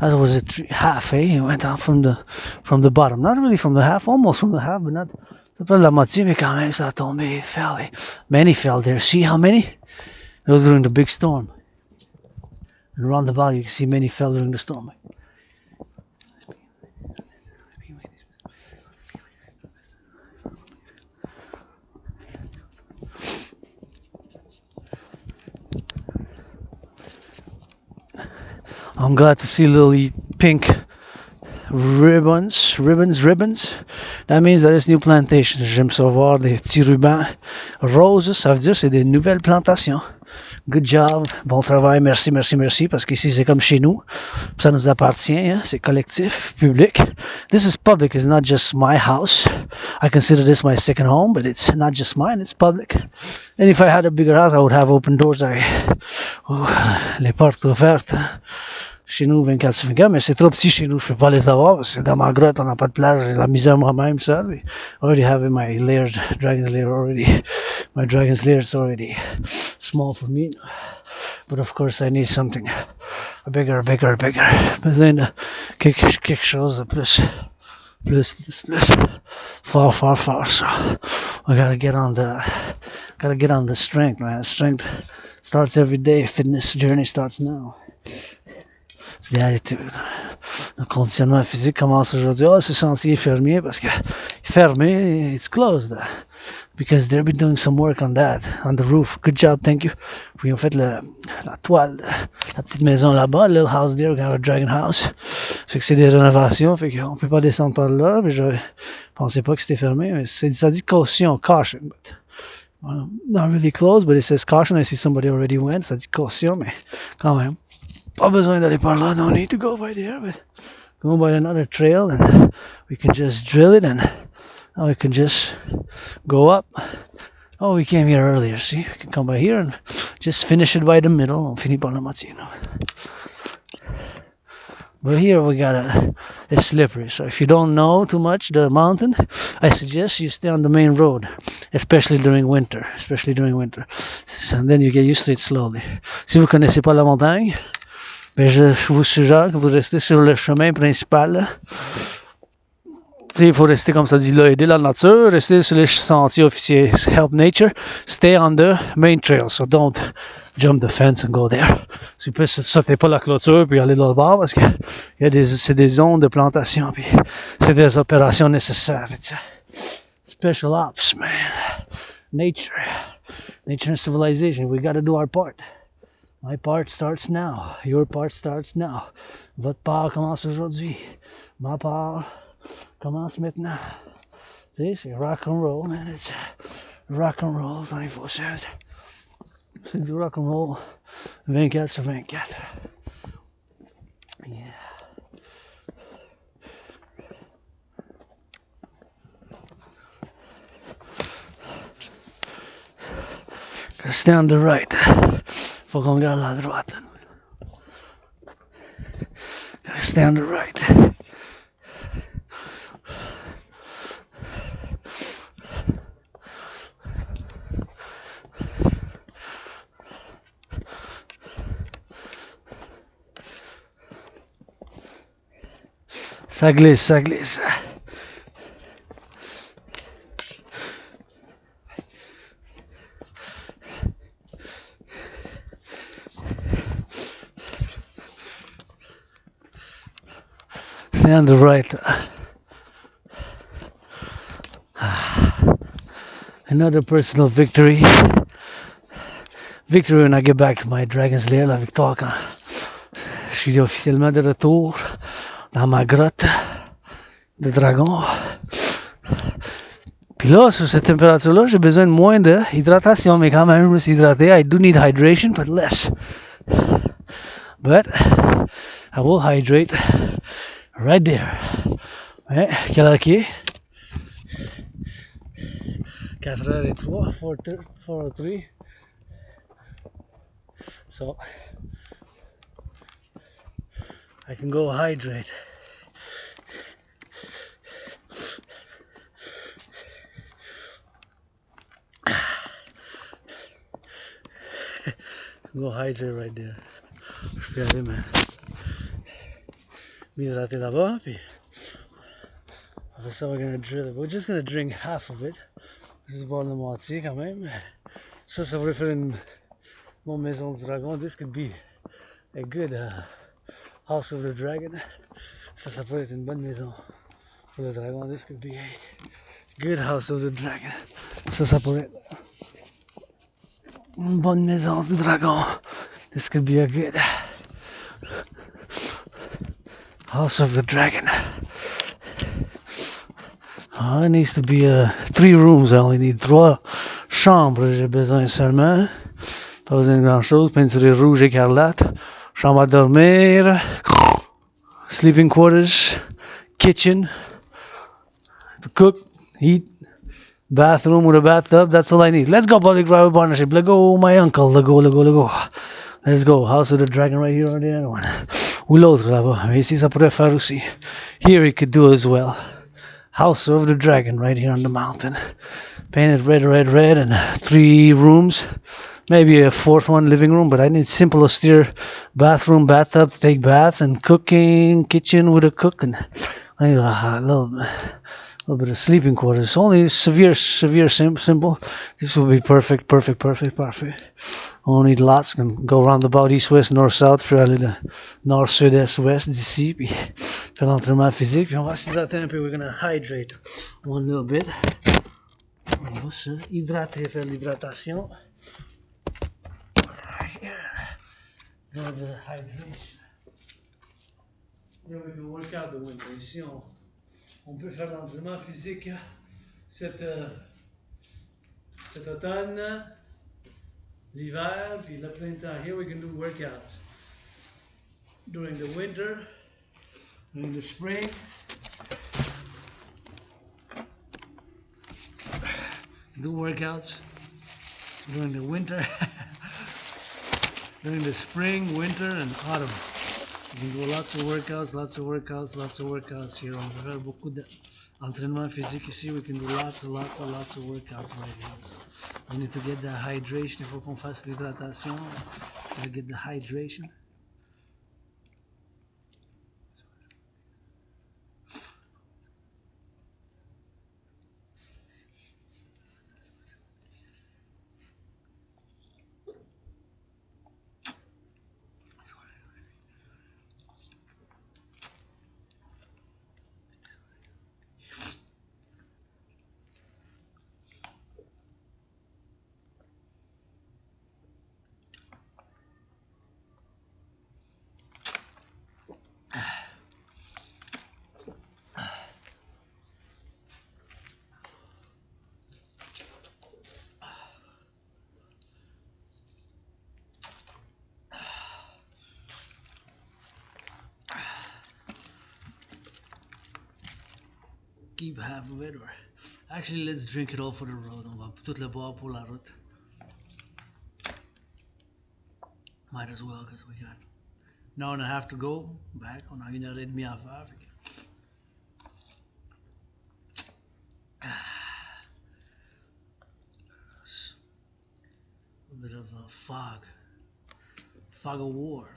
That was half, eh? It went out from the bottom, not really from the half, almost from the half, but not pas la moitié, mais quand même ça a tombé, it fell. Many fell there, see how many? It was during the big storm. And around the valley, you can see many fell during the storm. I'm glad to see little pink ribbons. That means there is new plantations. J'aime ça voir des petits rubans roses. Ça veut dire c'est des nouvelles plantations. Good job, bon travail, merci, parce qu'ici c'est comme chez nous, ça nous appartient, hein? C'est collectif, public. This is public, it's not just my house. I consider this my second home, but it's not just mine, it's public. And if I had a bigger house, I would have open doors. I Les portes ouvertes. Chez nous, 24/24, mais c'est trop petit chez nous, je peux pas les avoir parce que dans ma grotte, on n'a pas de place, j'ai la misère moi-même, ça. I already have my dragon's lair already. My dragon's lair is already small for me. But of course, I need something bigger. Besoin de quelque chose de plus. Far. So I gotta get on the strength, man. Strength starts every day. Fitness journey starts now. C'est l'attitude. Le conditionnement physique commence aujourd'hui. Oh, ce sentier est fermé parce que fermé, it's closed. Because they've been doing some work on that, on the roof. Good job, thank you. Puis ils ont fait la toile, la petite maison là-bas, little house there, we got a dragon house. Fait que c'est des rénovations, fait qu'on peut pas descendre par là. Mais je pensais pas que c'était fermé. Mais ça dit caution, caution. But, well, not really closed, but it says caution. I see somebody already went. Ça dit caution, mais quand même. Pas besoin d'aller par là, no need to go by there, but go by another trail and we can just drill it and now we can just go up. Oh, we came here earlier, see? We can come by here and just finish it by the middle. On finit par la moitié, you know. But here we it's slippery, so if you don't know too much the mountain, I suggest you stay on the main road, especially during winter. And then you get used to it slowly. Si vous connaissez pas la montagne, ben je vous suggère que vous restez sur le chemin principal. Il faut rester, comme ça dit là, aider la nature, rester sur les sentiers officiels, help nature, stay on the main trail, so don't jump the fence and go there. Tu peux sauter pas la clôture puis aller de l'autre bord parce que c'est des zones de plantation puis c'est des opérations nécessaires. Special ops, man. Nature and civilization, we gotta do our part. My part starts now. Your part starts now. Votre part commence aujourd'hui. Ma part commence maintenant. Tu sais, c'est rock-and-roll, man. It's rock-and-roll 24/7. C'est du rock-and-roll 24/24. Yeah. Gotta stay on the right. Faut qu'on regarde la droite. Gotta stay on the right. Ça glisse. Stay on the right. Another personal victory. Victory when I get back to my Dragon's Lair, la victoire quand je suis officiellement de retour dans ma grotte de dragon. Puis là, sur cette température-là, j'ai besoin de moins d'hydratation, mais quand même, je me suis hydraté. I do need hydration, but less. But I will hydrate right there. Ouais, quelle heure qu'il est? 4h03, 4:03. So, I can go hydrate. Go hydrate right there. Je peux aller m'hydrater là-bas, puis après ça, we're gonna drill it. We're just gonna drink half of it. Juste boire la moitié quand même. Ça pourrait faire une bonne maison de dragon. This could be a good house of the dragon. Ça pourrait être une bonne maison pour le dragon. This could be a good house of the dragon. Ça pourrait être une bonne maison du dragon. This could be a good house of the dragon. It needs to be 3 rooms. I only need 3 chambres. J'ai besoin seulement. Pas besoin de grand chose. Peinture rouge écarlate. Chambre à dormir. Sleeping quarters. Kitchen. To cook. Eat. Bathroom with a bathtub. That's all I need. Let's go, public private partnership. Let go, my uncle. Let go. Let's go. House of the Dragon right here on the other one. Ou l'autre là-bas. Mais ici, ça pourrait faire aussi. Here it could do as well. House of the Dragon right here on the mountain. Painted red, red, red, and 3 rooms. Maybe a 4th one, living room, but I need simple, austere bathroom, bathtub to take baths, and cooking, kitchen with a cook, and I need a little bit of sleeping quarters. Only severe, simple. This will be perfect. On need lots, can go around about east, west, north, south, faire aller de nord, sud, est, ouest d'ici, puis faire l'entraînement physique, puis on va s'hydrater un peu. We're gonna hydrate one little bit. On va se hydrater, faire l'hydratation. A little bit of hydration. Here we can work out the winter. Ici, on peut faire l'entraînement physique cet automne, l'hiver, puis le printemps. Here we can do workouts during the winter, during the spring. Do workouts during the winter, during the spring, winter, and autumn. You can do lots of workouts here. On va faire beaucoup d'entraînement physique ici. We can do lots of workouts right here. So we need to get the hydration. Il faut qu'on fasse l'hydratation. Gotta get the hydration. Keep half of it, or actually let's drink it all for the road. On va tout le boire pour la route. Might as well, because we got an hour and a half to go back. On a 1h30 à faire. A bit of a fog of war.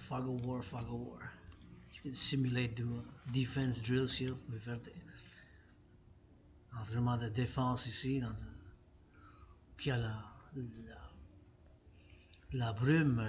You can simulate do defense drills here. On peut faire des entraînements de défense ici, qui a la brume.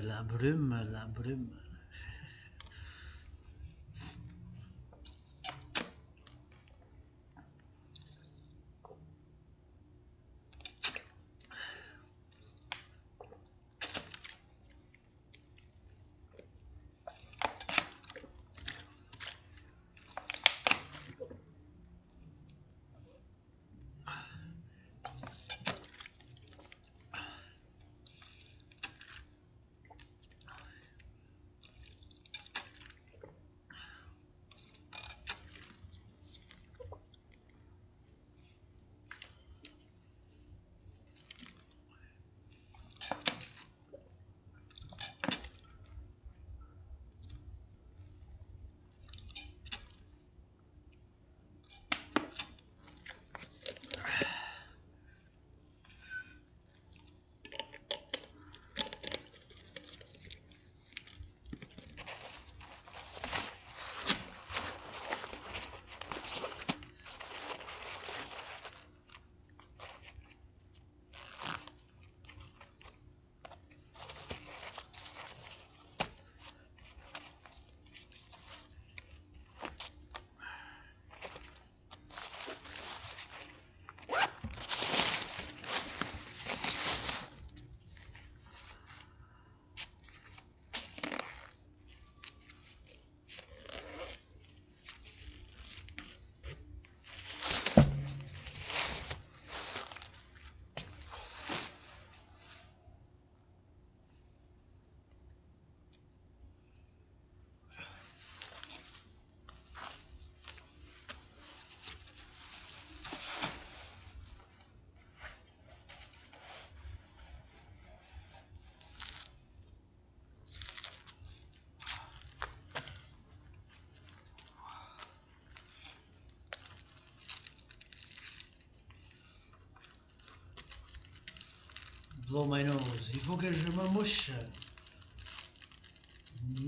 blow my nose. Il faut que je me mouche.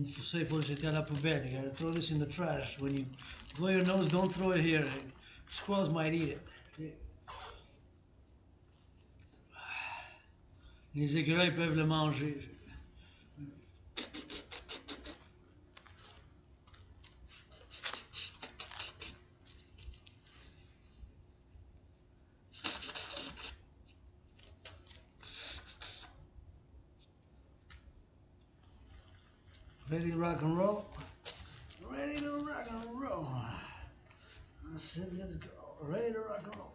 For ça, il faut le jeter à la poubelle. You gotta throw this in the trash. When you blow your nose, don't throw it here. Squirrels might eat it. Les écureuils peuvent le manger. Ready to rock and roll? Ready to rock and roll. That's it, let's go. Ready to rock and roll.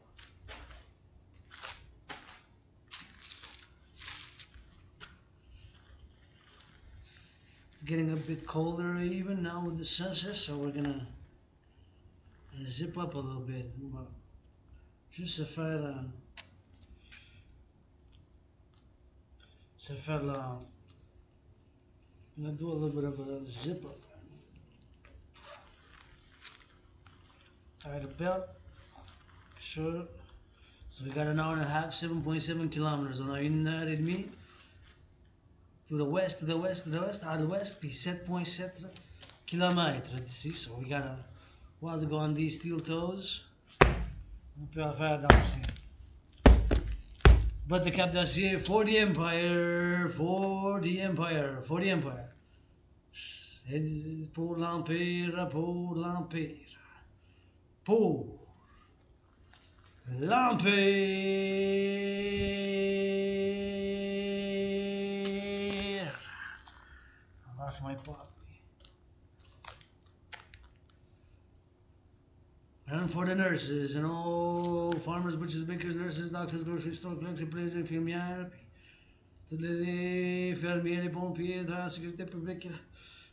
It's getting a bit colder even now with the sunset, so we're gonna zip up a little bit. Juste se faire la. I'm gonna do a little bit of a zip up. Tie the belt. Sure. So we got an hour and a half, 7.7 kilometers on our une heure et demie. To the west, à l'ouest, puis 7.7 kilomètres d'ici. So we got a while to go on these steel toes. On peut en faire danser. But the cap d'acier for the empire, for the empire, for the empire. C'est pour l'empire, pour l'empire. Pour l'empire. I lost my puppy. And for the nurses, and all farmers, butchers, bakers, nurses, doctors, grocery store clerks, employés, infirmières, toutes les fermiers, les pompiers, dans la sécurité publique,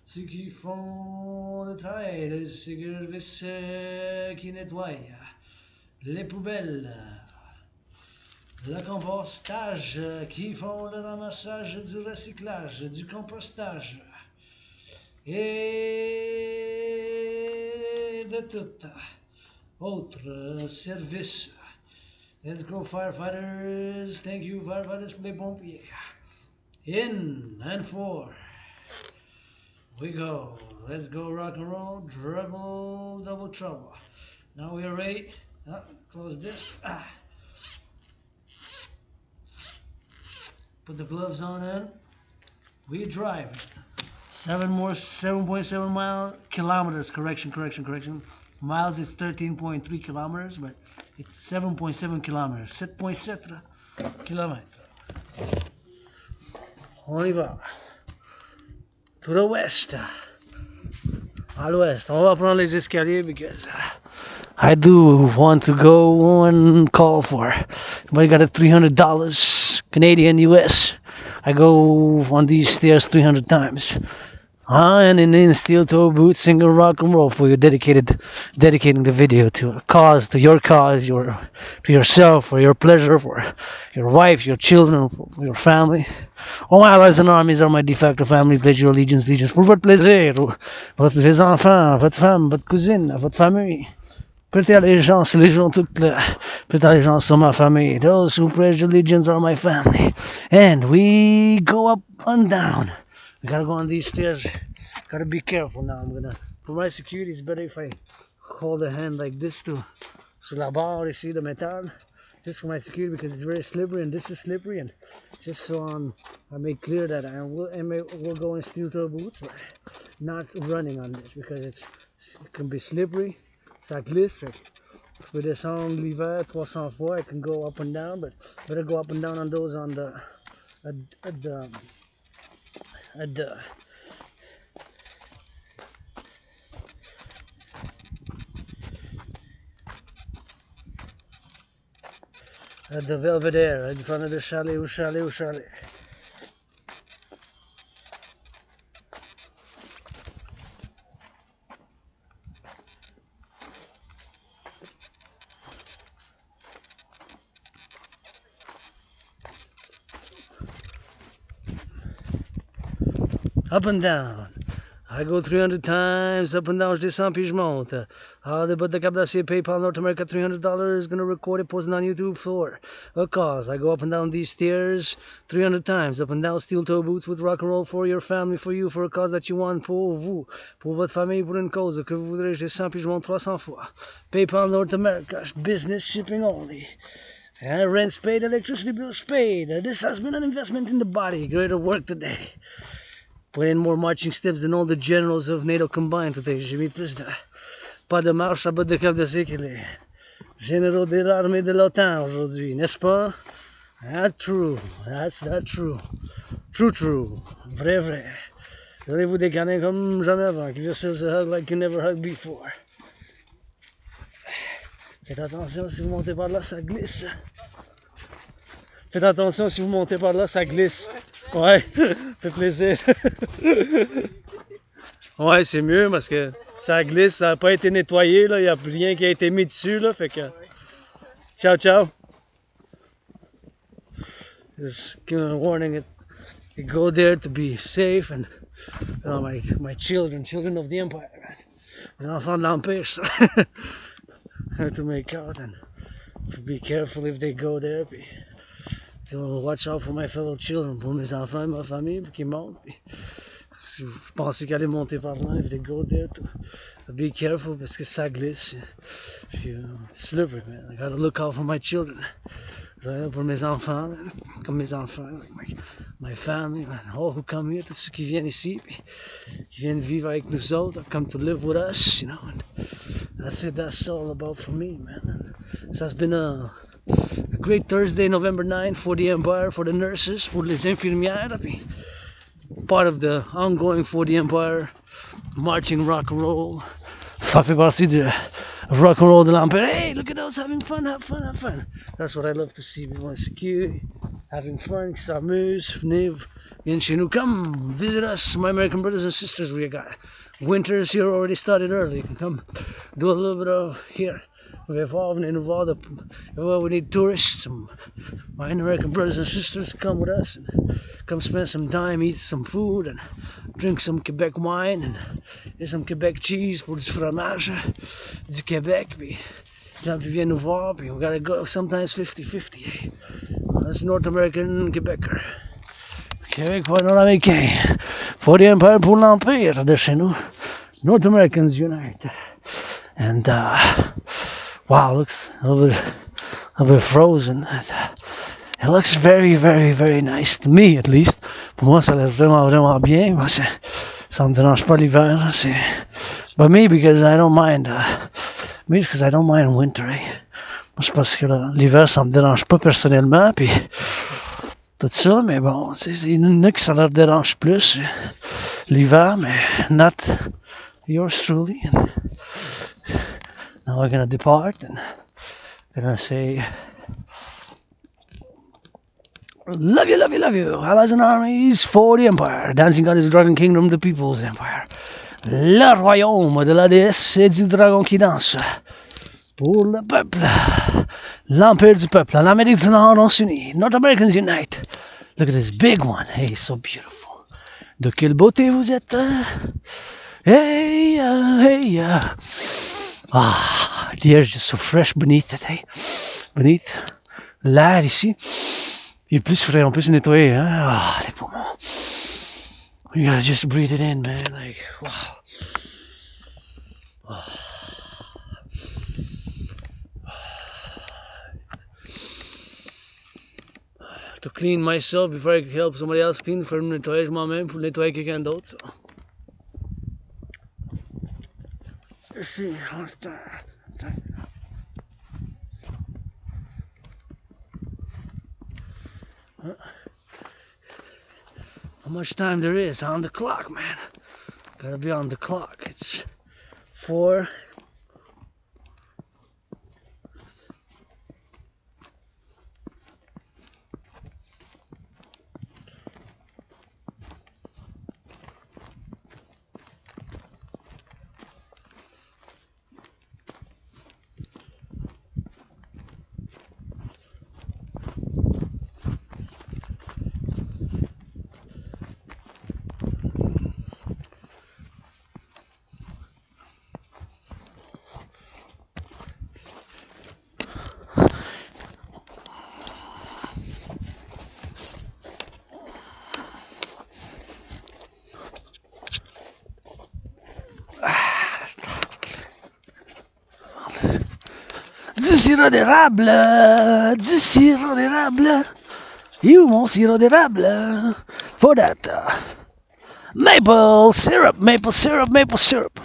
ceux qui font le travail, les services qui nettoient, les poubelles, le compostage, qui font le ramassage du recyclage, du compostage, et de tout autre service. Let's go, firefighters. Thank you, firefighters, pour les pompiers. In and for. We go. Let's go, rock and roll. Treble, double trouble. Now we are ready. Close this. Put the gloves on and we drive. 7.7 kilometers. Correction. Miles is 13.3 kilometers, but it's 7.7 kilometers. 7.7 kilomètres. On y va. To the west. À l'ouest. On va prendre les escaliers because I do want to go and call for. But I got a $300 Canadian US. I go on these stairs 300 times. And in steel toe boots, singing rock and roll for you, dedicating the video to a cause, to your cause, to yourself, for your pleasure, for your wife, your children, for your family. All my allies and armies are my de facto family. Pledge your allegiance pour votre plaisir, votre enfants, votre femme, votre cousine, votre famille. Prêtez allégeance, prêtez allégeance sur ma famille. Those who pledge allegiance are my family. And we go up and down. We gotta go on these stairs. Gotta be careful now. For my security, it's better if I hold a hand like this to sur la barre ici de métal. Just for my security because it's very slippery and this is slippery. And just so I make clear that I will go in steel toe boots, but not running on this because it can be slippery. Ça glisse. Je peux descendre l'hiver 300 fois. I can go up and down, but better go up and down on those on the at the Belvedere in front of the chalet. Up and down. I go 300 times up and down, je descends puis je monte. The but the cap d'acier PayPal North America $300 gonna record it, post it on YouTube for a cause. I go up and down these stairs 300 times, up and down steel toe boots with rock and roll for your family, for you, for a cause that you want, pour vous, pour votre famille, pour une cause que vous voudrez, je descends puis je monte 300 fois. PayPal North America, business shipping only. Rent's paid, electricity bills paid. This has been an investment in the body. Greater work today. Put in more marching steps than all the generals of NATO combined today. J'ai mis plus de pas de marche à bout de cap d'acier que les généraux de l'armée de l'OTAN aujourd'hui, n'est-ce pas? That's true. That's not true. True. Vrai. Donnez-vous des câlins comme jamais avant. Give yourselves a hug like you never hugged before. Faites attention si vous montez par là, ça glisse. Faites attention si vous montez par là, ça glisse. Ouais, fait plaisir. Ouais, c'est mieux parce que ça glisse, ça n'a pas été nettoyé, là. Il n'y a plus rien qui a été mis dessus, là. Fait que. Ciao. Just giving a warning it. You go there to be safe and my children of the empire, man. Les enfants de l'empire, ça. Have to make out and to be careful if they go there. Puis, watch out for my fellow children, pour mes enfants et ma famille, puis qu'ils montent. Puis, si vous pensez qu'aller monter par là, if they go there, to be careful parce que ça glisse. Puis, it's slippery, man. I gotta look out for my children. Pour mes enfants, man. Comme mes enfants, like my family, man. All who come here, tous ceux qui viennent ici, puis qui viennent vivre avec nous autres, come to live with us, you know. And that's all about for me, man. So it's been a great Thursday, November 9, for the Empire, for the nurses, pour les infirmières, puis part of the ongoing for the Empire, marching rock-and-roll. Ça fait partie du rock-and-roll de l'Empire. Hey, look at us having fun, have fun. That's what I love to see. People in security, having fun, qui s'amusent, viennent chez nous. Come visit us, my American brothers and sisters. We got winters here already started early. You can come do a little bit of here. We're involved in we need tourists. My American brothers and sisters come with us and come spend some time, eat some food and drink some Quebec wine and eat some Quebec cheese pour du fromage du Québec. Puis les gens viennent nous voir. Puis we gotta go sometimes 50-50. Eh? That's North American Quebecer. Québec pour Nord-Américain. For the Empire pour l'Empire de chez nous. North Americans unite. And wow, looks a little bit frozen. It looks very, very, very nice to me, at least. Pour moi, ça a l'air vraiment bien. Moi, ça me dérange pas l'hiver. But me, because I don't mind. Because I don't mind winter. Eh? Moi, c'est parce que l'hiver, ça me dérange pas personnellement. Puis tout ça, mais bon, il y en a qui ça leur dérange plus. L'hiver, mais not yours truly. And now we're gonna depart and gonna say, love you, allies and armies for the Empire, dancing on this dragon kingdom, the people's empire. Le royaume de la déesse et du dragon qui danse. Pour le peuple. L'empire du peuple. L'Amérique du Nord, on s'unit. North Americans unite. Look at this big one. Hey, so beautiful. De quelle beauté vous êtes. Hey. The air is just so fresh beneath it, hey. Beneath l'air ici. Il est plus frais, on peut se nettoyer, hein. Les poumons. You gotta just breathe it in, man. Like, wow. To clean myself before I help somebody else clean, faire le nettoyage moi-même pour nettoyer quelqu'un d'autre. So. See, how much time there is on the clock, man. Gotta be on the clock. It's 4. sirop d'érable, du sirop d'érable. Et où mon sirop d'érable? For that maple syrup, maple syrup, maple syrup.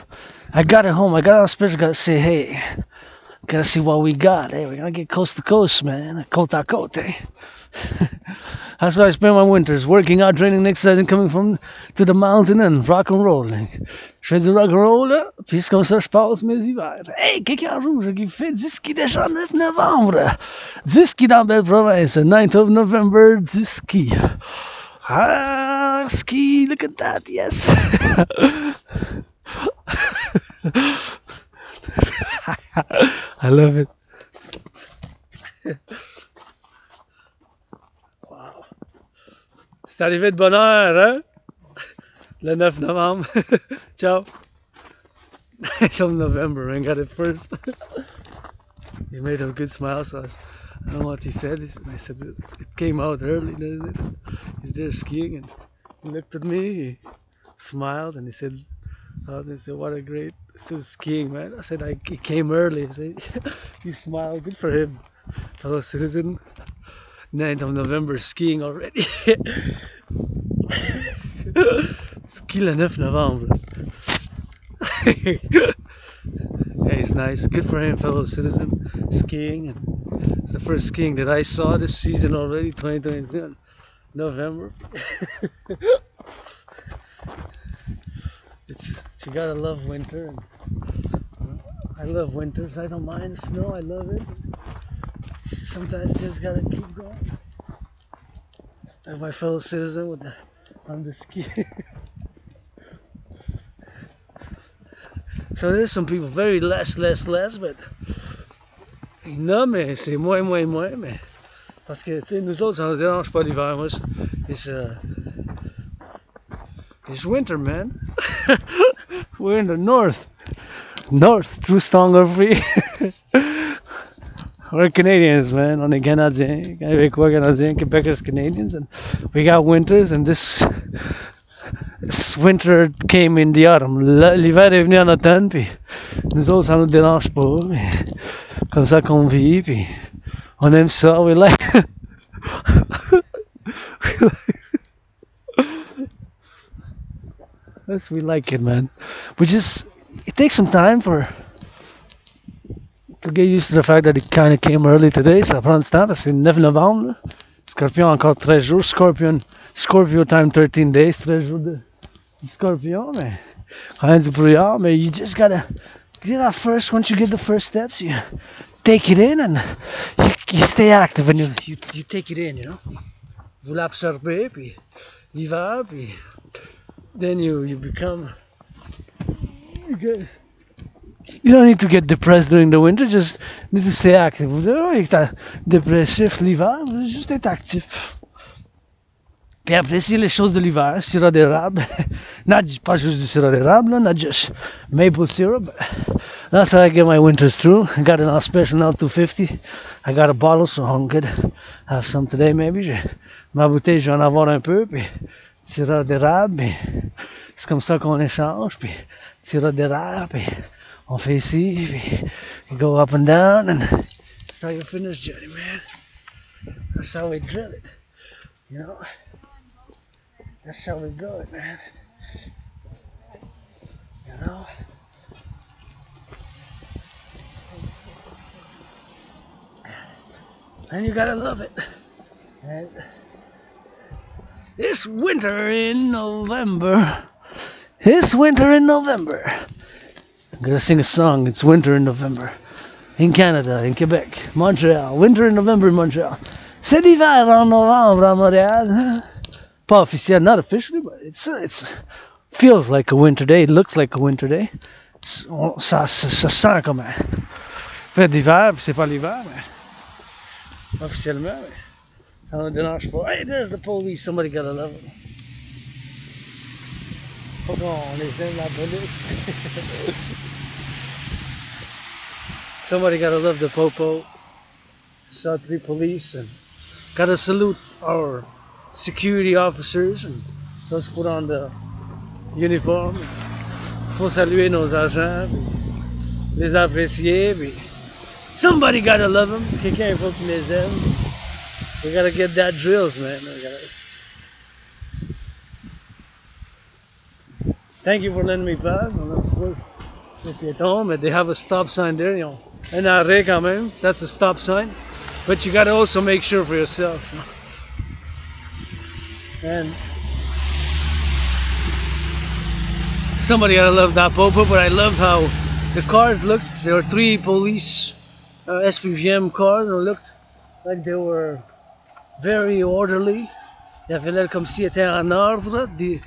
I got it home. I got it on special. Gotta say, hey, gotta see what we got. Hey, we're gonna get coast to coast, man. Cote à côte, eh? That's why I spend my winters working out, training, exercising, coming from to the mountain and rock and rolling. Je fais du rock and roll là, puis c'est comme ça je passe mes hivers. Hey, quelqu'un en rouge qui fait du ski déjà le 9 novembre. Du ski dans belle province, 9th of November, du ski. Ah, ski, look at that, yes. I love it. Wow. C'est arrivé de bonne heure, hein? Le 9 novembre. Ciao. 9th of November, I got it first. He made a good smile, so I don't know what he said. I said it came out early, didn't it? He's there skiing, and he looked at me, he smiled, and he said, what a great skiing, man. I said, he came early. I said, he smiled. Good for him. Fellow citizen. 9th of November, skiing already. Ski le 9 novembre. Hey, it's nice. Good for him, fellow citizen. Skiing. And it's the first skiing that I saw this season already, 2022, November. You gotta love winter. And, I love winters. I don't mind the snow. I love it. Sometimes you just gotta keep going. Like my fellow citizen on the ski. So there's some people very less, but non, mais c'est moins, mais parce que tu sais, nous autres, ça ne dérange pas l'hiver. Moi, it's winter, man. We're in the north, true strong or free. We're Canadians, man. On est Canadiens, Québécois, Canadiens, Québécois, Canadians, and we got winters. And this winter came in the autumn. L'hiver est venu en automne, puis nous autres, ça nous dérange pas. Mais comme ça qu'on vit, puis on aime ça. We like. We like it, man. It takes some time to get used to the fact that it kind of came early today. Ça prend du temps parce que c'est le 9 novembre. Là. Scorpion encore 13 jours. Scorpio time 13 days. 13 jours de Scorpion. Mais quand même du brouillard. Mais you just gotta get that first. Once you get the first steps, you take it in and you stay active and you take it in, you know. Vous l'absorbez, puis l'hiver, puis then you become you don't need to get depressed during the winter, just need to stay active. Vous êtes dépressif l'hiver, vous devez juste être actif. Puis apprécier les choses de l'hiver, sirop d'érable. Pas juste du sirop d'érable, not just maple syrup. That's how I get my winters through. I got it on special now, $2.50. I got a bottle, so I'm good. Have some today maybe. Ma bouteille, je vais en avoir un peu, puis sirop d'érable, puis c'est comme ça qu'on échange, puis sirop d'érable, puis on fait ici, puis you go up and down, and that's how you finish journey, man. That's how we drill it, you know. That's how we go it, man. You know. And you gotta love it. And it's winter in November. It's winter in November. I'm gonna sing a song. It's winter in November. In Canada, in Quebec, Montreal. Winter in November in Montreal. C'est l'hiver en novembre à Montréal. Pas officiel, not officially, but it's feels like a winter day. It looks like a winter day. Ça sent comme un fait d'hiver, puis c'est pas l'hiver, mais officiellement, mais ça ne dérange pas. Hey, there's the police. Somebody gotta love them. Faut qu'on les aime, la police. Somebody gotta love the popo. Saw 3 police, and gotta salute our security officers and those put on the uniform. Faut saluer nos agents, puis les apprécier, puis Somebody gotta love them. Quelqu'un il faut qu'il les aime. We gotta get that drills, man. Thank you for letting me pass. On a close le piéton, but they have a stop sign there. Ils ont un arrêt quand même. That's a stop sign. But you gotta also make sure for yourself. So. And somebody gotta love that popo, but I loved how the cars looked. There were 3 police SPVM cars. They looked like they were very orderly. Il avait l'air comme s'ils étaient en ordre de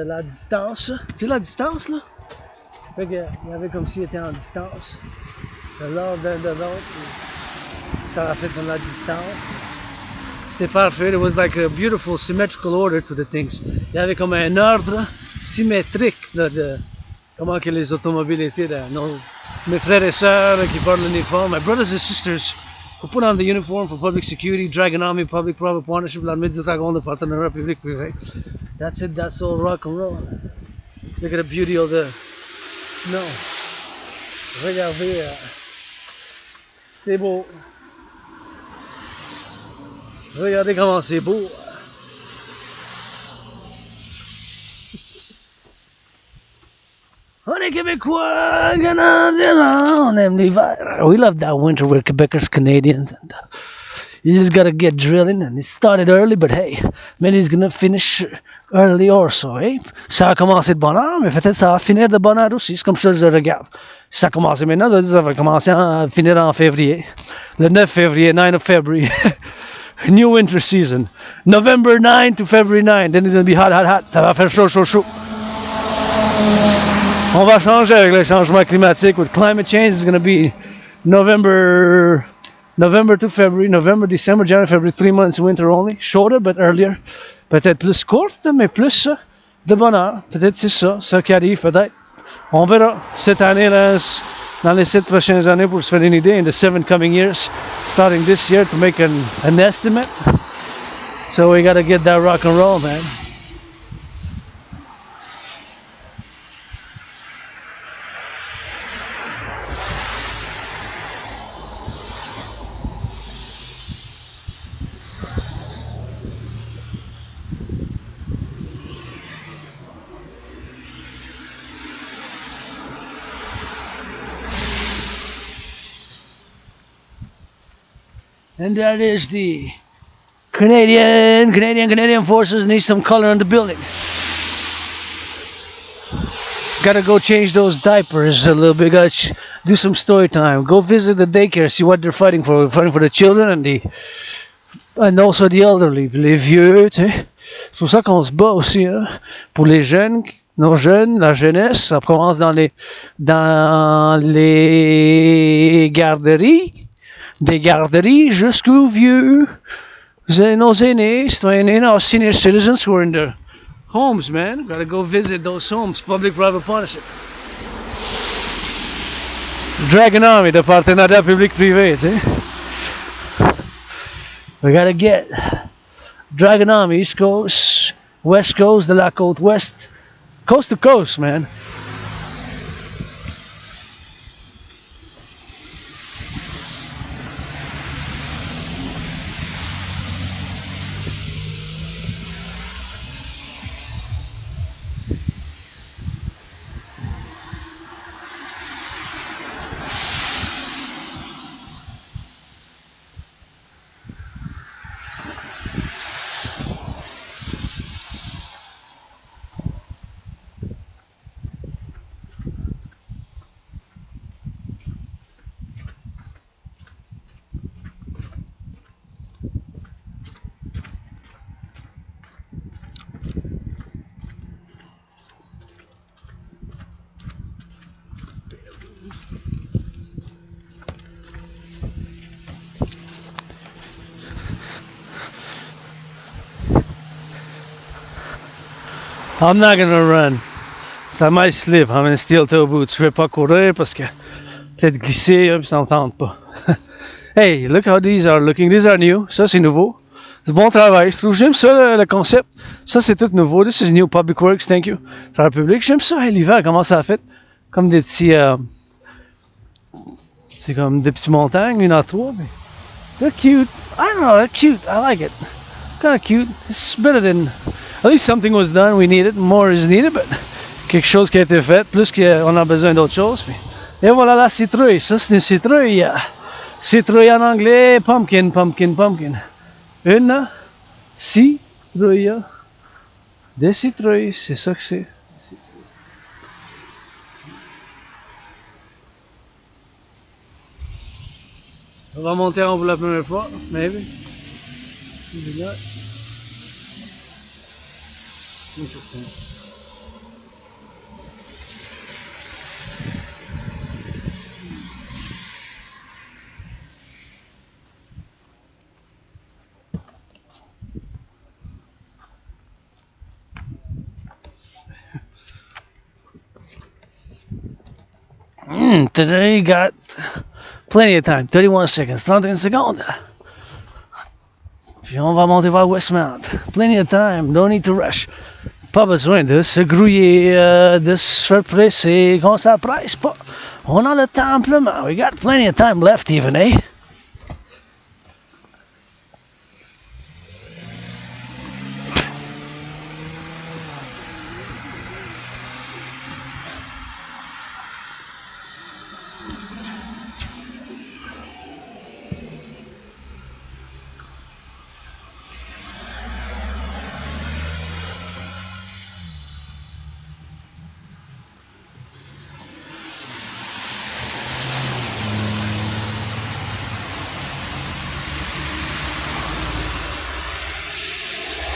la distance. Tu sais la distance là? Fait que, il y avait comme s'ils étaient en distance. De l'ordre d'un de l'autre. Ça a fait comme la distance. C'était parfait. It was like a beautiful symmetrical order to the things. Il y avait comme un ordre symétrique là, de comment que les automobiles étaient. Mes frères et sœurs qui portent l'uniforme. My brothers and sisters who put on the uniform for public security, Dragon Army, public-private partnership, l'armée du dragon de partenariat public-privé. That's it, that's all rock and roll. Look at the beauty of the snow. Regardez, c'est beau. Regardez comment c'est beau. On est Québécois, on aime l'hiver. We love that winter. We're Quebecers, Canadians, and you just gotta get drilling. And it started early, but hey, maybe it's gonna finish early also, eh? Ça a commencé de bonne heure, mais peut-être ça va finir de bonne heure aussi. C'est comme ça que je regarde. Si ça a commencé maintenant, ça veut dire que ça va commencer à finir en février. Le 9 février, 9 of February. New winter season. November 9 to February 9. Then it's gonna be hot, hot, hot. Ça va faire chaud, chaud, chaud. On va changer avec le changement climatique. With climate change, it's going to be November to February, November, December, January, February, 3 months winter only. Shorter, but earlier. Peut-être plus courte, mais plus de bonheur. Peut-être c'est ça qui arrive, peut-être. On verra cette année, là, dans les 7 prochaines années, pour se faire une idée, in the 7 coming years, starting this year, to make an estimate. So we got to get that rock and roll, man. And that is the Canadian forces need some color on the building. Gotta go change those diapers a little bit. Gotta do some story time. Go visit the daycare, see what they're fighting for. They're fighting for the children and also the elderly, les vieux, tu sais. C'est pour ça qu'on se bat aussi, hein. Pour les jeunes, nos jeunes, la jeunesse, ça commence dans les garderies. Des garderies jusqu'aux vieux, nos aînés, citoyens, our senior citizens who are in their homes, man. Gotta go visit those homes, public-private partnership. Dragon Army, the Partenariat public-privé, tu sais. We gotta get Dragon Army, East Coast, West Coast, de la côte ouest, coast to coast, man. I'm not gonna run. Ça might slip. I'm in steel toe boots. Je vais pas courir parce que peut-être glisser, puis ça me tente pas. Hey, look how these are looking. These are new. Ça, c'est nouveau. C'est bon travail. Je trouve, j'aime ça, le concept. Ça, c'est tout nouveau. This is new. Public Works, thank you. Travail public. J'aime ça. Hey, l'hiver, comment ça a fait? Comme des petits... C'est comme des petites montagnes, une à trois. Mais they're cute. I don't know, they're cute. I like it. Kind of cute. It's better than. At least something was done. We need it. More is needed, but quelque chose qui a été fait. Plus qu'on a besoin d'autre chose. Puis, et voilà la citrouille. Ça, c'est une citrouille. Citrouille en anglais, pumpkin, pumpkin, pumpkin. Une citrouille. Des citrouilles, c'est ça que c'est. On va monter en haut pour la première fois, maybe. Interesting. Today you got plenty of time, 31 seconds, 31 secondes. Puis on va monter vers Westmount. Plenty of time, no need to rush. Pas besoin de se grouiller, de se faire presser, qu'on s'appresse pas. On a le temps amplement. We got plenty of time left even, eh?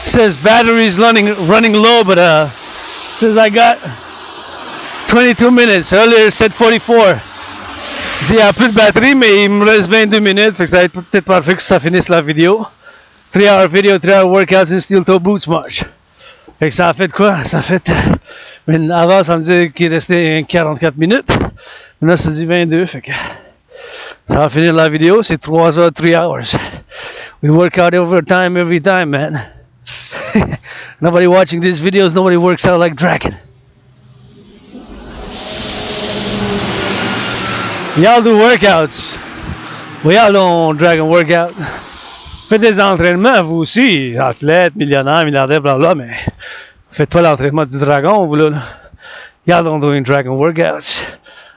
Says battery's running low, but says I got 22 minutes. Earlier it said 44. Il dit il n'y a plus de batterie, mais il me reste 22 minutes, fait que ça va être peut-être parfait que ça finisse la vidéo. 3-hour video, 3-hour workouts in steel toe boots marche. Fait que ça a fait quoi? Ça a fait. Mais avant, ça me disait qu'il restait 44 minutes. Maintenant, ça dit 22, fait que ça va finir la vidéo. C'est 3 heures, 3 hours. We work out overtime every time, man. Nobody watching these videos, nobody works out like Dragon. Y'all do workouts. We all don't Dragon workout. Faites des entraînements, vous aussi, athlète, millionnaire, milliardaire, blablabla, mais faites pas l'entraînement du dragon, vous là. Y'all don't doing Dragon workouts.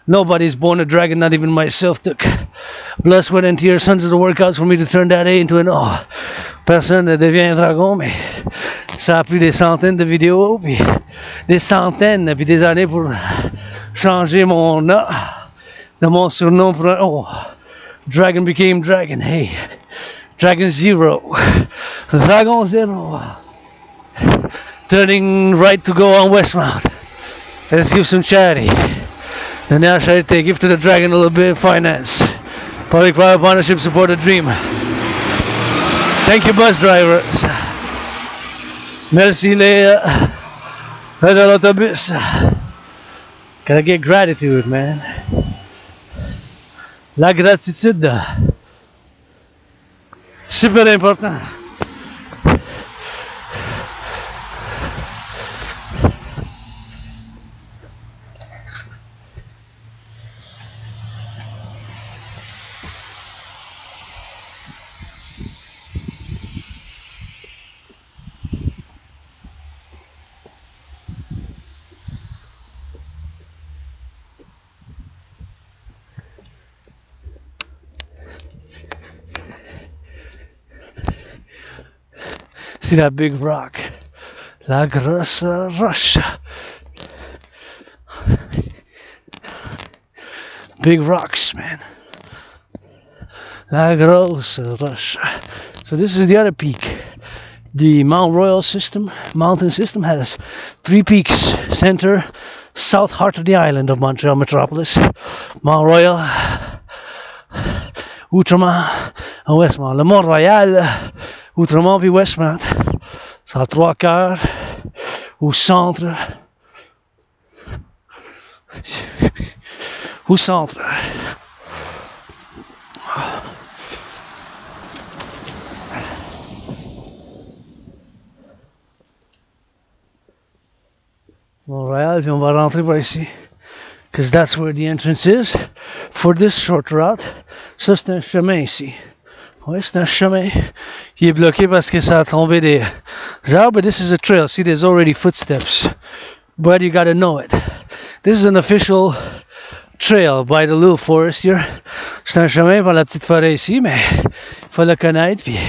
Nobody's born a dragon, not even myself took blood, sweat and tears, hundreds of workouts for me to turn that A into an O. Personne ne devient un dragon, mais ça a pris des centaines de vidéos, puis des centaines, puis des années pour changer mon nom, de mon surnom pour un O. Dragon became Dragon, hey. Dragon Zero. Dragon Zero. Turning right to go on Westmount. Let's give some charity. The now charity, give to the dragon a little bit of finance. Public-private partnership, support the dream. Thank you, bus drivers. Merci les de l'autobus. Gotta get gratitude, man. La gratitude. Super important. See that big rock? La grosse roche. Big rocks, man. La grosse roche. So this is the other peak. The Mount Royal system, mountain system, has 3 peaks. Center, south heart of the island of Montreal metropolis. Mount Royal, Outremont, and Westmount. Le Mont Royal, Outremont puis Westmount. C'est à 3 quarts au centre. Au centre. Montréal, puis on va rentrer par ici. because that's where the entrance is for this short route. Ça, c'est un chemin ici. Oui, c'est un chemin. Il est bloqué parce que ça a tombé des arbres, but this is a trail. See, there's already footsteps. But you gotta know it. This is an official trail by the little forest here. C'est un chemin par la petite forêt ici, mais il faut le connaître. Puis,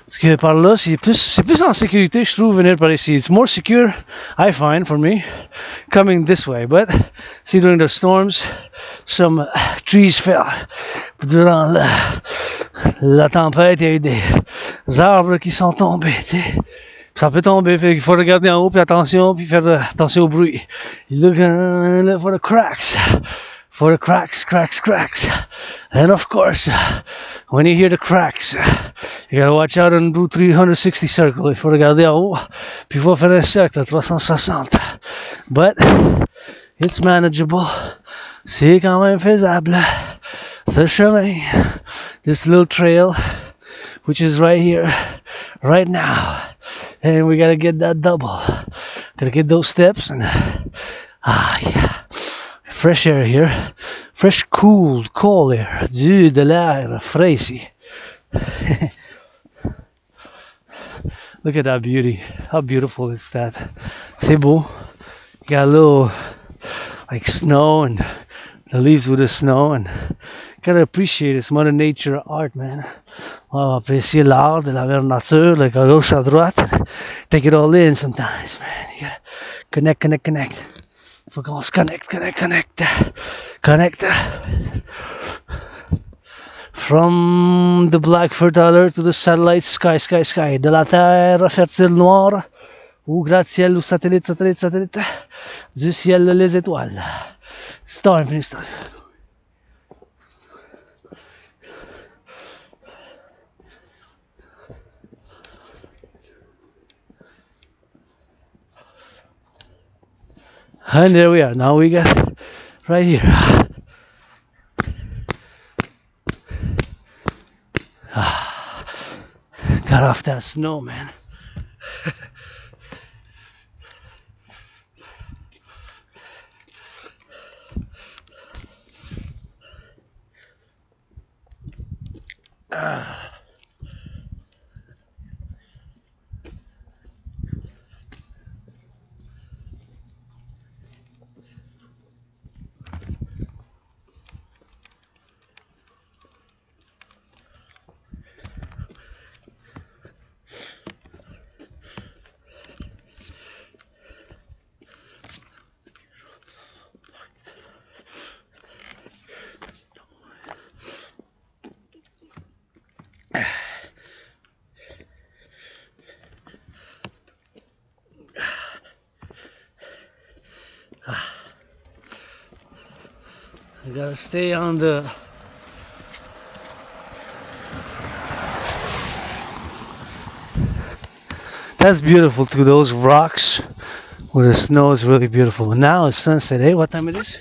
parce que par là, c'est plus en sécurité, je trouve, venir par ici. It's more secure, I find, for me, coming this way. But, see, during the storms, some trees fell. Durant la tempête, il y a eu des arbres qui sont tombés, tu sais. Ça peut tomber, il faut regarder en haut, puis attention, puis faire attention au bruit. You look for the cracks. For the cracks. And of course, when you hear the cracks, you gotta watch out and do 360 circle. Il faut regarder en haut, puis il faut faire un cercle à 360. But, it's manageable. C'est quand même faisable. Ce chemin, this little trail, which is right here, right now. And we gotta get that double. Gotta get those steps and yeah. Fresh air here. Fresh, cool air. De l'air frais ici. Look at that beauty. How beautiful is that? C'est beau. You got a little like snow and the leaves with the snow, and gotta appreciate this Mother Nature art, man. On va apprécier l'art de la mère nature, like à gauche, à droite. Take it all in sometimes, man. You gotta connect. Faut qu'on se connecte. Connect. From the black fertile earth to the satellite sky. De la terre fertile noire, au gratte-ciel, ou satellite. Du ciel, les étoiles. Star infinite star. And there we are. Now we got right here. Got off that snow, man. You gotta stay on the That's beautiful too, those rocks where the snow is really beautiful. Now it's sunset. Hey, what time it is?